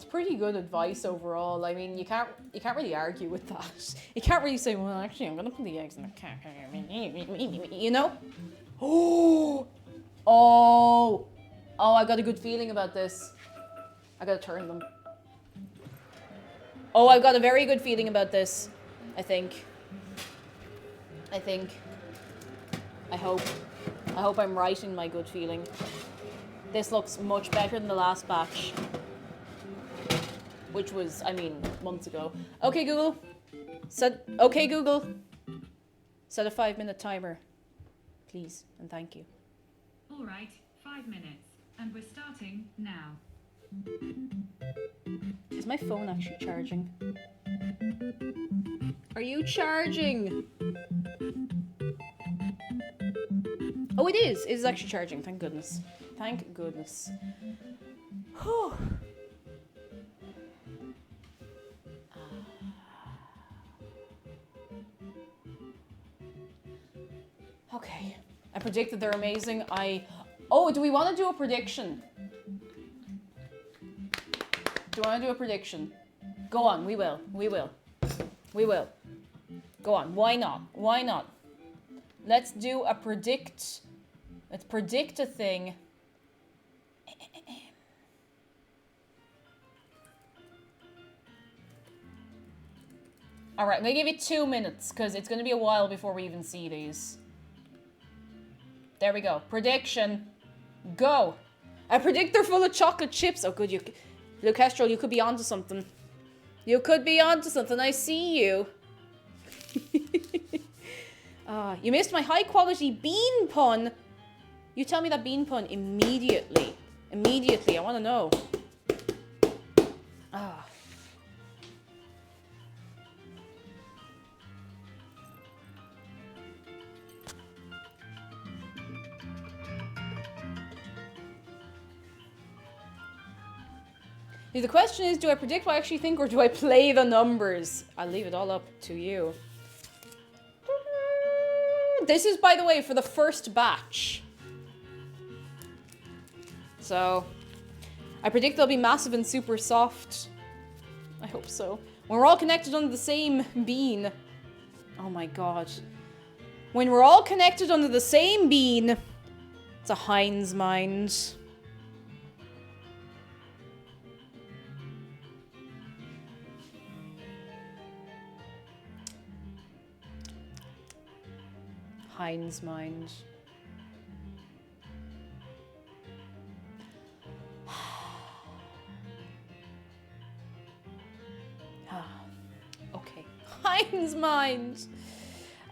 pretty good advice overall. I mean, you can't really argue with that. You can't really say, well, actually, I'm gonna put the eggs in the cack. You know? Oh, I got a good feeling about this. I gotta turn them. Oh, I've got a very good feeling about this. I think. I hope I'm right in my good feeling. This looks much better than the last batch, which was, I mean, months ago. Okay, Google. Set a 5-minute timer, please, and thank you. All right, 5 minutes. And we're starting now. Is my phone actually charging? Are you charging? Oh, it is. It is actually charging. Thank goodness. Thank goodness. Whew. Okay. I predicted they're amazing. Oh, do we want to do a prediction? Do I want to do a prediction? Go on, we will. Go on, why not? Why not? Let's do a predict. Let's predict a thing. Alright, I'm gonna give you 2 minutes, because it's gonna be a while before we even see these. There we go. Prediction. Go. I predict they're full of chocolate chips. Oh, good. Luke Kestrel, you could be onto something. You could be onto something. I see you. You missed my high-quality bean pun. You tell me that bean pun immediately. Immediately. I want to know. Ah. The question is, do I predict what I actually think or do I play the numbers? I'll leave it all up to you. This is, by the way, for the first batch. So, I predict they'll be massive and super soft. I hope so. When we're all connected under the same bean. Oh my god. When we're all connected under the same bean. It's a Heinz mind. Heinz mind. Okay. Heinz mind.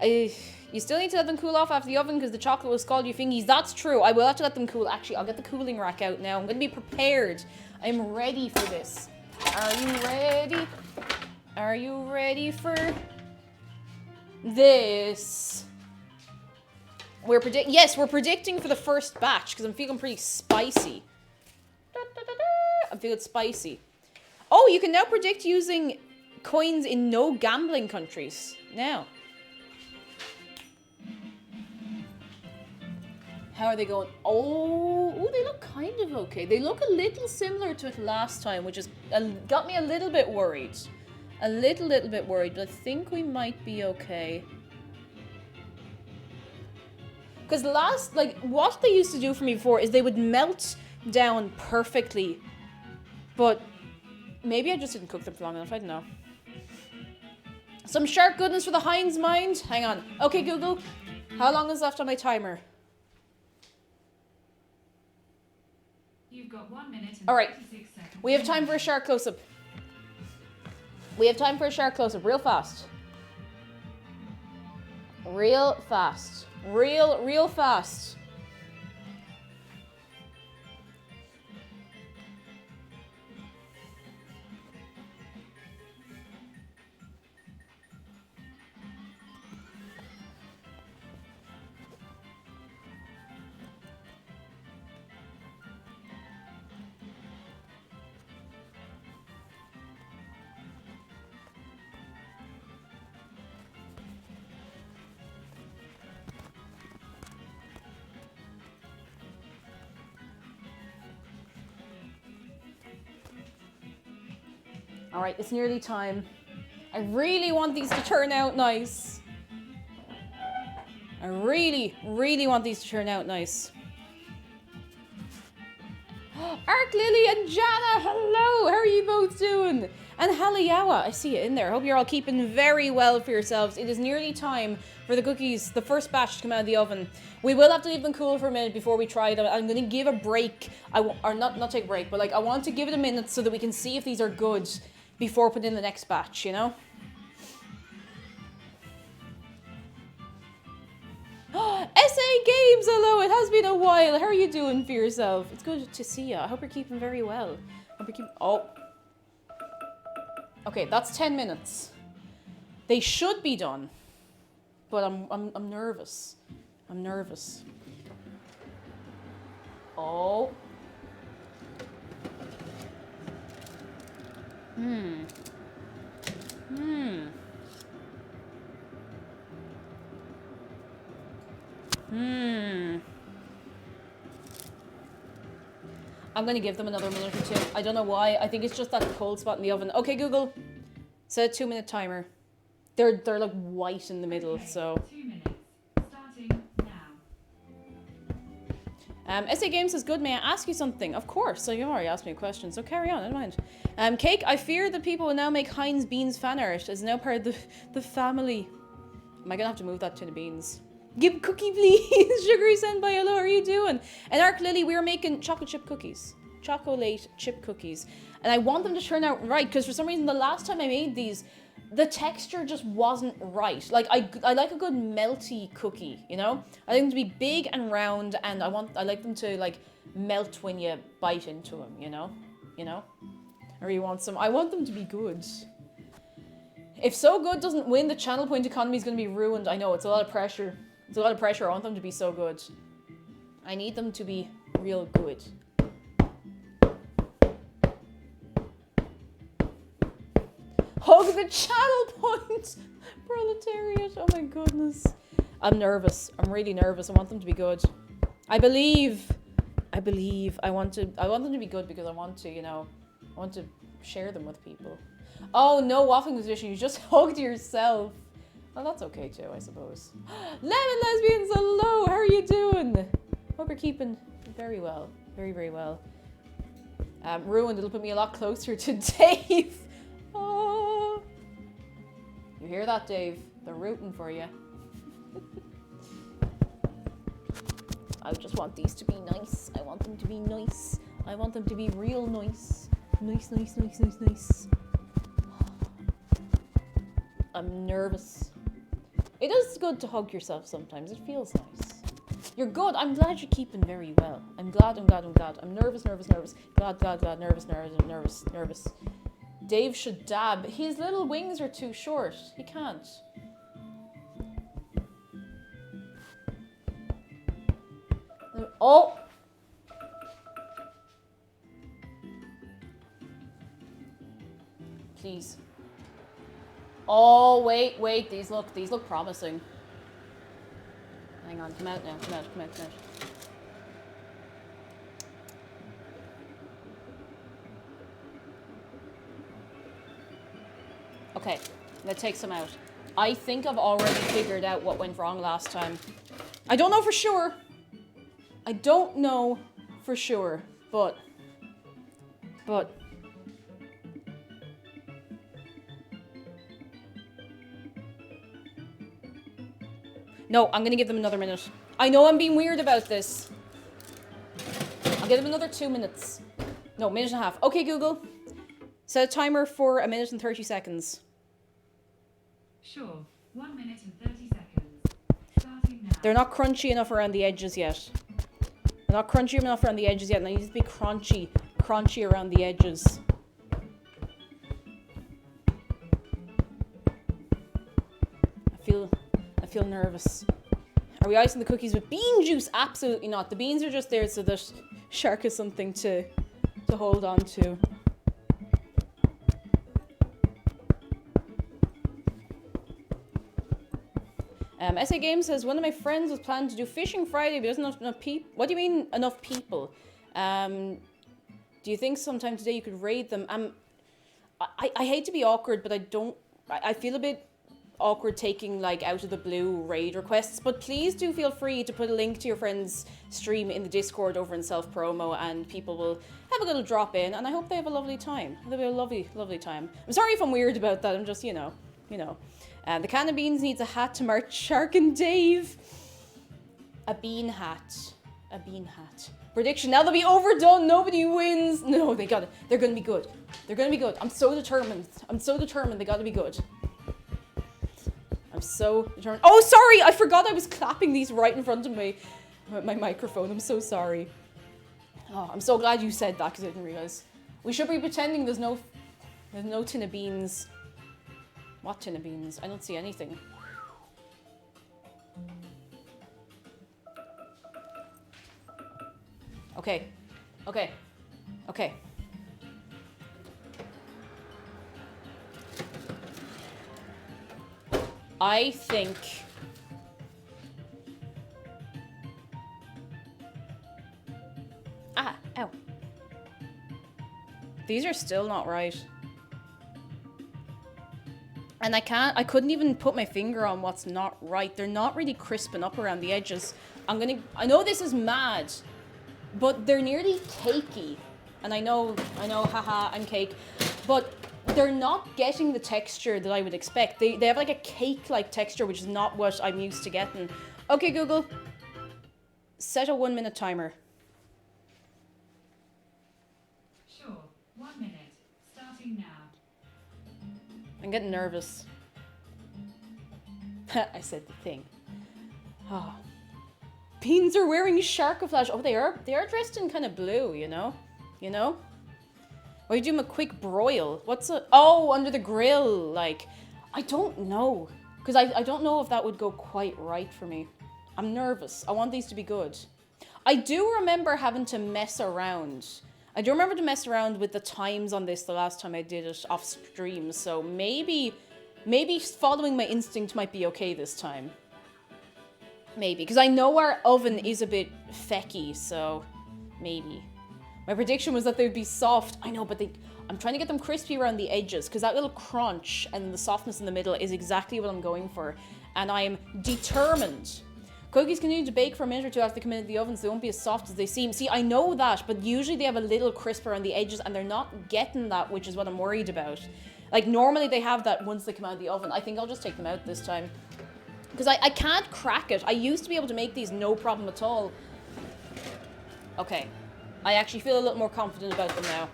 You still need to let them cool off after the oven because the chocolate will scald your fingies. That's true. I will have to let them cool. Actually, I'll get the cooling rack out now. I'm going to be prepared. I'm ready for this. Are you ready? Are you ready for this? Yes, we're predicting for the first batch because I'm feeling pretty spicy. I'm feeling spicy. Oh, you can now predict using coins in no gambling countries. Now. How are they going? Oh, they look kind of okay. They look a little similar to it last time, which has got me a little bit worried. A little bit worried, but I think we might be okay. Because what they used to do for me before is they would melt down perfectly. But maybe I just didn't cook them for long enough, I don't know. Some shark goodness for the Heinz mind. Hang on. Okay, Google. How long is left on my timer? You've got 1 minute and All right. 36 seconds. We have time for a shark close-up. We have time for a shark close-up. Real fast. Real fast. Real fast. All right, it's nearly time. I really want these to turn out nice. I really want these to turn out nice. Ark Lily and Jana, hello! How are you both doing? And Halayawa, I see it in there. Hope you're all keeping very well for yourselves. It is nearly time for the cookies, the first batch, to come out of the oven. We will have to leave them cool for a minute before we try them. I'm going to give a break, or not take a break, but like I want to give it a minute so that we can see if these are good before putting in the next batch, you know? SA Games, hello, it has been a while. How are you doing for yourself? It's good to see you. I hope you're keeping very well. Hope you're keeping... Oh. Okay, that's 10 minutes. They should be done. But I'm nervous. I'm nervous. Oh. I'm gonna give them another minute or two. I don't know why. I think it's just that cold spot in the oven. Okay, Google. Set a 2-minute timer. They're like white in the middle, Okay, so. 2 minutes. Starting now. SA Games is good. May I ask you something? Of course. So you've already asked me a question, so carry on. I don't mind. Cake, I fear that people will now make Heinz Beans fan art as now part of the family. Am I gonna have to move that tin of beans? Give cookie, please. Sugary sent by hello. How are you doing? And Ark Lily, we are making chocolate chip cookies. Chocolate chip cookies. And I want them to turn out right, because for some reason the last time I made these, the texture just wasn't right. Like I like a good melty cookie, you know? I like them to be big and round, and I like them to like melt when you bite into them, you know? You know? Or you want some, I want them to be good. If So Good doesn't win, the channel point economy is going to be ruined. I know, it's a lot of pressure. It's a lot of pressure. I want them to be so good. I need them to be real good. Hug the channel point! Proletariat, oh my goodness. I'm nervous. I'm really nervous. I want them to be good. I believe. I want them to be good because I want to, you know, I want to share them with people. Oh, no waffling position. You just hugged yourself. Well, that's okay too, I suppose. Lemon Lesbians, hello! How are you doing? Hope you're keeping very well. Very, very well. Ruined, it'll put me a lot closer to Dave. Oh. You hear that, Dave? They're rooting for you. I just want these to be nice. I want them to be nice. I want them to be real nice. Nice, nice, nice, nice, nice. I'm nervous. It is good to hug yourself sometimes. It feels nice. You're good. I'm glad you're keeping very well. I'm glad. I'm nervous, nervous, nervous. Glad, nervous, nervous, nervous, nervous. Dave should dab. His little wings are too short. He can't. Oh! Please. Oh, wait. These look promising. Hang on, come out now. Come out. Okay, let's take some out. I think I've already figured out what went wrong last time. I don't know for sure. But no, I'm gonna give them another minute. I know I'm being weird about this. I'll give them another 2 minutes. No, minute and a half. Okay, Google. Set a timer for 1 minute and 30 seconds. Sure. 1 minute and 30 seconds. Starting now. They're not crunchy enough around the edges yet. And they need to be crunchy around the edges. I feel nervous. Are we icing the cookies with bean juice? Absolutely not. The beans are just there so that Shark has something to hold on to. SA Game says, one of my friends was planning to do Fishing Friday, but there's not enough people. What do you mean, enough people? Do you think sometime today you could raid them? I hate to be awkward, but I feel a bit awkward taking, like, out of the blue raid requests, but please do feel free to put a link to your friend's stream in the Discord over in self-promo, and people will have a little drop in, and I hope they have a lovely time. They'll have a lovely, lovely time. I'm sorry if I'm weird about that, I'm just, you know. The can of beans needs a hat to march Shark and Dave. A bean hat. Prediction, now they'll be overdone, nobody wins. No, they got it. They're gonna be good. I'm so determined. They gotta be good. I'm so determined. Oh, sorry, I forgot I was clapping these right in front of my microphone. I'm so sorry. Oh, I'm so glad you said that because I didn't realize. We should be pretending there's no tin of beans. What tin of beans? I don't see anything. Okay. I think... Ow. These are still not right. And I couldn't even put my finger on what's not right. They're not really crisping up around the edges. I know this is mad, but they're nearly cakey. And I know, haha, I'm cake. But they're not getting the texture that I would expect. They have like a cake-like texture, which is not what I'm used to getting. Okay, Google. Set a 1 minute timer. Sure. 1 minute. Starting now. I'm getting nervous. I said the thing. Oh. Beans are wearing sharkaflash. Oh, they are dressed in kind of blue, you know? Or you do them a quick broil. Oh, under the grill, like. I don't know. Because I don't know if that would go quite right for me. I'm nervous. I want these to be good. I do remember having to mess around. With the times on this the last time I did it off stream. So maybe following my instinct might be okay this time. Maybe. Because I know our oven is a bit fecky, so maybe. My prediction was that they would be soft. I know, but I'm trying to get them crispy around the edges because that little crunch and the softness in the middle is exactly what I'm going for. And I am determined. Cookies continue to bake for a minute or two after they come into the oven, so they won't be as soft as they seem. See, I know that, but usually they have a little crisp around the edges and they're not getting that, which is what I'm worried about. Like, normally they have that once they come out of the oven. I think I'll just take them out this time. Because I can't crack it. I used to be able to make these no problem at all. Okay. I actually feel a little more confident about them now.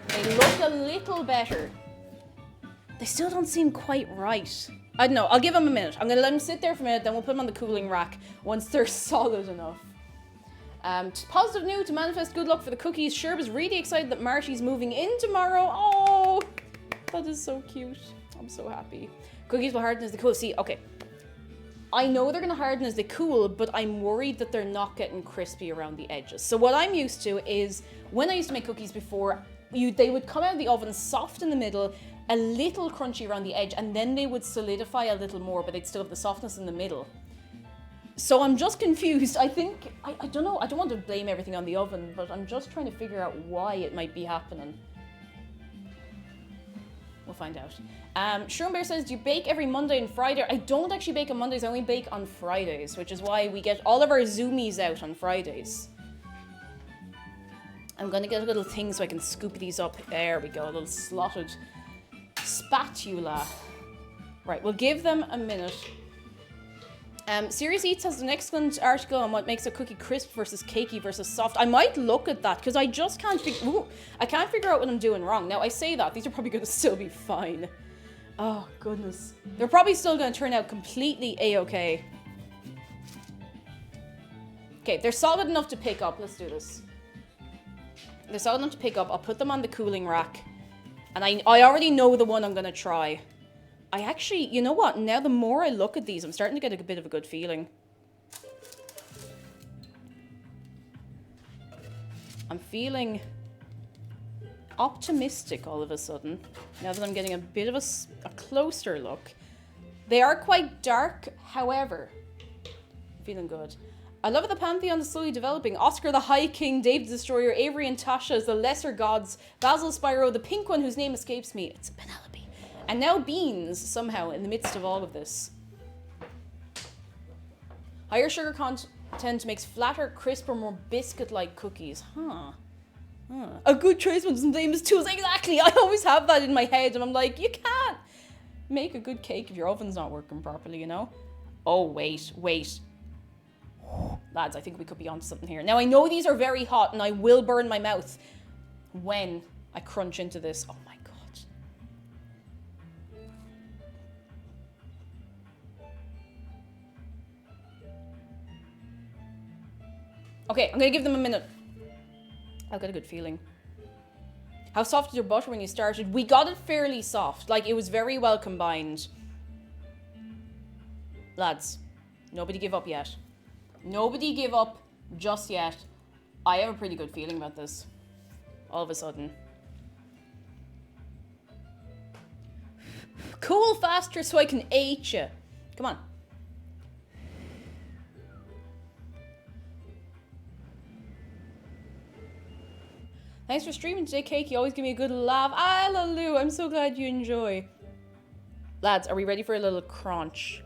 They look a little better. They still don't seem quite right. I don't know. I'll give them a minute. I'm going to let them sit there for a minute, then we'll put them on the cooling rack once they're solid enough. Positive news to manifest good luck for the cookies. Sherb is really excited that Marty's moving in tomorrow. Oh, that is so cute. I'm so happy. Cookies will harden as they cool. See, okay. I know they're going to harden as they cool, but I'm worried that they're not getting crispy around the edges. So what I'm used to is, when I used to make cookies before, they would come out of the oven soft in the middle, a little crunchy around the edge, and then they would solidify a little more, but they'd still have the softness in the middle. So I'm just confused. I think, I don't know, I don't want to blame everything on the oven, but I'm just trying to figure out why it might be happening. We'll find out. Bear says, do you bake every Monday and Friday? I don't actually bake on Mondays, I only bake on Fridays, which is why we get all of our zoomies out on Fridays. I'm gonna get a little thing so I can scoop these up. There we go, a little slotted spatula. Right, we'll give them a minute. Serious Eats has an excellent article on what makes a cookie crisp versus cakey versus soft. I might look at that because I just can't figure out what I'm doing wrong. Now I say that, these are probably going to still be fine. Oh goodness. They're probably still going to turn out completely a-okay. Okay, they're solid enough to pick up. Let's do this. They're solid enough to pick up. I'll put them on the cooling rack. And I already know the one I'm going to try. I actually, you know what? Now the more I look at these, I'm starting to get a bit of a good feeling. I'm feeling optimistic all of a sudden. Now that I'm getting a bit of a closer look. They are quite dark, however. Feeling good. I love the Pantheon is slowly developing. Oscar the High King, Dave the Destroyer, Avery and Tasha as the lesser gods, Basil Spyro, the pink one whose name escapes me. It's Penelope. And now Beans, somehow, in the midst of all of this. Higher sugar content makes flatter, crisper, more biscuit-like cookies. Huh. A good tradesman doesn't blame his tools. Exactly! I always have that in my head, and I'm like, you can't make a good cake if your oven's not working properly, you know? Oh, wait. Lads, I think we could be onto something here. Now, I know these are very hot, and I will burn my mouth when I crunch into this. Oh, my God. Okay, I'm gonna give them a minute. I've got a good feeling. How soft is your butter when you started? We got it fairly soft. Like, it was very well combined. Lads, nobody give up yet. Nobody give up just yet. I have a pretty good feeling about this. All of a sudden. Cool faster so I can eat you. Come on. Thanks for streaming today, Cake. You always give me a good laugh. Ah, Lalu, I'm so glad you enjoy. Lads, are we ready for a little crunch?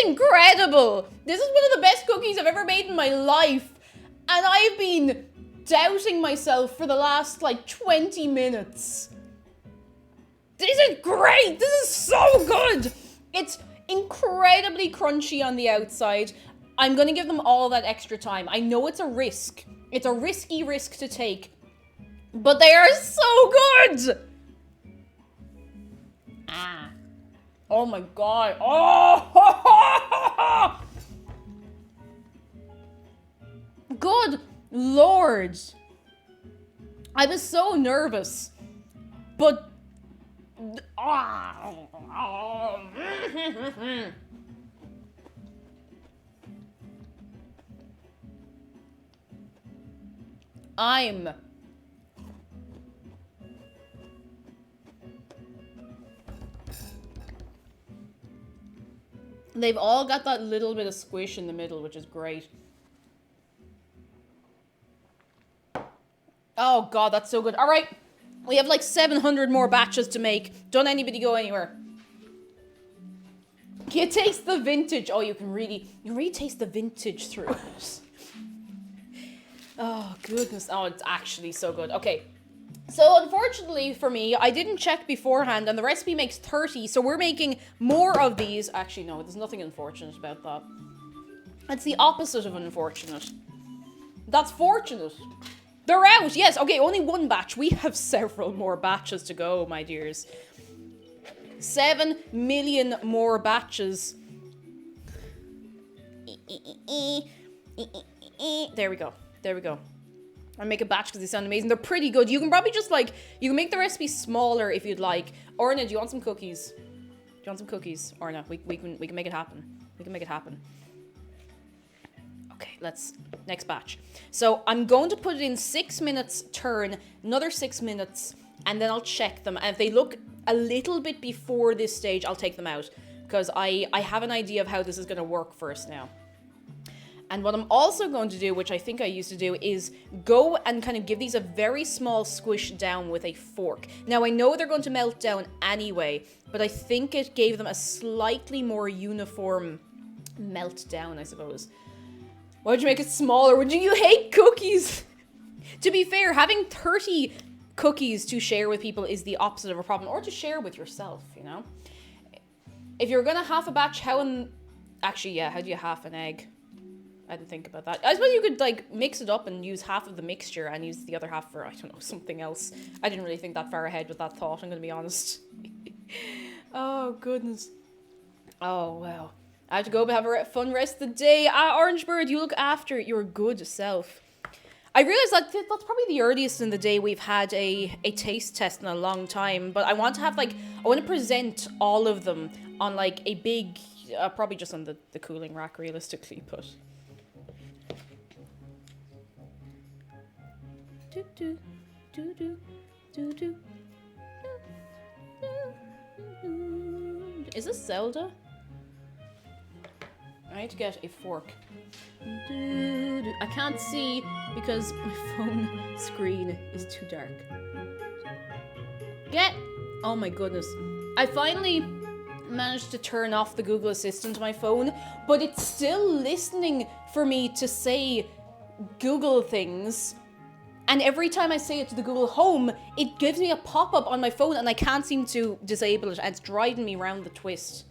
incredible. This is one of the best cookies I've ever made in my life. And I've been doubting myself for the last, like, 20 minutes. This is great. This is so good. It's incredibly crunchy on the outside. I'm going to give them all that extra time. I know it's a risk. It's a risky risk to take. But they are so good. Ah. Oh my god. Oh! Good lord. I was so nervous. But... They've all got that little bit of squish in the middle, which is great. Oh god, that's so good. All right, we have like 700 more batches to make. Don't anybody go anywhere. Can you taste the vintage? Oh, you can really taste the vintage through it. Oh goodness, oh, it's actually so good. Okay. So unfortunately for me, I didn't check beforehand and the recipe makes 30, so we're making more of these. Actually, no, there's nothing unfortunate about that. It's the opposite of unfortunate. That's fortunate. They're out, yes. Okay, only one batch. We have several more batches to go, my dears. 7 million more batches. There we go. There we go. I make a batch because they sound amazing. They're pretty good. You can probably just like, you can make the recipe smaller if you'd like. Orna, do you want some cookies? Do you want some cookies? Orna, we can make it happen. We can make it happen. Okay, next batch. So I'm going to put it in 6 minutes turn, another 6 minutes, and then I'll check them. And if they look a little bit before this stage, I'll take them out. Because I have an idea of how this is going to work first now. And what I'm also going to do, which I think I used to do, is go and kind of give these a very small squish down with a fork. Now, I know they're going to melt down anyway, but I think it gave them a slightly more uniform melt down, I suppose. Why'd you make it smaller? Would you hate cookies? To be fair, having 30 cookies to share with people is the opposite of a problem, or to share with yourself, you know? If you're gonna half a batch, actually, yeah, how do you half an egg? I didn't think about that. I suppose you could, like, mix it up and use half of the mixture and use the other half for, I don't know, something else. I didn't really think that far ahead with that thought, I'm gonna be honest. Oh, goodness. Oh, wow. I have to go have a fun rest of the day. Ah, Orange Bird, you look after your good self. I realised that that's probably the earliest in the day we've had a taste test in a long time, but I want to have, like, I want to present all of them on, like, a big, probably just on the cooling rack, realistically, but... Is this Zelda? I need to get a fork. I can't see because my phone screen is too dark. Oh my goodness. I finally managed to turn off the Google Assistant on my phone, but it's still listening for me to say Google things. And every time I say it to the Google Home, it gives me a pop-up on my phone and I can't seem to disable it, and it's driving me around the twist.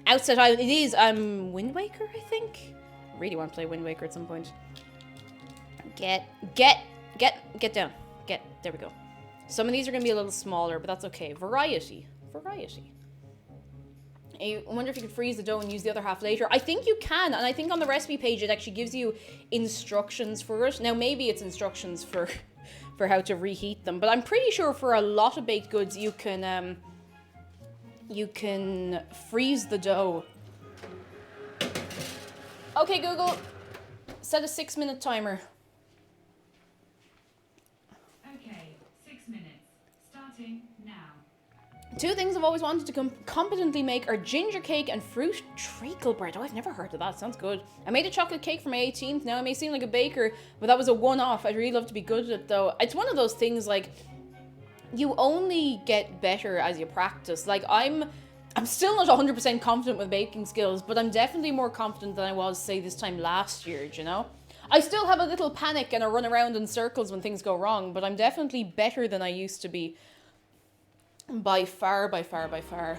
Outside Island, it is, Wind Waker, I think? I really want to play Wind Waker at some point. Get down. There we go. Some of these are going to be a little smaller, but that's okay. Variety. I wonder if you could freeze the dough and use the other half later. I think you can, and I think on the recipe page it actually gives you instructions for it. Now maybe it's instructions for how to reheat them, but I'm pretty sure for a lot of baked goods you can freeze the dough. Okay, Google, set a 6-minute timer. Okay, 6 minutes. Starting now. 2 things I've always wanted to competently make are ginger cake and fruit treacle bread. Oh, I've never heard of that. Sounds good. I made a chocolate cake for my 18th. Now I may seem like a baker, but that was a one-off. I'd really love to be good at it, though. It's one of those things, like, you only get better as you practice. Like, I'm I'm still not 100% confident with baking skills, but I'm definitely more confident than I was, say, this time last year, do you know? I still have a little panic and I run around in circles when things go wrong, but I'm definitely better than I used to be. By far, by far, by far.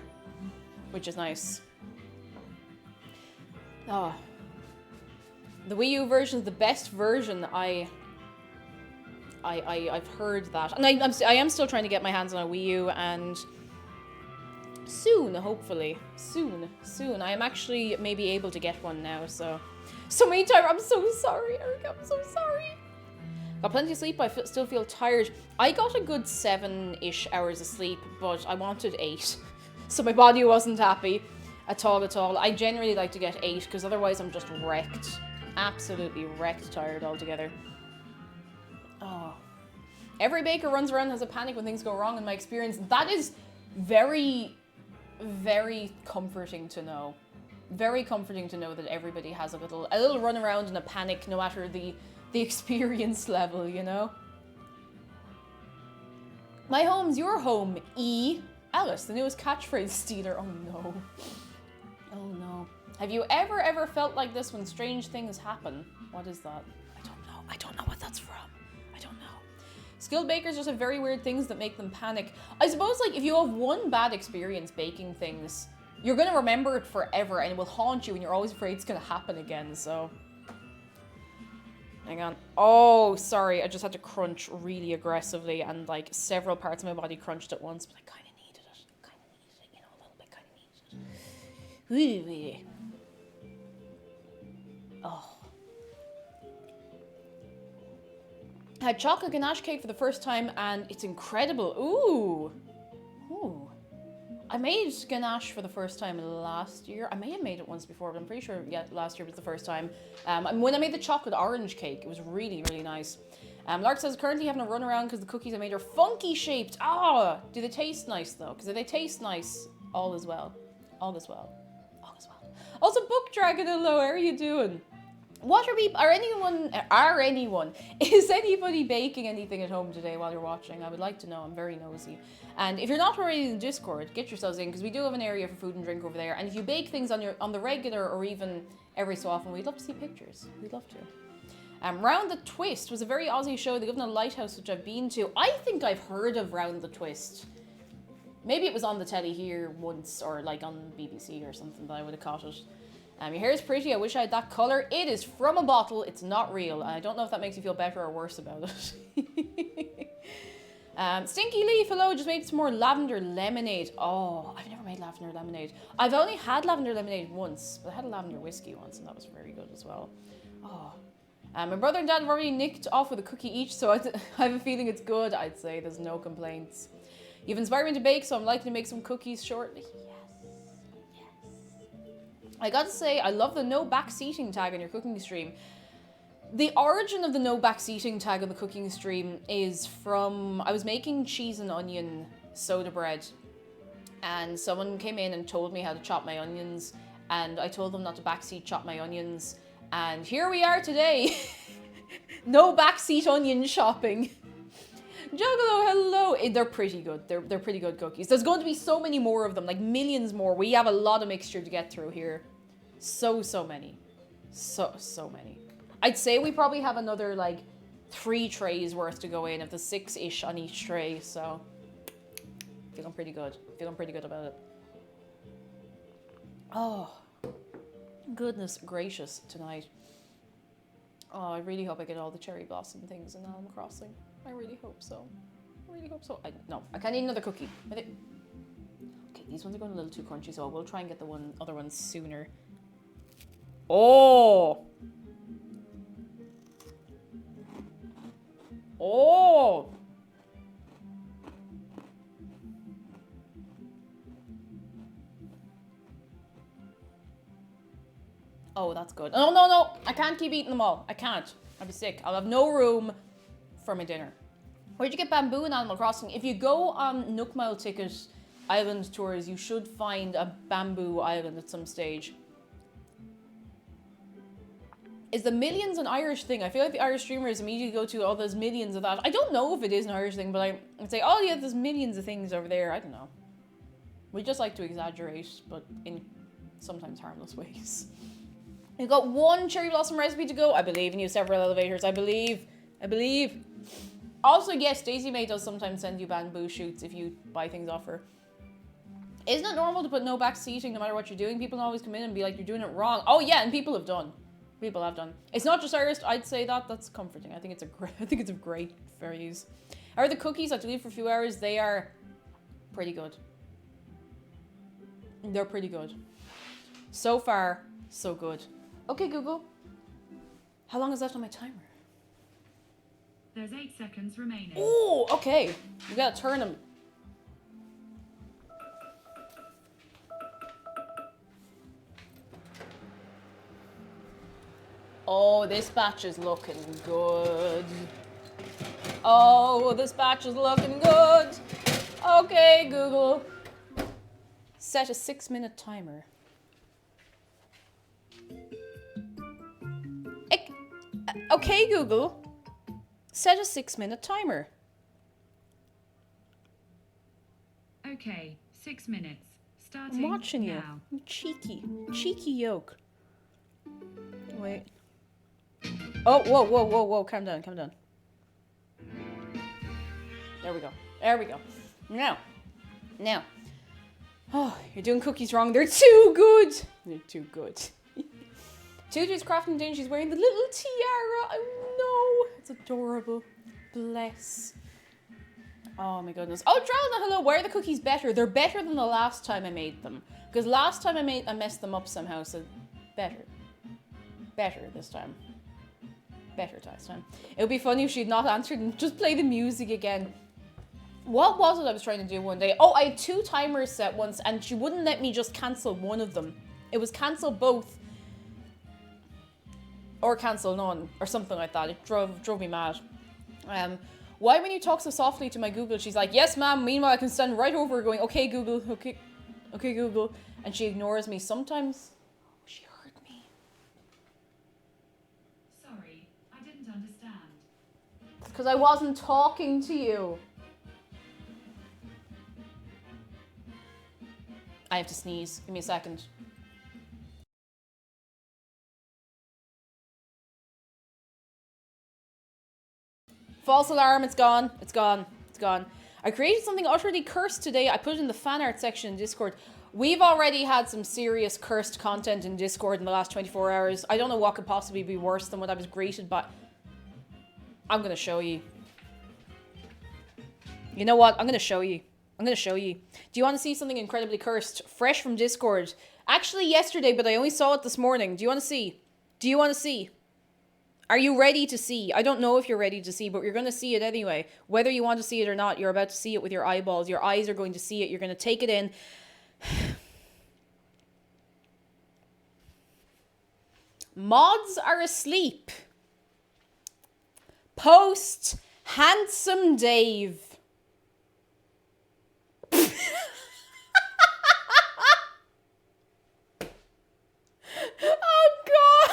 Which is nice. Oh. The Wii U version is the best version. I've heard that. And I am still trying to get my hands on a Wii U, and soon, hopefully. Soon. I am actually maybe able to get one now, so... So many times, I'm so sorry, Erica, I'm so sorry. Got plenty of sleep, but I still feel tired. I got a good 7-ish hours of sleep, but I wanted 8. So my body wasn't happy at all. I generally like to get 8, because otherwise I'm just wrecked. Absolutely wrecked, tired altogether. Oh. Every baker runs around and has a panic when things go wrong, in my experience. That is very, very comforting to know. Very comforting to know that everybody has a little run around in a panic, no matter the experience level, you know? My home's your home, E. Alice, the newest catchphrase stealer. Oh no. Oh no. Have you ever felt like this when strange things happen? What is that? I don't know. I don't know what that's from. I don't know. Skilled bakers just have very weird things that make them panic. I suppose, like, if you have one bad experience baking things, you're going to remember it forever and it will haunt you and you're always afraid it's going to happen again, so... Hang on. Oh, sorry. I just had to crunch really aggressively and, like, several parts of my body crunched at once, but I kind of needed it. You know, a little bit kind of needed it. Oh. I had chocolate ganache cake for the first time and it's incredible. Ooh. Ooh. I made ganache for the first time last year. I may have made it once before, but I'm pretty sure, yeah, last year was the first time. And when I made the chocolate orange cake, it was really, really nice. Lark says, currently having a run around because the cookies I made are funky shaped. Ah, do they taste nice though? Because if they taste nice, all is well. All is well. All is well. Also, Book Dragon, hello, how are you doing? What are anyone, is anybody baking anything at home today while you're watching? I would like to know, I'm very nosy. And if you're not already in Discord, get yourselves in, because we do have an area for food and drink over there. And if you bake things on the regular or even every so often, we'd love to see pictures. We'd love to. Round the Twist was a very Aussie show. They live in a lighthouse, which I've been to. I think I've heard of Round the Twist. Maybe it was on the telly here once, or like on BBC or something that I would have caught it. Your hair is pretty. I wish I had that colour. It is from a bottle. It's not real. I don't know if that makes you feel better or worse about it. Stinky Leaf, hello. Just made some more lavender lemonade. Oh, I've never made lavender lemonade. I've only had lavender lemonade once, but I had a lavender whiskey once, and that was very good as well. Oh. My brother and dad have already nicked off with a cookie each, so I have a feeling it's good. I'd say there's no complaints. You've inspired me to bake, so I'm likely to make some cookies shortly. I gotta say, I love the no backseating tag on your cooking stream. The origin of the no backseating tag on the cooking stream is from... I was making cheese and onion soda bread, and someone came in and told me how to chop my onions, and I told them not to backseat chop my onions, and here we are today. No backseat onion shopping. Juggalo, hello. They're pretty good. They're pretty good cookies. There's going to be so many more of them, like millions more. We have a lot of mixture to get through here. So many. So many. I'd say we probably have another, like, 3 trays worth to go in of the 6-ish on each tray, so... Feeling pretty good. Feeling pretty good about it. Oh. Goodness gracious tonight. Oh, I really hope I get all the cherry blossom things in Animal Crossing. I really hope so. I really hope so. No, I can't eat another cookie. Okay, these ones are going a little too crunchy, so I will try and get the other ones sooner. Oh! Oh! Oh, that's good. Oh, no. I can't keep eating them all. I can't. I'll be sick. I'll have no room for my dinner. Where'd you get bamboo in Animal Crossing? If you go on Nook Mile Ticket Island tours, you should find a bamboo island at some stage. Is the millions an Irish thing? I feel like the Irish streamers immediately go to, oh, there's millions of that. I don't know if it is an Irish thing, but I'd say, oh yeah, there's millions of things over there. I don't know. We just like to exaggerate, but in sometimes harmless ways. We've got one cherry blossom recipe to go. I believe in you. Several elevators. I believe. Also, yes, Daisy May does sometimes send you bamboo shoots if you buy things off her. Isn't it normal to put no back seating no matter what you're doing? People always come in and be like, you're doing it wrong. Oh yeah, and people have done. People have done. It's not just Irish. I'd say that. That's comforting. I think it's a great phrase. Are the cookies I have to leave for a few hours? They are pretty good. They're pretty good. So far, so good. Okay, Google. How long is left on my timer? There's 8 seconds remaining. Oh, okay. We gotta turn them. Oh, this batch is looking good. Oh, this batch is looking good. Okay, Google. Set a 6-minute timer. Okay, Google. Set a 6-minute timer. Okay, 6 minutes. Starting I'm watching you. now. You cheeky yoke. Wait. Oh, whoa. Calm down. There we go. Now. Oh, you're doing cookies wrong. They're too good. Tutu's crafting thing. She's wearing the little tiara. Oh no, it's adorable. Bless. Oh my goodness. Oh, Drowna, hello. Why are the cookies better? They're better than the last time I made them. Because last time I messed them up somehow. So better this time. Better this time. It would be funny if she'd not answered and just play the music again. What was it I was trying to do one day? Oh, I had 2 timers set once and she wouldn't let me just cancel one of them. It was cancel both. Or cancel none. Or something like that. It drove me mad. Why when you talk so softly to my Google, she's like, yes ma'am, meanwhile I can stand right over her going, okay Google, okay Google. And she ignores me sometimes. She heard me. Sorry, I didn't understand. It's because I wasn't talking to you. I have to sneeze. Give me a second. False alarm, it's gone. I created something utterly cursed today. I put it in the fan art section in Discord. We've already had some serious cursed content in Discord in the last 24 hours. I don't know what could possibly be worse than what I was greeted by. I'm gonna show you. You know what? I'm gonna show you. Do you want to see something incredibly cursed? Fresh from Discord. Actually yesterday, but I only saw it this morning. Do you want to see? Are you ready to see? I don't know if you're ready to see, but you're going to see it anyway. Whether you want to see it or not, you're about to see it with your eyeballs. Your eyes are going to see it. You're going to take it in. Mods are asleep. Post Handsome Dave. Oh god.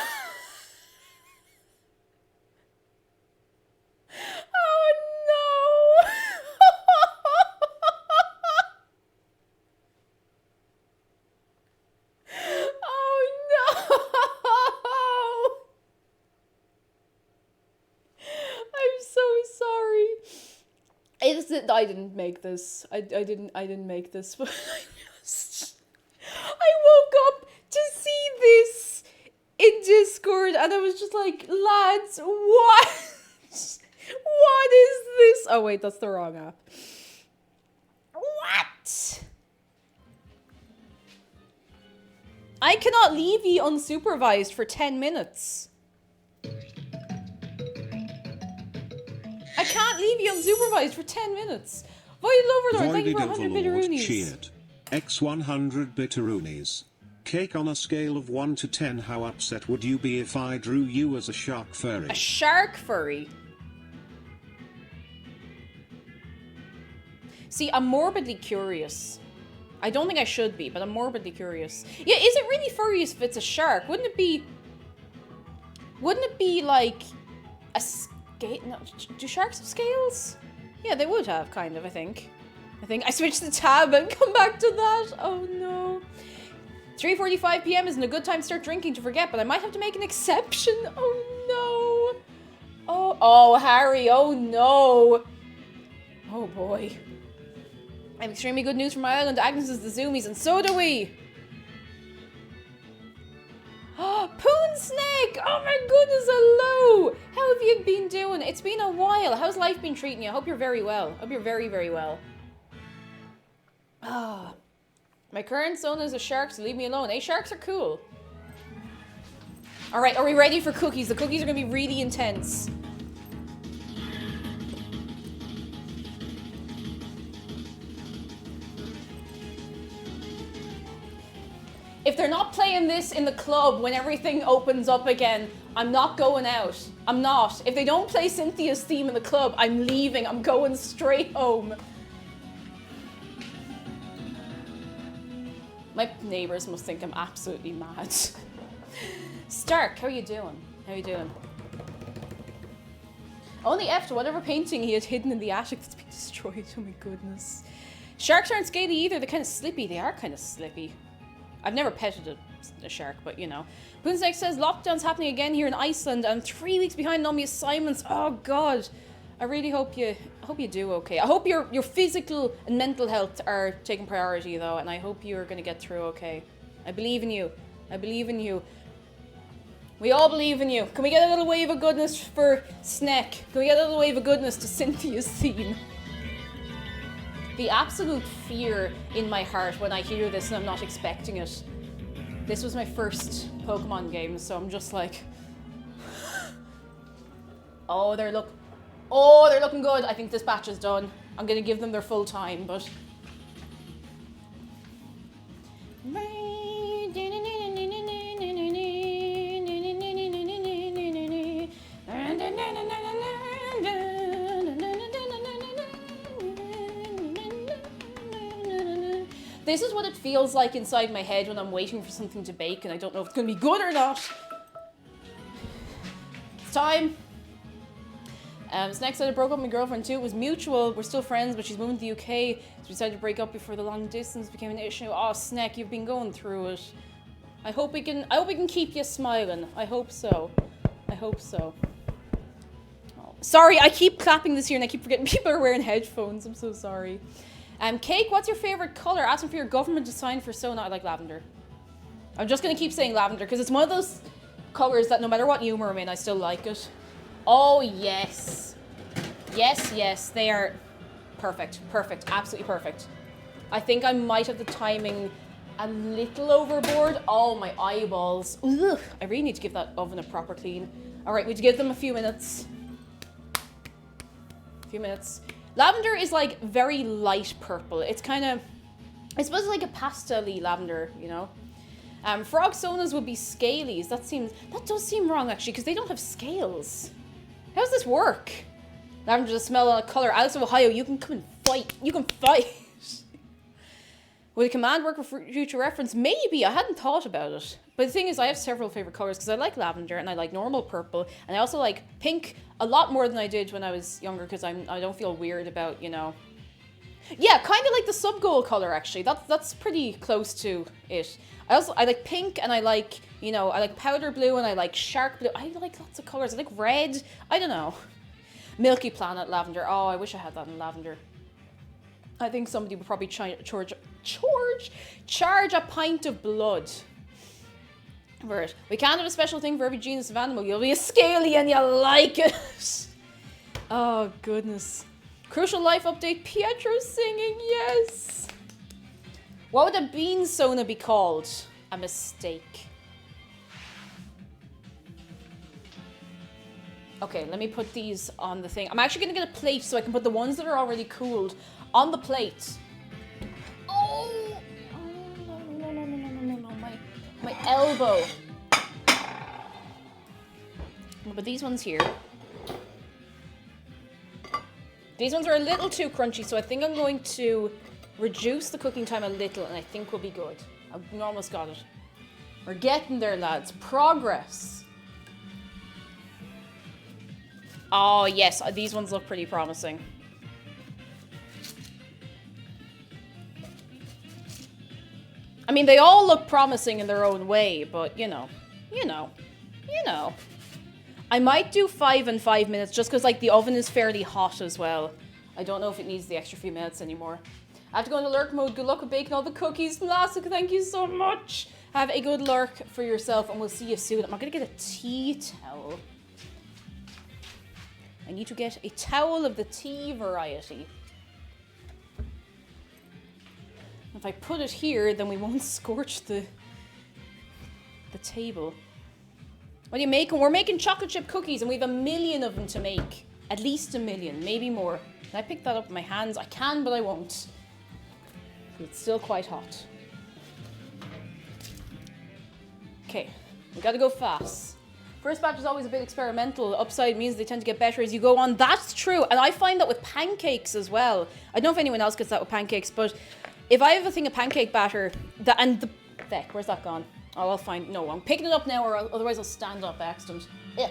Oh no. Oh no. I'm so sorry. I didn't make this. I didn't make this. But I woke up to see this in Discord and I was just like, lads, what? What is this? Oh wait, that's the wrong app. What? I cannot leave you unsupervised for 10 minutes. I can't leave you unsupervised for 10 minutes. Voided Overlord, thank you for 100 bitteroonies. Cheered. X 100 bitteroonies. Cake on a scale of 1 to 10, how upset would you be if I drew you as a shark furry? A shark furry? See, I'm morbidly curious. I don't think I should be, but I'm morbidly curious. Yeah, is it really furry if it's a shark? Wouldn't it be like a scale? No, do sharks have scales? Yeah, they would have, kind of, I think. I think I switched the tab and come back to that. Oh no. 3:45 p.m. isn't a good time to start drinking to forget, but I might have to make an exception. Oh no. Oh, Harry, oh no. Oh boy. I have extremely good news from my island. Agnes is the zoomies, and so do we. Oh, Poon Snake! Oh my goodness, hello! How have you been doing? It's been a while. How's life been treating you? I hope you're very well. I hope you're very, very well. Ah. My current zone is a shark, so leave me alone. Hey, sharks are cool. Alright, are we ready for cookies? The cookies are gonna be really intense. If they're not playing this in the club when everything opens up again, I'm not going out. I'm not. If they don't play Cynthia's theme in the club, I'm leaving. I'm going straight home. My neighbors must think I'm absolutely mad. Stark, how are you doing? How are you doing? Only F to whatever painting he had hidden in the attic that's been destroyed. Oh my goodness. Sharks aren't scaly either. They're kind of slippy. They are kind of slippy. I've never petted a shark, but you know. Boonsnake says lockdown's happening again here in Iceland. I'm 3 weeks behind on my assignments. Oh god. I really hope you do okay. I hope your physical and mental health are taking priority though, and I hope you're gonna get through okay. I believe in you. I believe in you. We all believe in you. Can we get a little wave of goodness for Sneck? Can we get a little wave of goodness to Cynthia's theme? The absolute fear in my heart when I hear this and I'm not expecting it. This was my first Pokemon game, so I'm just like... Oh, they're looking good. I think this batch is done. I'm gonna give them their full time, but... This is what it feels like inside my head when I'm waiting for something to bake and I don't know if it's gonna be good or not. It's time. Snack said I broke up with my girlfriend too. It was mutual. We're still friends, but she's moving to the UK. So we decided to break up before the long distance became an issue. Oh, Snack, you've been going through it. I hope we can keep you smiling. I hope so. I hope so. Oh. Sorry, I keep clapping this year and I keep forgetting people are wearing headphones. I'm so sorry. Cake, what's your favorite color? Asking for your government to sign for Sona. I like lavender. I'm just gonna keep saying lavender because it's one of those colors that no matter what humor I'm in, I still like it. Oh yes. Yes, yes, they are perfect. Perfect, absolutely perfect. I think I might have the timing a little overboard. Oh, my eyeballs. Ugh, I really need to give that oven a proper clean. All right, we need to give them a few minutes. Lavender is like very light purple. It's kind of, I suppose like a pastel-y lavender, you know? Frog sonas would be scalies. That does seem wrong actually, because they don't have scales. How does this work? Lavender does smell a color. Alex of Ohio, you can come and fight. You can fight. Would a command work for future reference? Maybe. I hadn't thought about it. But the thing is, I have several favorite colors because I like lavender and I like normal purple. And I also like pink a lot more than I did when I was younger because I don't feel weird about, you know. Yeah, kind of like the sub-gold color, actually. That's pretty close to it. I like pink and I like, you know, I like powder blue and I like shark blue. I like lots of colors. I like red. I don't know. Milky Planet lavender. Oh, I wish I had that in lavender. I think somebody would probably charge a pint of blood for it. We can't have a special thing for every genus of animal. You'll be a scaly and you'll like it. Oh, goodness. Crucial life update. Pietro singing, yes. What would a bean sona be called? A mistake. Okay, let me put these on the thing. I'm actually going to get a plate so I can put the ones that are already cooled on the plate. Oh! No. My elbow. I'll put these ones here. These ones are a little too crunchy, so I think I'm going to reduce the cooking time a little, and I think we'll be good. I've almost got it. We're getting there, lads. Progress. Oh, yes. These ones look pretty promising. I mean, they all look promising in their own way, but you know. I might do 5 and 5 minutes just because, like, the oven is fairly hot as well. I don't know if it needs the extra few minutes anymore. I have to go into lurk mode. Good luck with baking all the cookies. Vlasic, thank you so much. Have a good lurk for yourself, and we'll see you soon. I'm not going to get a tea towel. I need to get a towel of the tea variety. If I put it here, then we won't scorch the table. What are you making? We're making chocolate chip cookies, and we have 1 million of them to make. At least 1 million, maybe more. Can I pick that up with my hands? I can, but I won't. It's still quite hot. Okay, we gotta go fast. First batch is always a bit experimental. Upside means they tend to get better as you go on. That's true, and I find that with pancakes as well. I don't know if anyone else gets that with pancakes, but if I have a thing of pancake batter, where's that gone? Oh, I'll find, no, I'm picking it up now, or otherwise I'll stand up by accident. Yeah.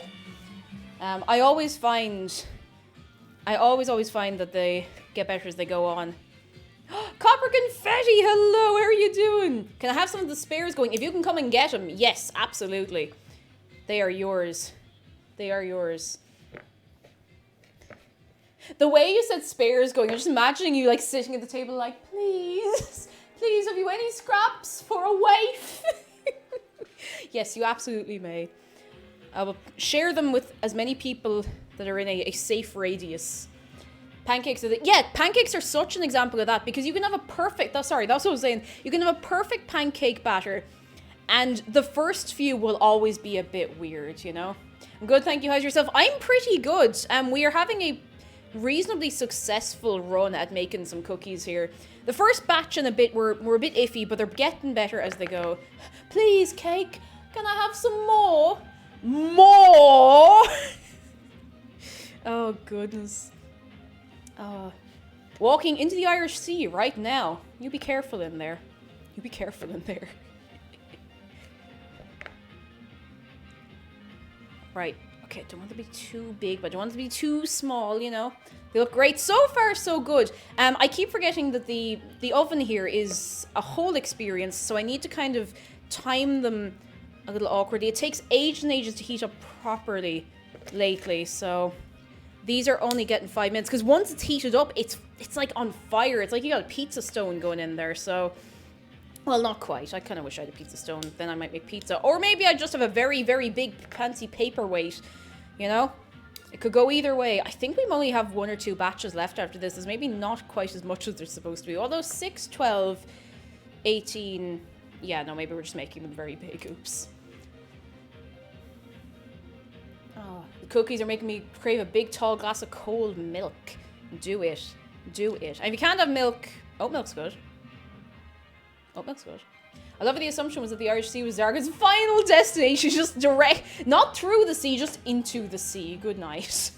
I always find that they get better as they go on. Copper Confetti, hello, how are you doing? Can I have some of the spares going? If you can come and get them, yes, absolutely. They are yours. They are yours. The way you said spares going, I'm just imagining you like sitting at the table like, please, please, have you any scraps for a waif? Yes, you absolutely may. I will share them with as many people that are in a safe radius. Pancakes are pancakes are such an example of that, because you can have a perfect, that's what I was saying. You can have a perfect pancake batter, and the first few will always be a bit weird, you know? I'm good, thank you. How's yourself? I'm pretty good. We are having a reasonably successful run at making some cookies here. The first batch and a bit were a bit iffy, but they're getting better as they go. Please, cake, can I have some more? More? Oh, goodness. Walking into the Irish Sea right now. You be careful in there. You be careful in there. Right. Okay, don't want to be too big, but I don't want to be too small, you know. They look great. So far, so good. I keep forgetting that the oven here is a whole experience, so I need to kind of time them a little awkwardly. It takes ages and ages to heat up properly lately, so these are only getting 5 minutes, because once it's heated up, it's like on fire. It's like you got a pizza stone going in there, so... Well, not quite. I kind of wish I had a pizza stone. Then I might make pizza. Or maybe I just have a very, very big, fancy paperweight. You know? It could go either way. I think we only have 1 or 2 batches left after this. There's maybe not quite as much as there's supposed to be. Although 6, 12, 18... Yeah, no, maybe we're just making them very big. Oops. Oh, the cookies are making me crave a big, tall glass of cold milk. Do it. Do it. And if you can't have milk... Oat milk's good. Oh, that's good. I love the assumption was that the Irish Sea was Zarga's final destination, just direct, not through the sea, just into the sea. Good night.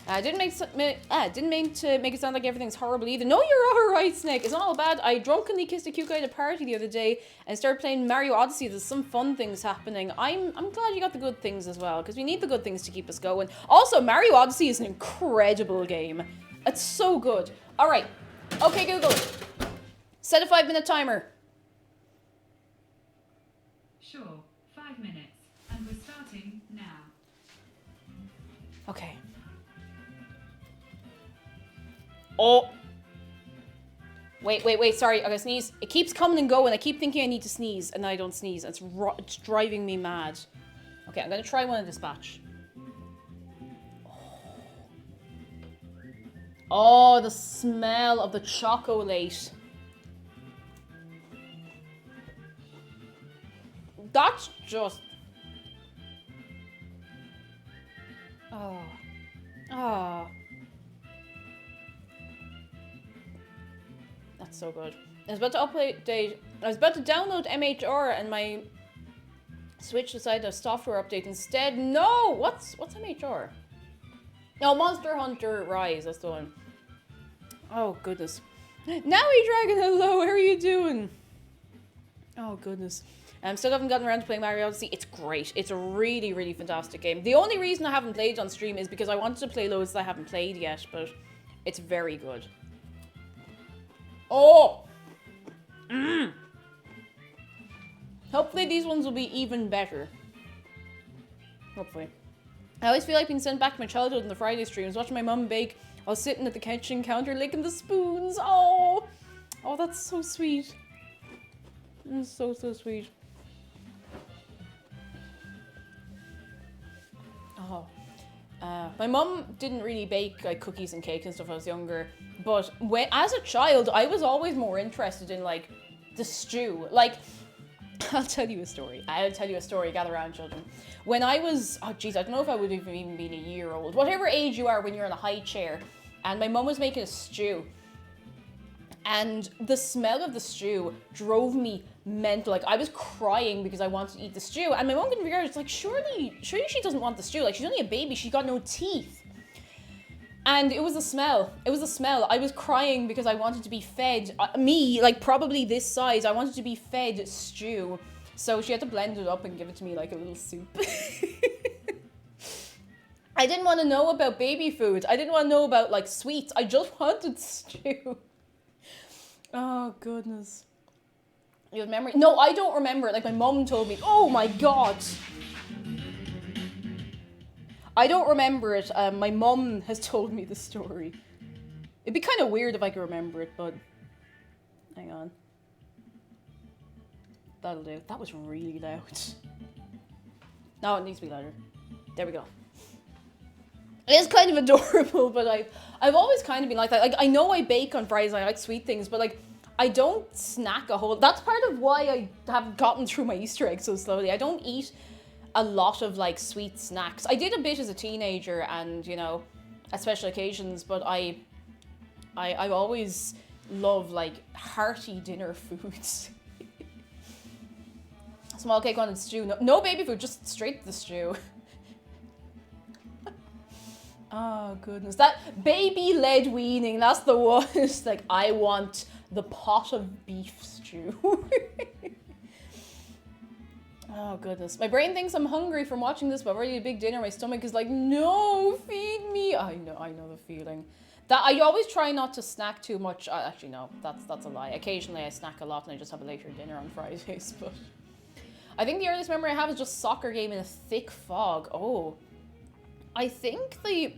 Didn't mean to make it sound like everything's horrible either. No, you're alright, Snake. It's not all bad. I drunkenly kissed a cute guy at a party the other day and started playing Mario Odyssey. There's some fun things happening. I'm glad you got the good things as well, because we need the good things to keep us going. Also, Mario Odyssey is an incredible game. It's so good. Alright. Okay, Google. Set a 5-minute timer. Sure, 5 minutes. And we're starting now. Okay. Oh. Wait, sorry, I gotta sneeze. It keeps coming and going. I keep thinking I need to sneeze, and then I don't sneeze. It's driving me mad. Okay, I'm gonna try one of this batch. Oh, the smell of the chocolate. That's just... Oh. Oh. That's so good. I was about to update... I was about to download MHR and my Switch decided a software update instead. No! What's MHR? No, Monster Hunter Rise, that's the one. Oh, goodness. Nowy Dragon, hello, how are you doing? Oh, goodness. Still haven't gotten around to playing Mario Odyssey. It's great. It's a really, really fantastic game. The only reason I haven't played on stream is because I wanted to play loads that I haven't played yet, but it's very good. Oh! Hopefully these ones will be even better. Hopefully. I always feel like being sent back to my childhood in the Friday streams, watching my mum bake while sitting at the kitchen counter licking the spoons. Oh, oh, that's so sweet. It's so, so sweet. Oh. My mum didn't really bake like cookies and cakes and stuff when I was younger, but as a child, I was always more interested in like the stew. Like, I'll tell you a story. Gather around, children. When I was, oh geez, I don't know if I would have even been a year old. Whatever age you are when you're in a high chair, and my mum was making a stew. And the smell of the stew drove me mental. Like, I was crying because I wanted to eat the stew. And my mom couldn't figure out, it's like, surely she doesn't want the stew. Like, she's only a baby. She's got no teeth. And it was the smell. It was the smell. I was crying because I wanted to be fed. Me, like, probably this size, I wanted to be fed stew. So she had to blend it up and give it to me like a little soup. I didn't want to know about baby food. I didn't want to know about, like, sweets. I just wanted stew. Oh, goodness. You have memory? No, I don't remember it. Like, my mum told me. Oh, my God. I don't remember it. My mum has told me the story. It'd be kind of weird if I could remember it, but... Hang on. That'll do. That was really loud. No, it needs to be louder. There we go. It is kind of adorable, but I've always kind of been like that. Like, I know I bake on Fridays and I like sweet things, but like, I don't snack a whole... That's part of why I have gotten through my Easter egg so slowly. I don't eat a lot of like sweet snacks. I did a bit as a teenager and, you know, at special occasions, but I always love like hearty dinner foods. Small cake on and stew. No baby food, just straight to the stew. Oh, goodness. That baby-led weaning, that's the one. It's like, I want the pot of beef stew. Oh, goodness. My brain thinks I'm hungry from watching this, but I've already had a big dinner. My stomach is like, no, feed me. I know the feeling. That I always try not to snack too much. Actually, no, that's a lie. Occasionally, I snack a lot and I just have a later dinner on Fridays, but... I think the earliest memory I have is just soccer game in a thick fog. Oh. I think the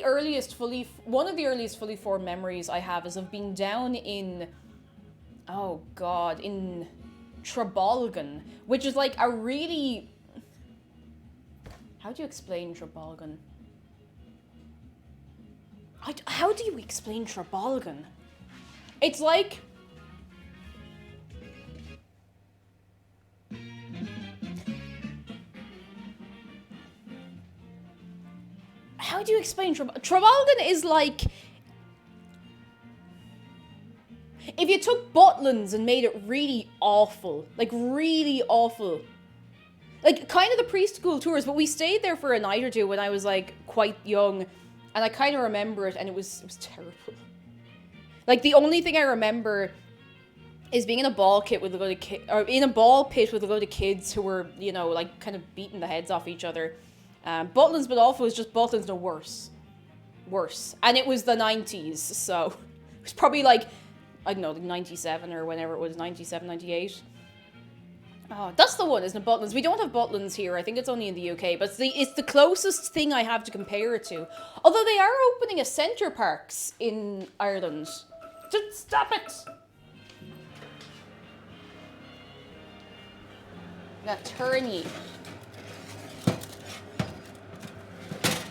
earliest one of the earliest fully formed memories I have is of being down in, oh God, in Trabolgan, which is like a really, how do you explain Trabolgan? How do you explain Trabolgan? It's like, how do you explain Trabolgan is like if you took Butlins and made it really awful. Like really awful. Like kind of the preschool tours, but we stayed there for a night or two when I was like quite young and I kind of remember it and it was terrible. Like the only thing I remember is being in a ball pit with a load of kids who were, you know, like kind of beating the heads off each other. Butlins but awful was just Butlins no worse. Worse. And it was the 90s, so it was probably like, I don't know, like 97 or whenever it was, 97, 98. Oh, that's the one, isn't it, Butlins? We don't have Butlins here, I think it's only in the UK, but it's the closest thing I have to compare it to. Although they are opening a Centre Parks in Ireland. Just stop it! That turny.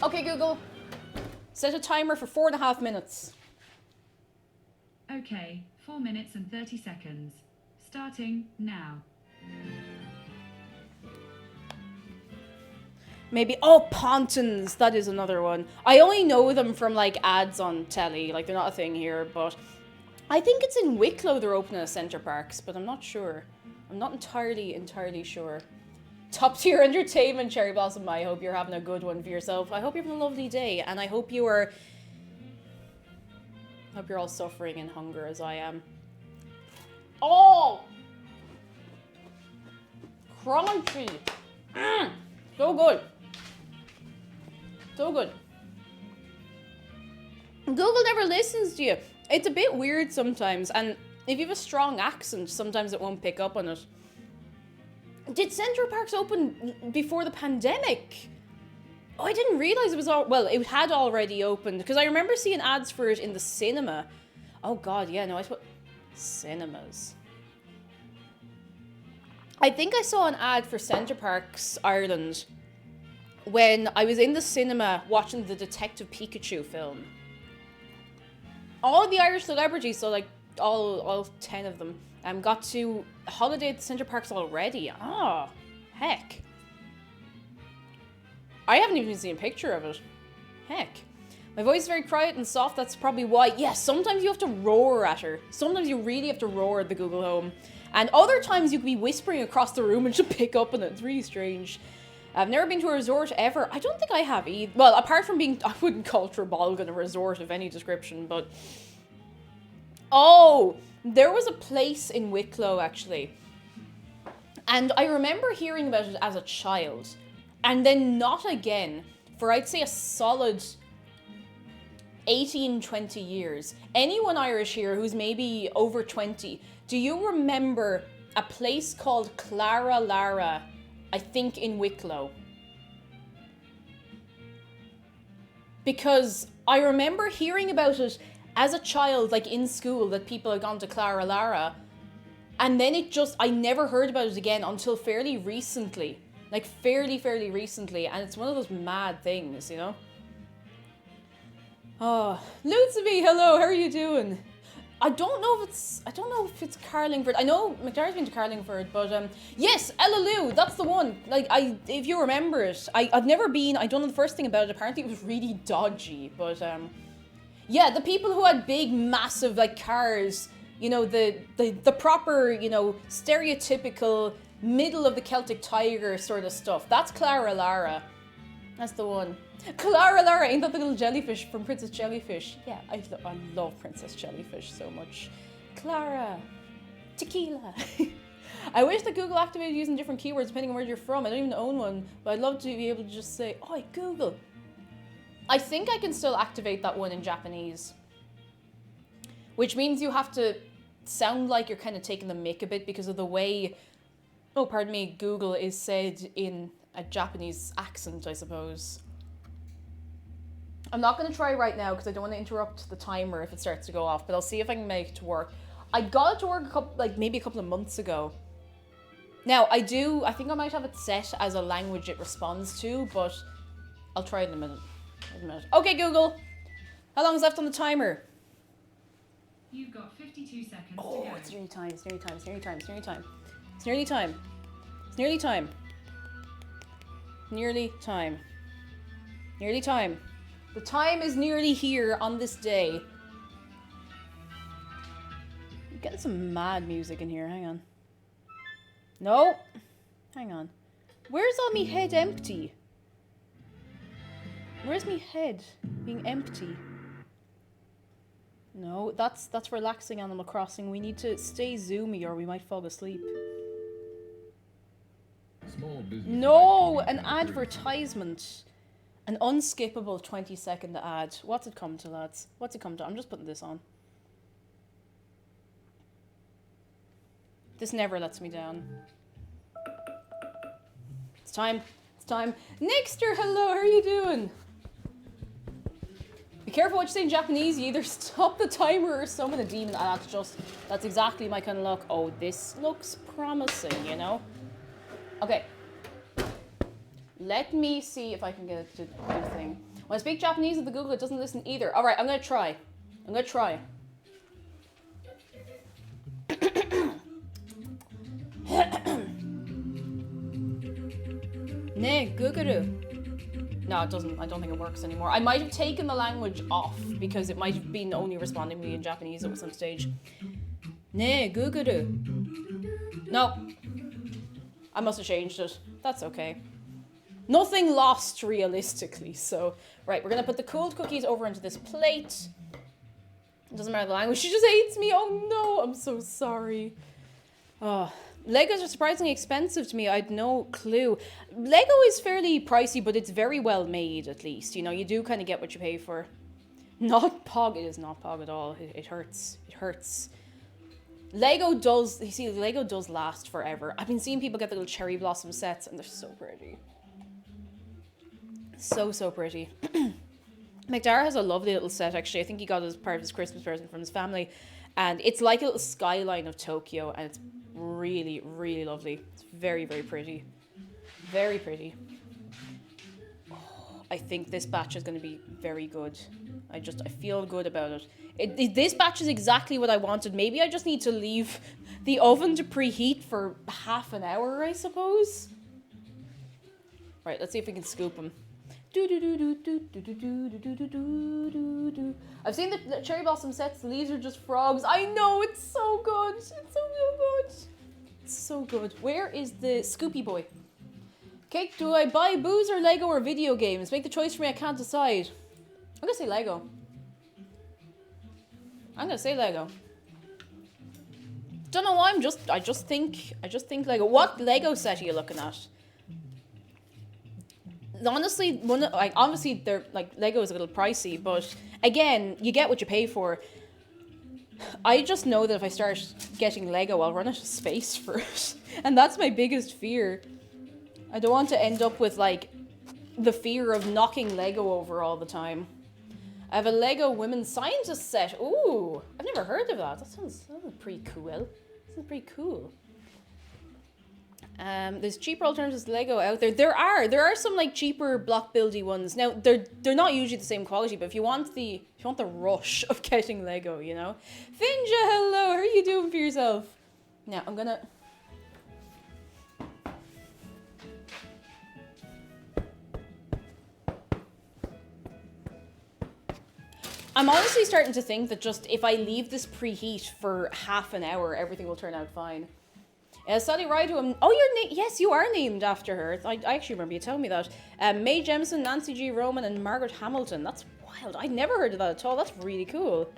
Okay, Google. Set a timer for 4.5 minutes. Okay, 4 minutes and 30 seconds. Starting now. Maybe, oh, Pontins, that is another one. I only know them from, like, ads on telly. Like, they're not a thing here, but I think it's in Wicklow they're opening a Centre Parks, but I'm not sure. I'm not entirely sure. Top tier entertainment, Cherry Blossom. I hope you're having a good one for yourself. I hope you're having a lovely day, and I hope you're all suffering in hunger as I am. Oh! Crunchy! So good. So good. Google never listens to you. It's a bit weird sometimes, and if you have a strong accent, sometimes it won't pick up on it. Did Central Parks open before the pandemic? Oh, I didn't realize it was all... Well, it had already opened, because I remember seeing ads for it in the cinema. Oh god, yeah, no, I thought... Cinemas. I think I saw an ad for Central Parks Ireland when I was in the cinema watching the Detective Pikachu film. All the Irish celebrities, so like all 10 of them, got to holiday at the Central Parks already. Oh, heck. I haven't even seen a picture of it. Heck. My voice is very quiet and soft, that's probably why. Yeah, sometimes you have to roar at her. Sometimes you really have to roar at the Google Home. And other times you could be whispering across the room and she'll pick up on it. It's really strange. I've never been to a resort ever. I don't think I have either. Well, apart from being... I wouldn't call Trebolgan a resort of any description, but... Oh! There was a place in Wicklow, actually. And I remember hearing about it as a child. And then not again for, I'd say, a solid 18, 20 years. Anyone Irish here who's maybe over 20, do you remember a place called Clara Lara, I think in Wicklow? Because I remember hearing about it as a child, like in school, that people had gone to Clara Lara. And then it just, I never heard about it again until fairly recently. Like fairly recently. And it's one of those mad things, you know? Oh, Lutzeby, hello, how are you doing? I don't know if it's Carlingford. I know McDar's been to Carlingford, but yes, Ellaloo, that's the one. Like, if you remember it, I've never been. I don't know the first thing about it. Apparently it was really dodgy, but yeah, the people who had big, massive like cars, you know, the proper, you know, stereotypical middle of the Celtic Tiger sort of stuff. That's Clara Lara. That's the one. Clara Lara, ain't that the little jellyfish from Princess Jellyfish? Yeah, I love Princess Jellyfish so much. Clara. Tequila. I wish that Google activated using different keywords depending on where you're from. I don't even own one, but I'd love to be able to just say, "Oi, Google." I think I can still activate that one in Japanese. Which means you have to sound like you're kind of taking the mick a bit because of the way, oh, pardon me, Google is said in a Japanese accent, I suppose. I'm not going to try right now because I don't want to interrupt the timer if it starts to go off, but I'll see if I can make it to work. I got it to work maybe a couple of months ago. Now, I think I might have it set as a language it responds to, but I'll try it in a minute. Okay, Google. How long is left on the timer? You've got 52 seconds to Oh, go. it's nearly time, it's nearly time, it's nearly time, it's nearly time. It's nearly time. It's nearly time. Nearly time. Nearly time. The time is nearly here on this day. I'm getting some mad music in here. Hang on. No. Hang on. Where's all me head empty? Where's me head being empty? No, that's relaxing Animal Crossing. We need to stay zoomy or we might fall asleep. No, an advertisement. An unskippable 20-second ad. What's it come to, lads? What's it come to? I'm just putting this on. This never lets me down. It's time. It's time. Nixter, hello, how are you doing? Be careful what you say in Japanese. You either stop the timer or summon a demon. Ah, that's exactly my kind of luck. Oh, this looks promising, you know? Okay. Let me see if I can get it to do the thing. When I speak Japanese with the Google, it doesn't listen either. Alright, I'm gonna try. I'm gonna try. Ne, Guguru. No, it doesn't. I don't think it works anymore. I might have taken the language off because it might have been only responding to me in Japanese at some stage. Ne, Guguru. No. I must have changed it. That's okay. Nothing lost, realistically, so... Right, we're gonna put the cooled cookies over into this plate. It doesn't matter the language, she just hates me! Oh no, I'm so sorry. Oh, Legos are surprisingly expensive to me, I had no clue. Lego is fairly pricey, but it's very well made, at least. You know, you do kind of get what you pay for. Not Pog, it is not Pog at all. It hurts. It hurts. Lego does, you see, Lego does last forever. I've been seeing people get the little cherry blossom sets and they're so pretty. So, so pretty. McDara has a lovely little set, actually. I think he got it as part of his Christmas present from his family. And it's like a little skyline of Tokyo, and it's really, really lovely. It's very, very pretty. Very pretty. Oh, I think this batch is going to be very good. I feel good about it. This batch is exactly what I wanted. Maybe I just need to leave the oven to preheat for half an hour, I suppose. Right, let's see if we can scoop them. I've seen the cherry blossom sets. The leaves are just frogs. I know, it's so good. It's so good. It's so good. Where is the Scoopy boy? Cake, do I buy booze or Lego or video games? Make the choice for me. I can't decide. I'm gonna say Lego. I'm gonna say Lego. Don't know why. I just think Lego. What Lego set are you looking at? Honestly, obviously they're like Lego is a little pricey, but again, you get what you pay for. I just know that if I start getting Lego, I'll run out of space for it, and that's my biggest fear. I don't want to end up with like the fear of knocking Lego over all the time. I have a Lego women's scientist set. Ooh, I've never heard of that. That sounds pretty cool. Pretty cool. There's cheaper alternatives to Lego out there. There are some like cheaper block buildy ones. Now they're not usually the same quality, but if you want the rush of getting Lego, you know. Finja, hello. How are you doing for yourself? Now I'm honestly starting to think that just if I leave this preheat for half an hour, everything will turn out fine. Sally Rydham. Oh, yes, you are named after her. I actually remember you telling me that. Mae Jemison, Nancy G. Roman, and Margaret Hamilton. That's wild. I never heard of that at all. That's really cool.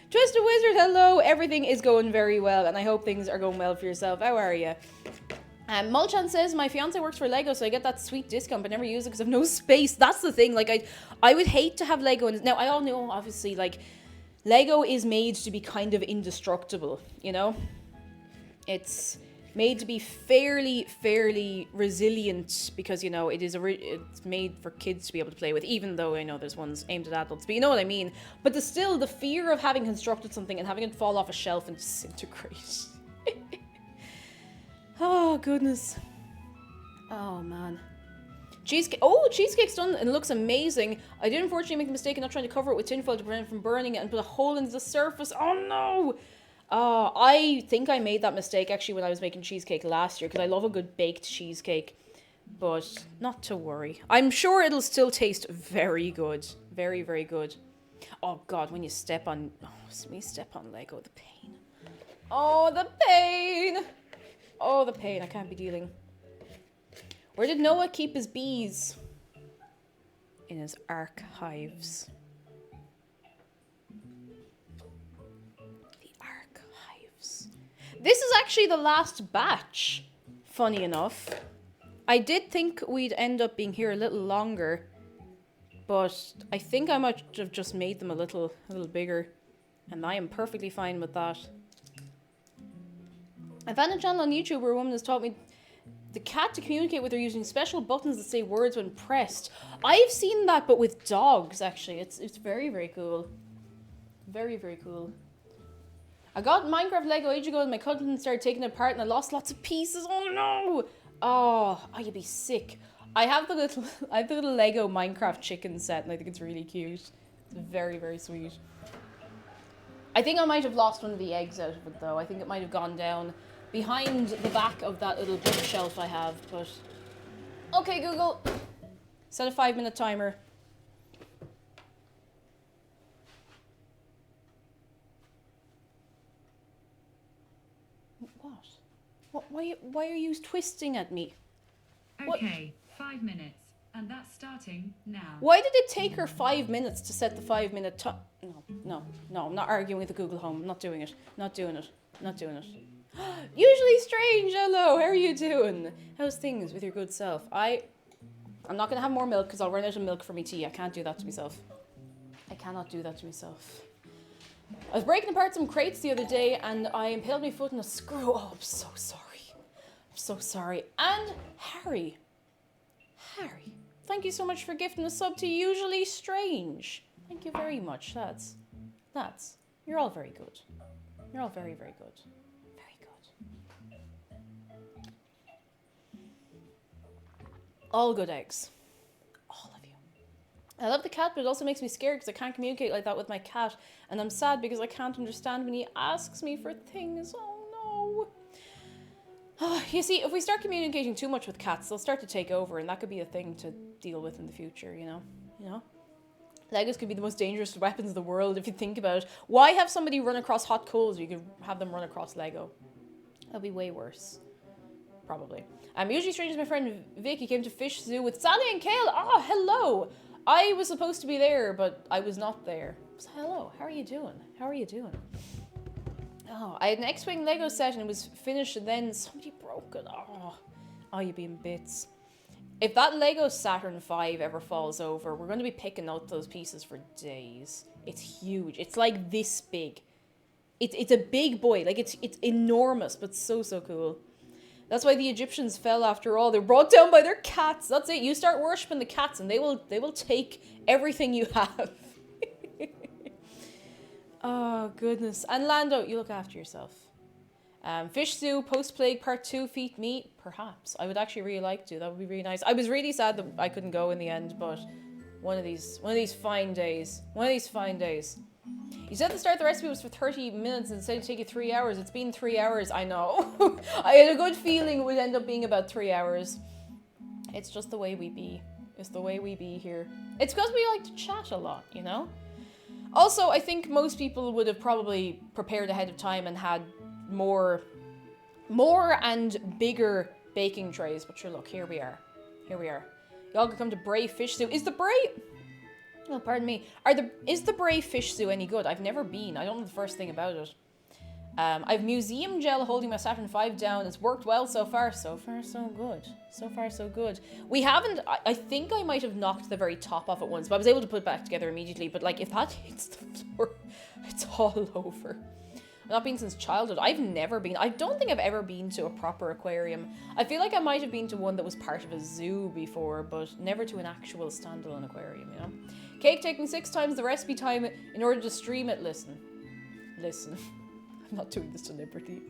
Twisted Wizard, hello. Everything is going very well, and I hope things are going well for yourself. How are you? Mulchan says, my fiance works for Lego, so I get that sweet discount, but never use it because I have no space. That's the thing. Like, I would hate to have Lego. Now, I all know, obviously, like, Lego is made to be kind of indestructible, you know? It's made to be fairly resilient because, you know, it's made for kids to be able to play with, even though I know there's ones aimed at adults, but you know what I mean. But still, the fear of having constructed something and having it fall off a shelf and disintegrate. Oh, goodness. Oh, man. Cheesecake. Oh, cheesecake's done and it looks amazing. I did unfortunately make the mistake of not trying to cover it with tinfoil to prevent it from burning it and put a hole into the surface. Oh, no. I think I made that mistake actually when I was making cheesecake last year because I love a good baked cheesecake. But not to worry. I'm sure it'll still taste very good. Very, very good. Oh, God, when you step on... Oh, when you step on Lego, the pain. Oh, the pain. Oh, the pain. I can't be dealing. Where did Noah keep his bees? In his archives. The archives. This is actually the last batch, funny enough. I did think we'd end up being here a little longer, but I think I might have just made them a little bigger, and I am perfectly fine with that. I found a channel on YouTube where a woman has taught me the cat to communicate with her using special buttons that say words when pressed. I've seen that, but with dogs, actually. It's very, very cool. Very, very cool. I got Minecraft Lego age ago and my cousin started taking it apart and I lost lots of pieces. Oh, no! Oh, you'd be sick. I have the little Lego Minecraft chicken set and I think it's really cute. It's very, very sweet. I think I might have lost one of the eggs out of it, though. I think it might have gone down behind the back of that little bookshelf I have, but... Okay, Google. Set a 5-minute timer. What? Why are you twisting at me? Okay, 5 minutes. And that's starting now. Why did it take her 5 minutes to set the 5-minute time? No, I'm not arguing with the Google Home. I'm not doing it. Not doing it. Usually Strange, hello, how are you doing? How's things with your good self? I'm not going to have more milk because I'll run out of milk for me tea. I can't do that to myself. I cannot do that to myself. I was breaking apart some crates the other day and I impaled my foot in a screw. Oh, I'm so sorry. I'm so sorry. And Harry, thank you so much for gifting a sub to Usually Strange. Thank you very much. That's, you're all very good. You're all very, very good. Very good. All good eggs. All of you. I love the cat, but it also makes me scared because I can't communicate like that with my cat. And I'm sad because I can't understand when he asks me for things. Oh no. You see, if we start communicating too much with cats, they'll start to take over, and that could be a thing to deal with in the future, you know? Legos could be the most dangerous weapons in the world if you think about it. Why have somebody run across hot coals? You could have them run across Lego. That'd be way worse. Probably. Usually Strange is my friend Vicky came to Fish Zoo with Sally and Kale. Oh, hello. I was supposed to be there, but I was not there. So hello, how are you doing? How are you doing? Oh, I had an X-Wing Lego set and it was finished and then somebody broke it. Oh, you be in bits. If that Lego Saturn V ever falls over, we're going to be picking out those pieces for days. It's huge. It's like this big. It's a big boy. Like, it's enormous, but so cool. That's why the Egyptians fell after all. They're brought down by their cats. That's it. You start worshipping the cats and they will take everything you have. Oh, goodness. And Lando, you look after yourself. Fish Zoo, Post-Plague Part 2, Feet Me? Perhaps. I would actually really like to. That would be really nice. I was really sad that I couldn't go in the end, but one of these fine days. One of these fine days. You said at the start the recipe was for 30 minutes and said it'd take you 3 hours. It's been 3 hours, I know. I had a good feeling it would end up being about 3 hours. It's just the way we be. It's the way we be here. It's because we like to chat a lot, you know? Also, I think most people would have probably prepared ahead of time and had more and bigger baking trays. But sure, look, here we are. Here we are. Y'all can come to Bray Fish Zoo. Is the Bray... Oh, pardon me. Is the Bray Fish Zoo any good? I've never been. I don't know the first thing about it. I've museum gel holding my Saturn V down. It's worked well so far. So far, so good. So far, so good. We haven't... I think I might have knocked the very top off it once, but I was able to put it back together immediately. But, like, if that hits the floor, it's all over. I've not been since childhood. I've never been... I don't think I've ever been to a proper aquarium. I feel like I might have been to one that was part of a zoo before, but never to an actual standalone aquarium, you know? Cake taking 6 times the recipe time in order to stream it. Listen. I'm not doing this deliberately.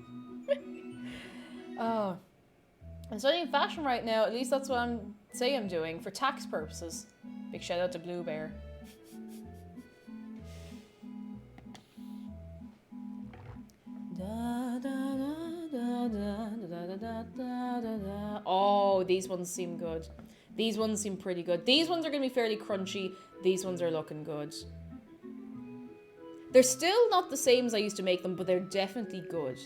Oh. I'm studying fashion right now. At least that's what I'm doing for tax purposes. Big shout out to Blue Bear. Oh, these ones seem good. These ones seem pretty good. These ones are going to be fairly crunchy. These ones are looking good. They're still not the same as I used to make them, but they're definitely good.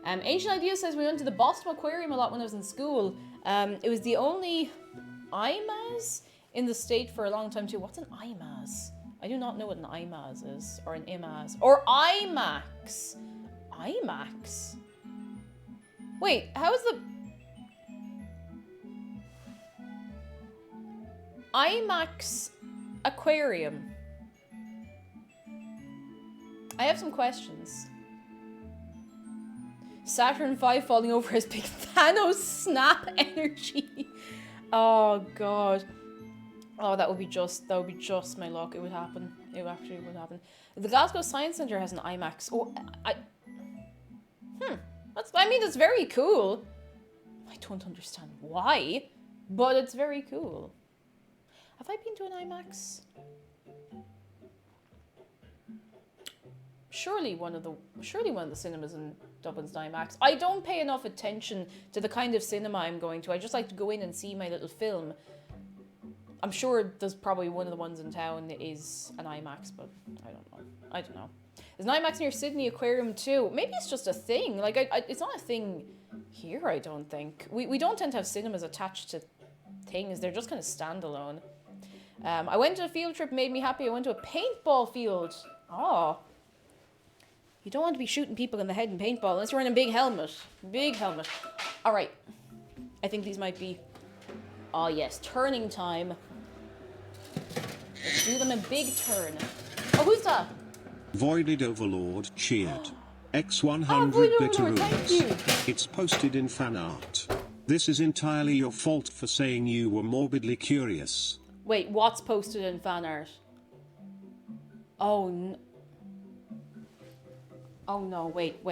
Ancient Idea says we went to the Boston Aquarium a lot when I was in school. It was the only IMAZ in the state for a long time too. What's an IMAZ? I do not know what an IMAZ is. Or an IMAZ. Or IMAX. IMAX? Wait, how is the... IMAX Aquarium? I have some questions. Saturn V falling over has big Thanos snap energy. Oh god. Oh, that would be just my luck. It would happen. It actually would happen. The Glasgow Science Centre has an IMAX. Oh, I mean, it's very cool. I don't understand why, but it's very cool. Have I been to an IMAX? Surely one of the cinemas in Dublin's an IMAX. I don't pay enough attention to the kind of cinema I'm going to. I just like to go in and see my little film. I'm sure there's probably one of the ones in town that is an IMAX, but I don't know. There's an IMAX near Sydney Aquarium too. Maybe it's just a thing. Like, it's not a thing here, I don't think. We don't tend to have cinemas attached to things. They're just kind of standalone. I went to a field trip, made me happy. I went to a paintball field. Oh. You don't want to be shooting people in the head in paintball unless you're wearing a big helmet. Big helmet. All right. I think these might be... Oh, yes. Turning time. Let's do them a big turn. Oh, who's that? Voided Overlord cheered. X100 Oh, Voided Overlord, thank you. bitteroons. It's posted in fan art. This is entirely your fault for saying you were morbidly curious. Wait, what's posted in fan art? Oh, oh no, wait.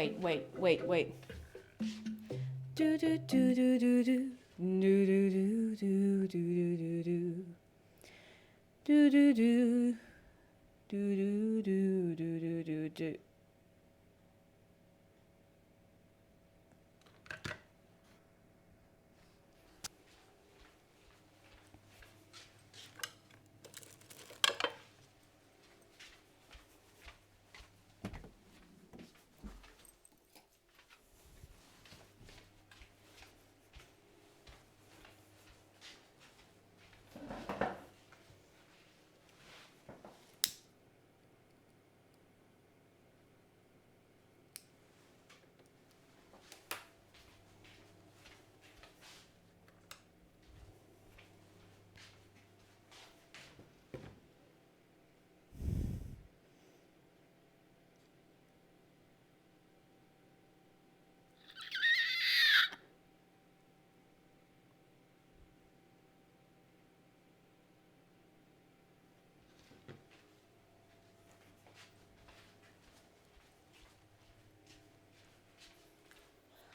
Do do do do do do. Do do do do do do do. Do do do. Do do do do do do do.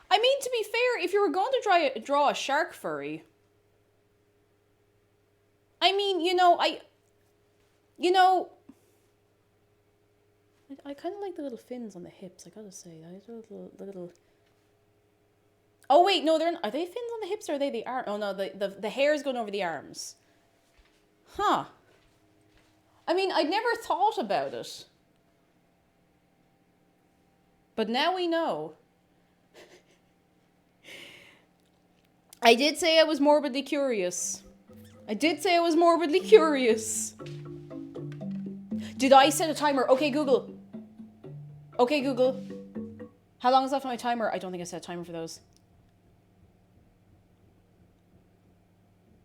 I mean, to be fair, if you were going to draw a shark furry, I mean, I kind of like the little fins on the hips, I gotta say. The little... Oh, wait, no, are they fins on the hips or are they the arm? Oh, no, the hair is going over the arms. Huh. I mean, I'd never thought about it. But now we know. I did say I was morbidly curious. Did I set a timer? Okay, Google. How long is left on my timer? I don't think I set a timer for those.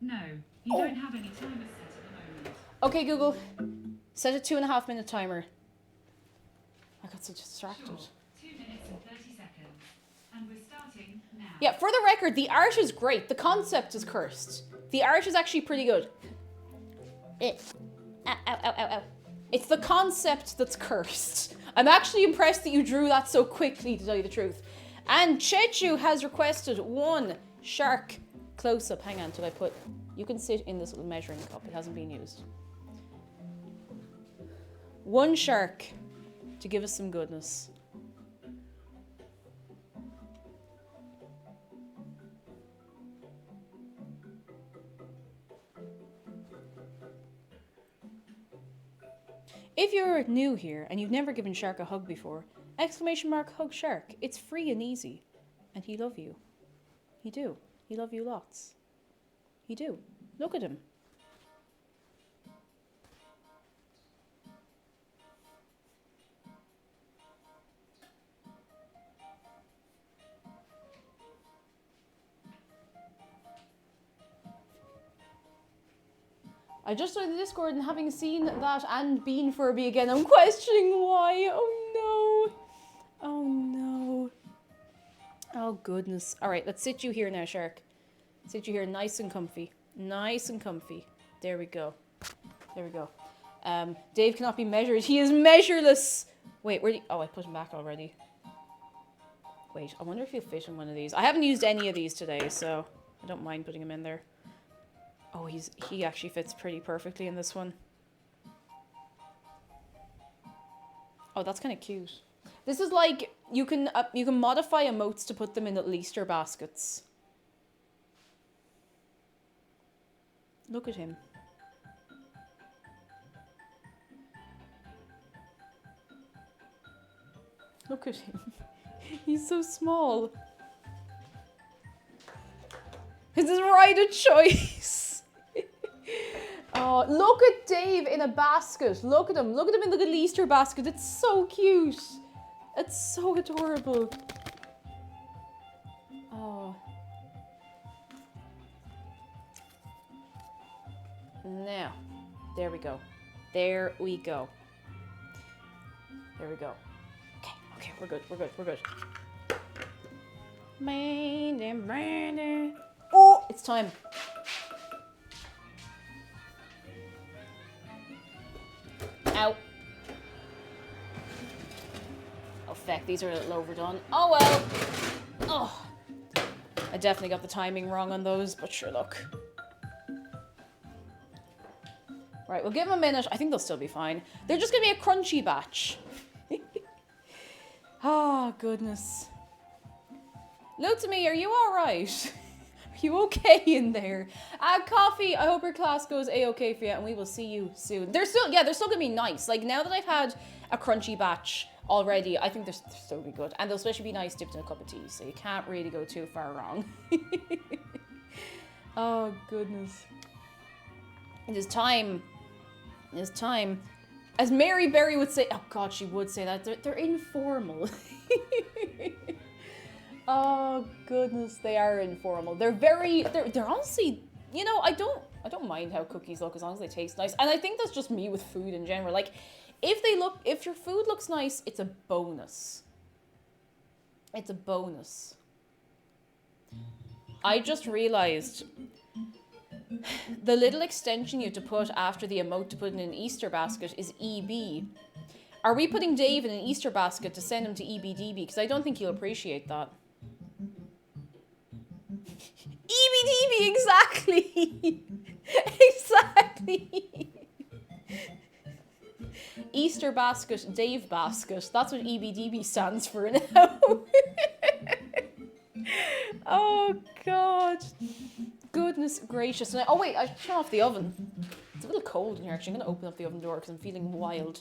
No, you don't have any timers set at the moment. Okay, Google. Set a 2.5 minute timer. I got so distracted. Sure. 2 minutes and 30 seconds. And we're starting now. Yeah, for the record, the art is great. The concept is cursed. The art is actually pretty good. Ow. It's the concept that's cursed. I'm actually impressed that you drew that so quickly, to tell you the truth. And Chechu has requested one shark close-up. Hang on till I put... You can sit in this little measuring cup. It hasn't been used. One shark to give us some goodness. If you're new here and you've never given Shark a hug before, ! Hug Shark. It's free and easy. And he love you. He do. He love you lots. He do. Look at him. I just joined the Discord and having seen that and been Furby again, I'm questioning why. Oh no. Oh no. Oh goodness. Alright, let's sit you here now, Shark. Sit you here nice and comfy. Nice and comfy. There we go. There we go. Dave cannot be measured. He is measureless. Wait, where? Oh, I put him back already. Wait, I wonder if he'll fit in one of these. I haven't used any of these today, so I don't mind putting him in there. Oh, he actually fits pretty perfectly in this one. Oh, that's kind of cute. This is like you can modify emotes to put them in little Easter baskets. Look at him. Look at him. He's so small. This is right a choice. Oh, look at Dave in a basket. Look at him. Look at him in the little Easter basket. It's so cute. It's so adorable. Oh. Now, there we go. There we go. There we go. Okay, we're good. Oh, it's time. Ow. Oh, feck, these are a little overdone. Oh, well. Oh. I definitely got the timing wrong on those, but sure, look. Right, we'll give them a minute. I think they'll still be fine. They're just going to be a crunchy batch. Oh, goodness. Look to me, are you alright? Are you okay in there? Coffee, I hope your class goes a-okay for you, and we will see you soon. They're still gonna be nice. Like, now that I've had a crunchy batch already, I think they're still gonna be good. And they'll especially be nice dipped in a cup of tea, so you can't really go too far wrong. Oh, goodness. It is time. It is time. As Mary Berry would say, oh God, she would say that. They're informal. Oh goodness, they are informal. They're honestly, you know, I don't mind how cookies look as long as they taste nice. And I think that's just me with food in general. Like, if your food looks nice, it's a bonus. It's a bonus. I just realized the little extension you have to put after the emote to put in an Easter basket is EB. Are we putting Dave in an Easter basket to send him to EBDB? Because I don't think he'll appreciate that. EBDB, exactly! Exactly! Easter basket, Dave basket. That's what EBDB stands for now. Oh, God. Goodness gracious. Oh, wait, I should turn off the oven. It's a little cold in here, actually. I'm going to open up the oven door because I'm feeling wild.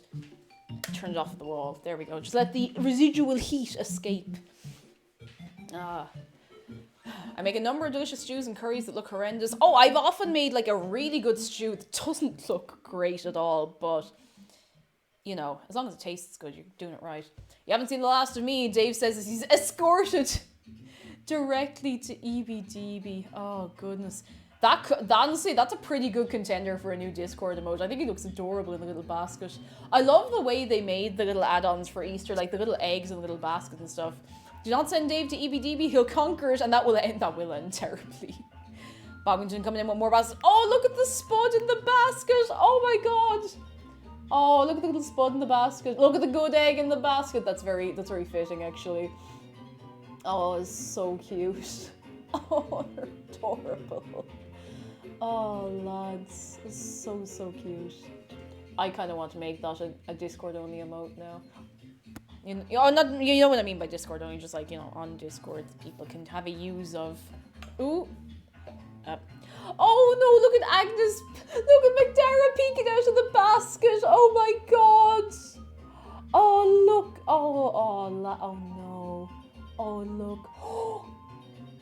Turn it off at the wall. There we go. Just let the residual heat escape. I make a number of delicious stews and curries that look horrendous. Oh, I've often made like a really good stew that doesn't look great at all, but you know, as long as it tastes good, you're doing it right. You haven't seen the last of me, Dave says as he's escorted directly to EBDB. Oh, goodness. Honestly, that's a pretty good contender for a new Discord emote. I think he looks adorable in the little basket. I love the way they made the little add-ons for Easter, like the little eggs in the little basket and stuff. Do not send Dave to EBDB, he'll conquer it, and that will end terribly. Boggington coming in with more baskets. Oh, look at the spud in the basket! Oh my god! Oh, look at the little spud in the basket. Look at the good egg in the basket. That's very fitting, actually. Oh, it's so cute. Oh, they're adorable. Oh, lads. It's so cute. I kind of want to make that a Discord-only emote now. You know what I mean by Discord only, just like, you know, on Discord, people can have a use of... Ooh. Oh, no, look at Agnes. Look at McDara peeking out of the basket. Oh, my God. Oh, look. Oh, no. Oh, look.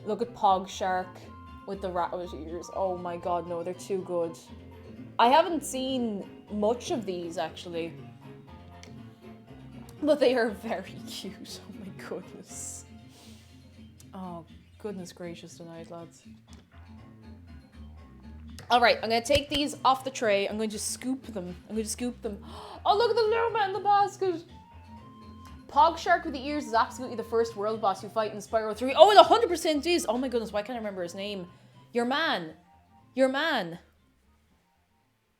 Look at Pogshark with the rabbit ears. Oh, my God, no, they're too good. I haven't seen much of these, actually. But they are very cute. Oh my goodness. Oh, goodness gracious tonight, lads. Alright, I'm going to take these off the tray. I'm going to scoop them. Oh, look at the Luma in the basket. Pogshark with the ears is absolutely the first world boss you fight in Spyro 3. Oh, it 100% is. Oh my goodness, why can't I remember his name? Your man.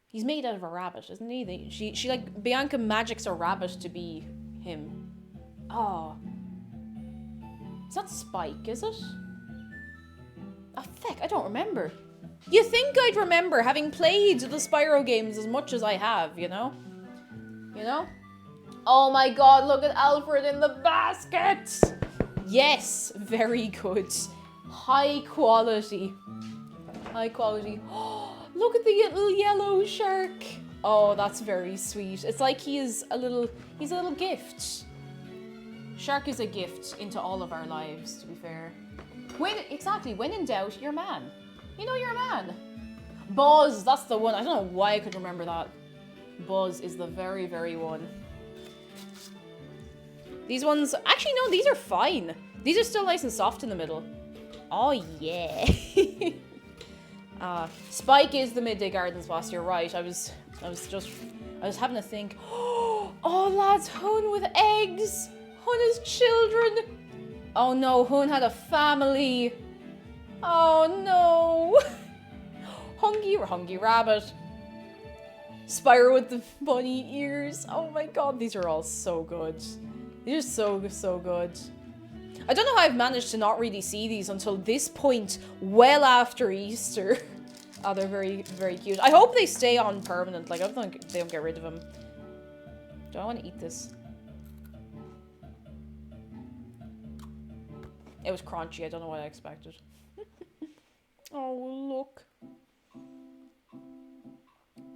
He's made out of a rabbit, isn't he? She like, Bianca magics a rabbit to be him. Oh. It's not Spike, is it? Oh, feck, I don't remember. You think I'd remember, having played the Spyro games as much as I have, you know? You know? Oh my god, look at Alfred in the basket! Yes, very good. High quality. High quality. Oh, look at the little yellow shark. Oh, that's very sweet. It's like he's a little gift. Shark is a gift into all of our lives, to be fair. When in doubt, your man. You know your man. Buzz, that's the one. I don't know why I could remember that. Buzz is the very, very one. These ones, actually no, these are fine. These are still nice and soft in the middle. Oh yeah. Spike is the Midday Gardens boss, you're right. I was having to think. Oh, lads, Hun with eggs. Hun has children. Oh no, Hun had a family. Oh no. Hungry rabbit. Spyro with the bunny ears. Oh my god, these are all so good. These are so good. I don't know how I've managed to not really see these until this point, well after Easter. Oh, they're very, very cute. I hope they stay on permanent. Like, I don't think they don't get rid of them. Do I want to eat this? It was crunchy. I don't know what I expected. Oh, look.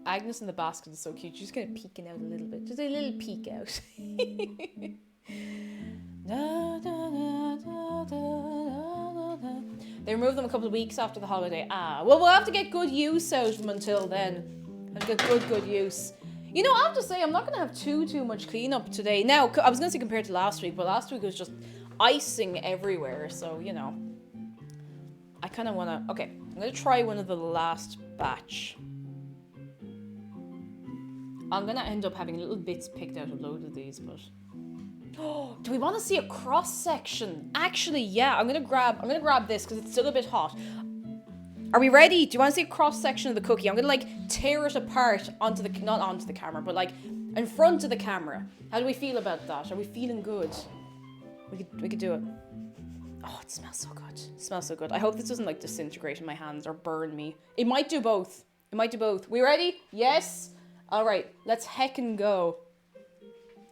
Agnes in the basket is so cute. She's kind of peeking out a little bit. Just a little peek out. They removed them a couple of weeks after the holiday. Ah, well, we'll have to get good use out of them until then. Have to get good use. You know, I have to say, I'm not going to have too much cleanup today. Now, I was going to say compared to last week, but last week was just icing everywhere. So, you know, I kind of want to... Okay, I'm going to try one of the last batch. I'm going to end up having little bits picked out of loads of these, but... Oh, do we want to see a cross section? Actually, yeah, I'm gonna grab this because it's still a bit hot. Are we ready? Do you want to see a cross section of the cookie? I'm gonna like tear it apart onto the, not onto the camera, but like in front of the camera. How do we feel about that? Are we feeling good? We could do it. Oh, it smells so good. It smells so good. I hope this doesn't like disintegrate in my hands or burn me. It might do both. It might do both. We ready? Yes? All right, let's heckin' go.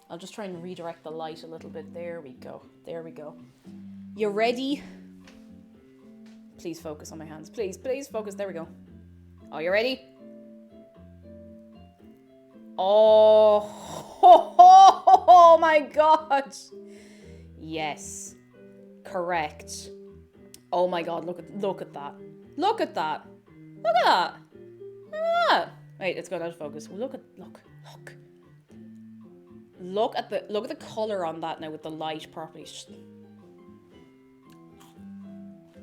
I'll just try and redirect the light a little bit. There we go. There we go. You ready? Please focus on my hands. Please focus. There we go. Oh, you ready? Oh my god. Yes. Correct. Oh my god, look at that. Look at that. Look at that. Look at that. Wait, it's gone out of focus. Look. Look at the color on that now with the light properly.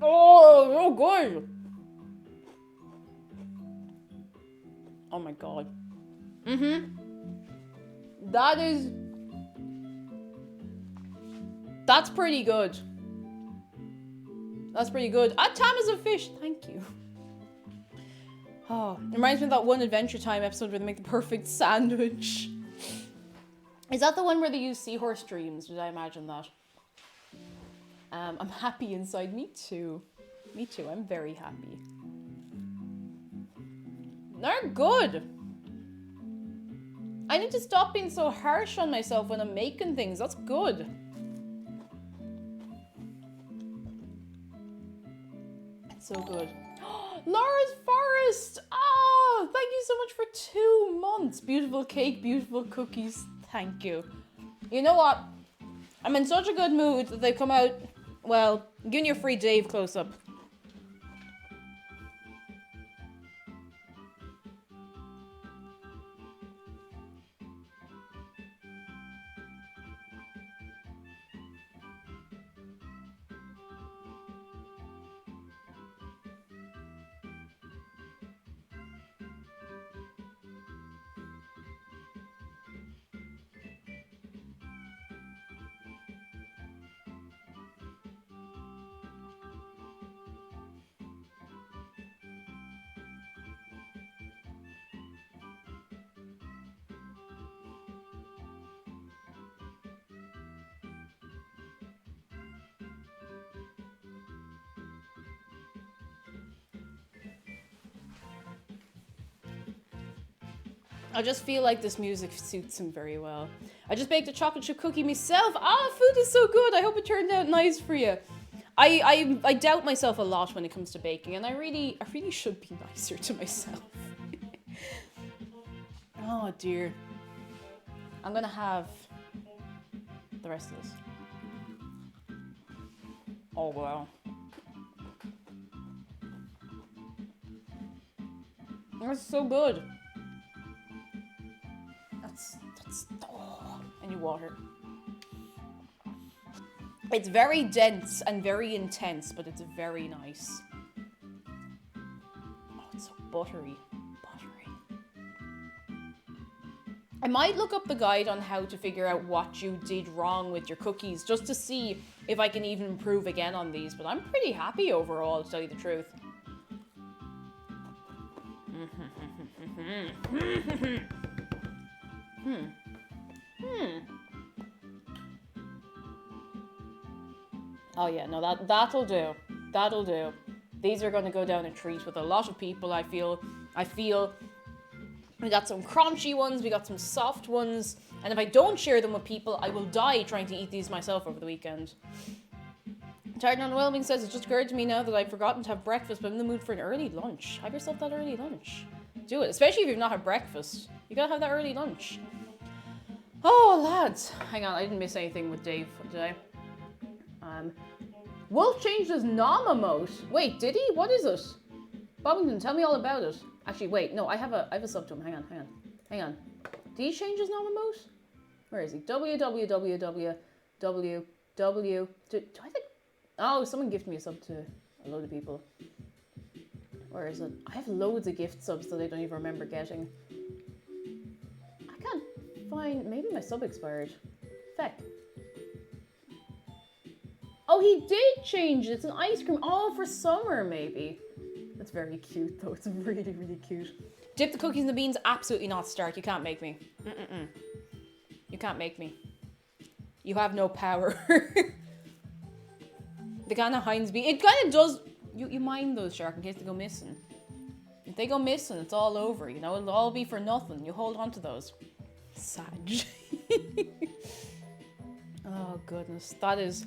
Oh, so good. Oh my god. That's pretty good. That's pretty good. Ah, Tam is a fish. Thank you. Oh, it reminds me of that one Adventure Time episode where they make the perfect sandwich. Is that the one where they use seahorse dreams? Did I imagine that? I'm happy inside. Me too. Me too. I'm very happy. They're good. I need to stop being so harsh on myself when I'm making things. That's good. It's so good. Laura's Forest! Oh, thank you so much for 2 months. Beautiful cake, beautiful cookies. Thank you. You know what? I'm in such a good mood that they've come out. Well, I'm giving you a free Dave close-up. I just feel like this music suits him very well. I just baked a chocolate chip cookie myself. Ah, food is so good. I hope it turned out nice for you. I doubt myself a lot when it comes to baking, and I really should be nicer to myself. Oh dear. I'm gonna have the rest of this. Oh wow. That's so good. Oh, I need water. It's very dense and very intense, but it's very nice. Oh, it's so buttery. I might look up the guide on how to figure out what you did wrong with your cookies, just to see if I can even improve again on these, but I'm pretty happy overall, to tell you the truth. Oh yeah, no, that'll do. That'll do. These are going to go down a treat with a lot of people, I feel. We got some crunchy ones, we got some soft ones, and if I don't share them with people, I will die trying to eat these myself over the weekend. Tired and Unwhelming says, it just occurred to me now that I've forgotten to have breakfast, but I'm in the mood for an early lunch. Have yourself that early lunch. Do it, especially if you've not had breakfast. You gotta have that early lunch. Oh, lads. Hang on, I didn't miss anything with Dave, did I? Wolf changed his nom emote. Wait, did he? What is it? Bobbington, tell me all about it. Actually, wait, no, I have a sub to him. Hang on. Did he change his nom emote? Where is he? www. Do I think? Oh, someone gifted me a sub to a load of people. Where is it? I have loads of gift subs that I don't even remember getting. I can't find. Maybe my sub expired. Feck. Oh, he did change it. It's an ice cream. Oh, for summer, maybe. That's very cute, though. It's really, really cute. Dip the cookies in the beans? Absolutely not, Stark. You can't make me. You can't make me. You have no power. The kind of Heinz bean. It kind of does. You mind those, Shark, in case they go missing. If they go missing, it's all over. You know, it'll all be for nothing. You hold on to those. Sag. Oh, goodness. That is...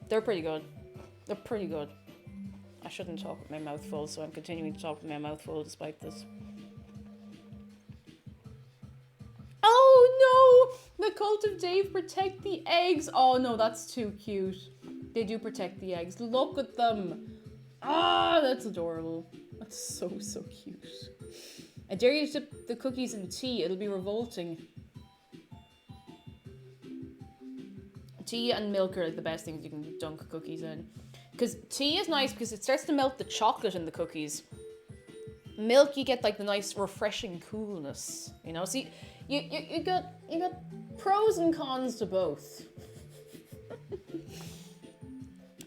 They're pretty good. They're pretty good. I shouldn't talk with my mouth full, so I'm continuing to talk with my mouth full despite this. Oh no! The Cult of Dave protect the eggs. Oh no, that's too cute. They do protect the eggs. Look at them. Ah, that's adorable. That's so, so cute. I dare you to dip the cookies in tea. It'll be revolting. Tea and milk are like the best things you can dunk cookies in. Because tea is nice because it starts to melt the chocolate in the cookies. Milk, you get like the nice refreshing coolness. You know, see, you got pros and cons to both.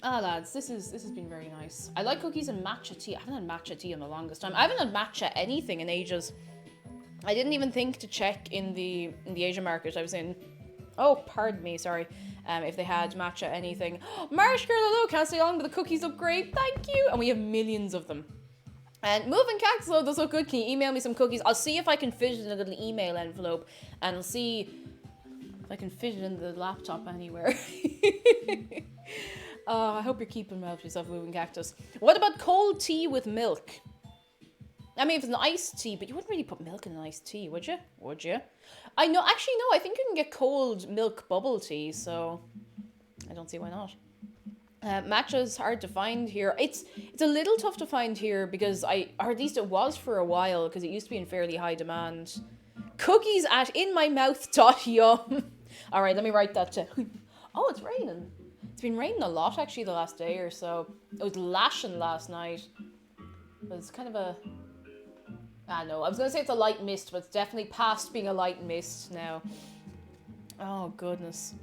Ah, lads, this has been very nice. I like cookies and matcha tea. I haven't had matcha tea in the longest time. I haven't had matcha anything in ages. I didn't even think to check in the Asian market I was in. Oh, pardon me, sorry. If they had matcha anything. Marsh Girl, hello, can't stay long, but the cookies look great, thank you. And we have millions of them. And Moving Cactus, oh, those look good. Can you email me some cookies? I'll see if I can fit it in a little email envelope. And I'll see if I can fit it in the laptop anywhere. I hope you're keeping well for yourself, Moving Cactus. What about cold tea with milk? I mean, if it's an iced tea, but you wouldn't really put milk in an iced tea, would you? Would you? I know, actually, no, I think you can get cold milk bubble tea, so I don't see why not. Matcha's hard to find here. It's a little tough to find here because or at least it was for a while, because it used to be in fairly high demand. Cookies at inmymouth.yum. All right, let me write that down. Oh, it's raining. It's been raining a lot, actually, the last day or so. It was lashing last night. But it's kind of a... I know, I was going to say it's a light mist, but it's definitely past being a light mist now. Oh, goodness.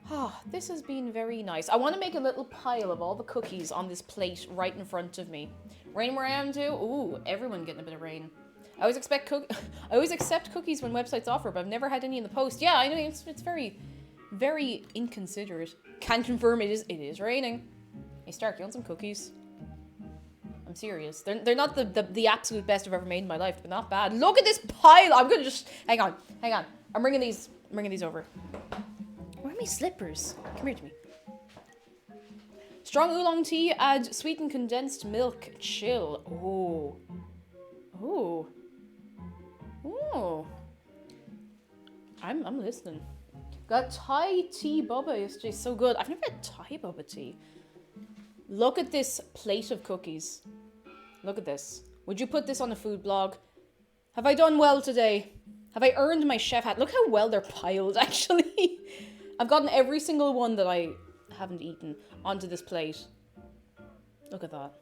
Oh, this has been very nice. I want to make a little pile of all the cookies on this plate right in front of me. Rain where I am too? Ooh, everyone getting a bit of rain. I always accept cookies when websites offer, but I've never had any in the post. Yeah, I know, it's very, very inconsiderate. Can confirm it is raining. Hey, Stark, you want some cookies? I'm serious. They're not the absolute best I've ever made in my life, but not bad. Look at this pile. I'm gonna just hang on. I'm bringing these over. Where are my slippers? Come here to me. Strong oolong tea. Add sweetened condensed milk. Chill. Oh. I'm listening. Got Thai tea boba yesterday. So good. I've never had Thai boba tea. Look at this plate of cookies. Look at this. Would you put this on a food blog? Have I done well today? Have I earned my chef hat? Look how well they're piled, actually. I've gotten every single one that I haven't eaten onto this plate. Look at that.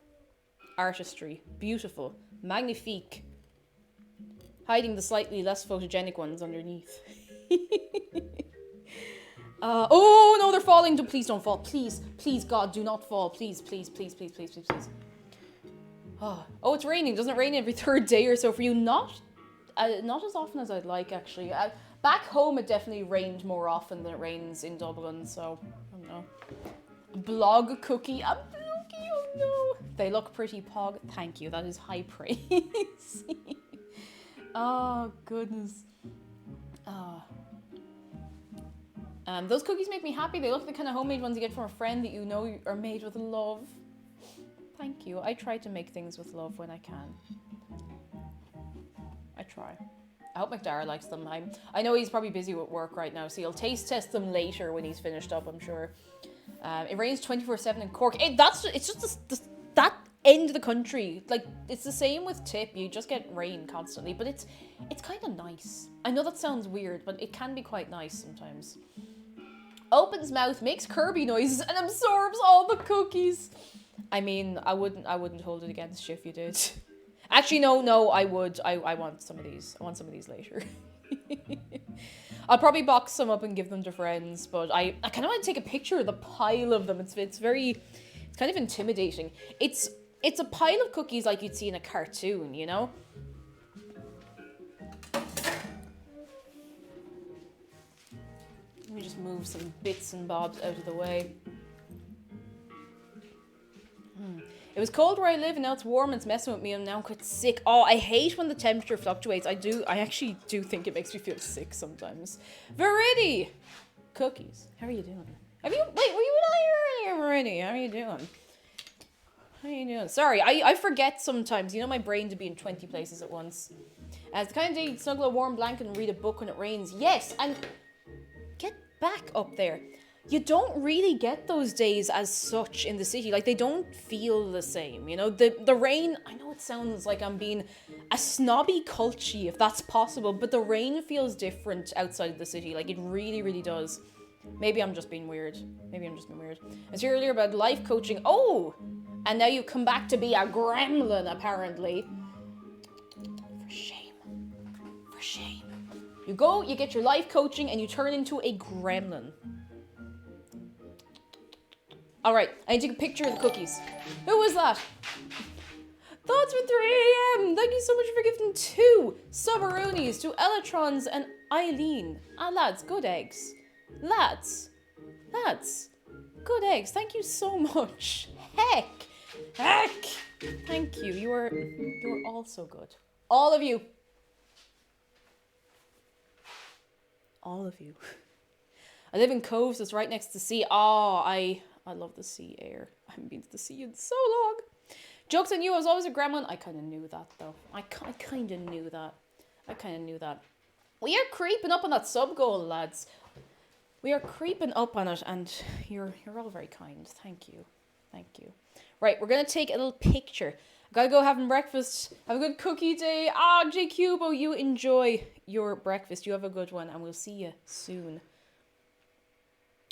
Artistry. Beautiful. Magnifique. hiding the slightly less photogenic ones underneath. Oh no, they're falling. Please don't fall. Please, please, God, do not fall. Please, please, please, please, please, please, please. Oh, it's raining. Doesn't it rain every third day or so for you? Not as often as I'd like, actually. Back home, it definitely rained more often than it rains in Dublin, so I don't know. Blog cookie. A cookie, oh no. They look pretty, Pog. Thank you. That is high praise. Oh, goodness. Those cookies make me happy. They look like the kind of homemade ones you get from a friend that you know are made with love. Thank you. I try to make things with love when I can. I try. I hope McDara likes them. I know he's probably busy with work right now, so he'll taste test them later when he's finished up, I'm sure. It rains 24/7 in Cork. It's just that end of the country. Like, it's the same with Tip. You just get rain constantly, but it's kind of nice. I know that sounds weird, but it can be quite nice sometimes. Opens mouth, makes Kirby noises, and absorbs all the cookies. I mean, I wouldn't hold it against you if you did. Actually, no, I would. I want some of these. I want some of these later. I'll probably box some up and give them to friends, but I kind of want to take a picture of the pile of them. It's kind of intimidating. It's a pile of cookies like you'd see in a cartoon, you know? Let me just move some bits and bobs out of the way. It was cold where I live and now it's warm and it's messing with me and now I'm quite sick. Oh, I hate when the temperature fluctuates. I actually do think it makes me feel sick sometimes. Verity! Cookies. How are you doing? Were you not here earlier, Verity? How are you doing? How are you doing? Sorry, I forget sometimes. You know my brain to be in 20 places at once. As the kind of day you'd snuggle a warm blanket and read a book when it rains. Yes, and get back up there. You don't really get those days as such in the city. Like, they don't feel the same, you know? The rain, I know it sounds like I'm being a snobby culty, if that's possible, but the rain feels different outside of the city. Like, it really, really does. Maybe I'm just being weird. I was here earlier about life coaching. Oh! And now you've come back to be a gremlin, apparently. For shame. For shame. You go, you get your life coaching, and you turn into a gremlin. Alright, I need to take a picture of the cookies. Who was that? Thoughts for 3 AM. Thank you so much for gifting 2 Subaroonies to Elatrons and Eileen. Ah, lads, good eggs. Lads, good eggs. Thank you so much. Heck. Thank you. You are all so good. All of you. All of you. I live in Coves, that's right next to the sea. Oh, I love the sea air. I haven't been to the sea in so long. Jokes on you, I was always a gremlin. I kind of knew that, though. I kind of knew that. We are creeping up on that sub goal, lads. We are creeping up on it, and you're all very kind. Thank you. Right, we're going to take a little picture. I gotta go having breakfast. Have a good cookie day. J Cubo, you enjoy your breakfast. You have a good one, and we'll see you soon.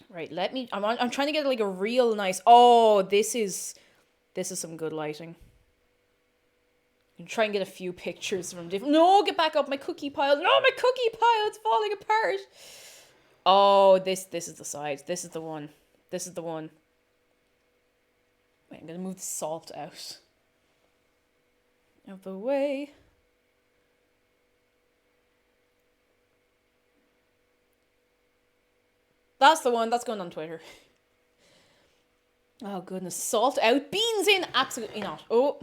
Right, I'm trying to get like a real nice, this is some good lighting. I'm trying to get a few pictures from different, no, get back up, my cookie pile. No, my cookie pile, it's falling apart. Oh, this is the side. This is the one. Wait, I'm gonna move the salt out of the way. That's the one. That's going on Twitter. Oh, goodness. Salt out. Beans in. Absolutely not. Oh.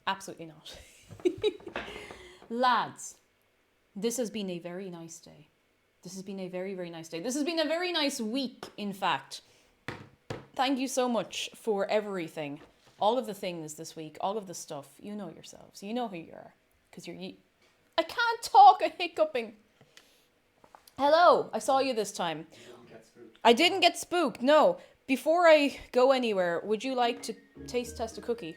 Absolutely not. Lads. This has been a very nice day. This has been a very, very nice day. This has been a very nice week, in fact. Thank you so much for everything. All of the things this week. All of the stuff. You know yourselves. You know who you are. Because you're... I can't talk. I'm hiccuping. Hello. I saw you this time. I didn't get spooked, no. Before I go anywhere, would you like to taste test a cookie?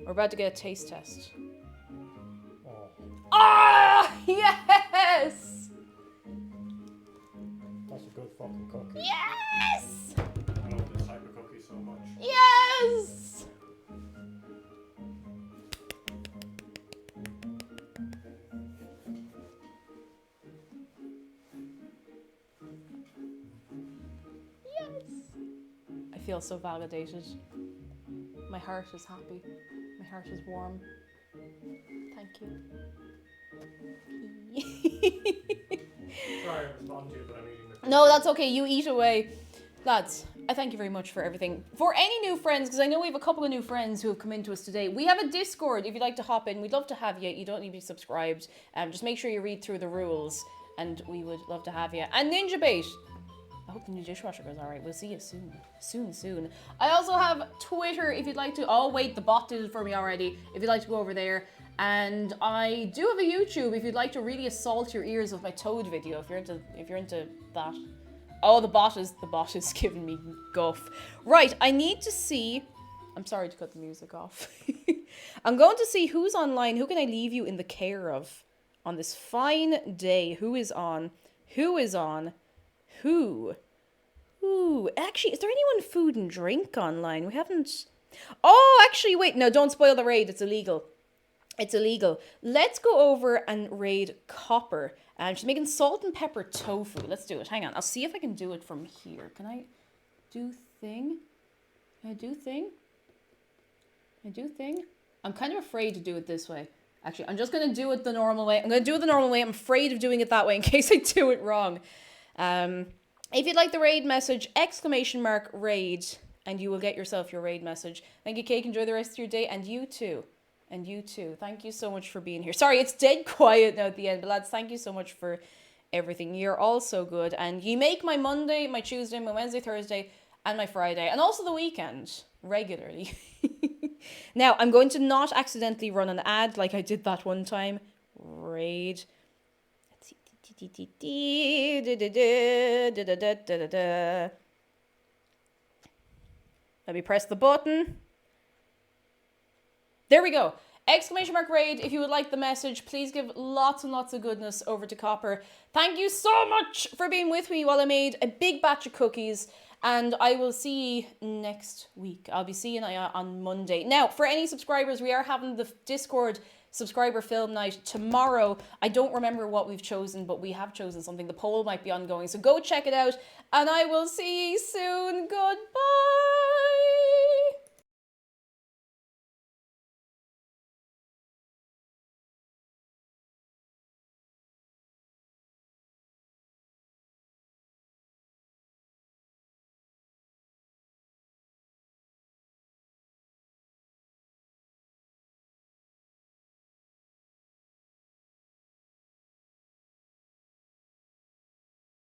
We're about to get a taste test. Oh. Ah! Yes! That's a good fucking cookie. Yes! I love this type of cookie so much. Yes! feel so validated. My heart is happy. My heart is warm. Thank you. Sorry, I respond to you, but I'm eating the No, that's okay. You eat away. Lads, I thank you very much for everything. For any new friends, because I know we have a couple of new friends who have come into us today, we have a Discord if you'd like to hop in. We'd love to have you. You don't need to be subscribed. Just make sure you read through the rules, and we would love to have you. And Ninja Bait, I hope the new dishwasher goes alright. We'll see you soon. Soon. I also have Twitter if you'd like to. Oh, wait, the bot did it for me already. If you'd like to go over there. And I do have a YouTube if you'd like to really assault your ears with my Toad video, if you're into that. Oh, the bot is giving me guff. Right, I need to see. I'm sorry to cut the music off. I'm going to see who's online. Who can I leave you in the care of on this fine day? Who is on? Who is on? Who? Ooh, actually, is there anyone food and drink online? We haven't. Oh, actually, wait. No, don't spoil the raid. It's illegal. It's illegal. Let's go over and raid Copper. She's making salt and pepper tofu. Let's do it. Hang on. I'll see if I can do it from here. Can I do thing? Can I do thing? Can I do thing? I'm kind of afraid to do it this way. Actually, I'm just going to do it the normal way. I'm going to do it the normal way. I'm afraid of doing it that way in case I do it wrong. If you'd like the raid message, !raid, and you will get yourself your raid message. Thank you, Cake. Enjoy the rest of your day. And you too. And you too. Thank you so much for being here. Sorry, it's dead quiet now at the end. But lads, thank you so much for everything. You're all so good. And you make my Monday, my Tuesday, my Wednesday, Thursday, and my Friday. And also the weekend. Regularly. Now, I'm going to not accidentally run an ad like I did that one time. Raid. Let's see. Let me press the button. There we go. !raid. If you would like the message, please give lots and lots of goodness over to Copper. Thank you so much for being with me while I made a big batch of cookies. And I will see you next week. I'll be seeing you on Monday. Now, for any subscribers, we are having the Discord subscriber film night tomorrow. I don't remember what we've chosen, but we have chosen something. The poll might be ongoing. So go check it out. And I will see you soon. Goodbye.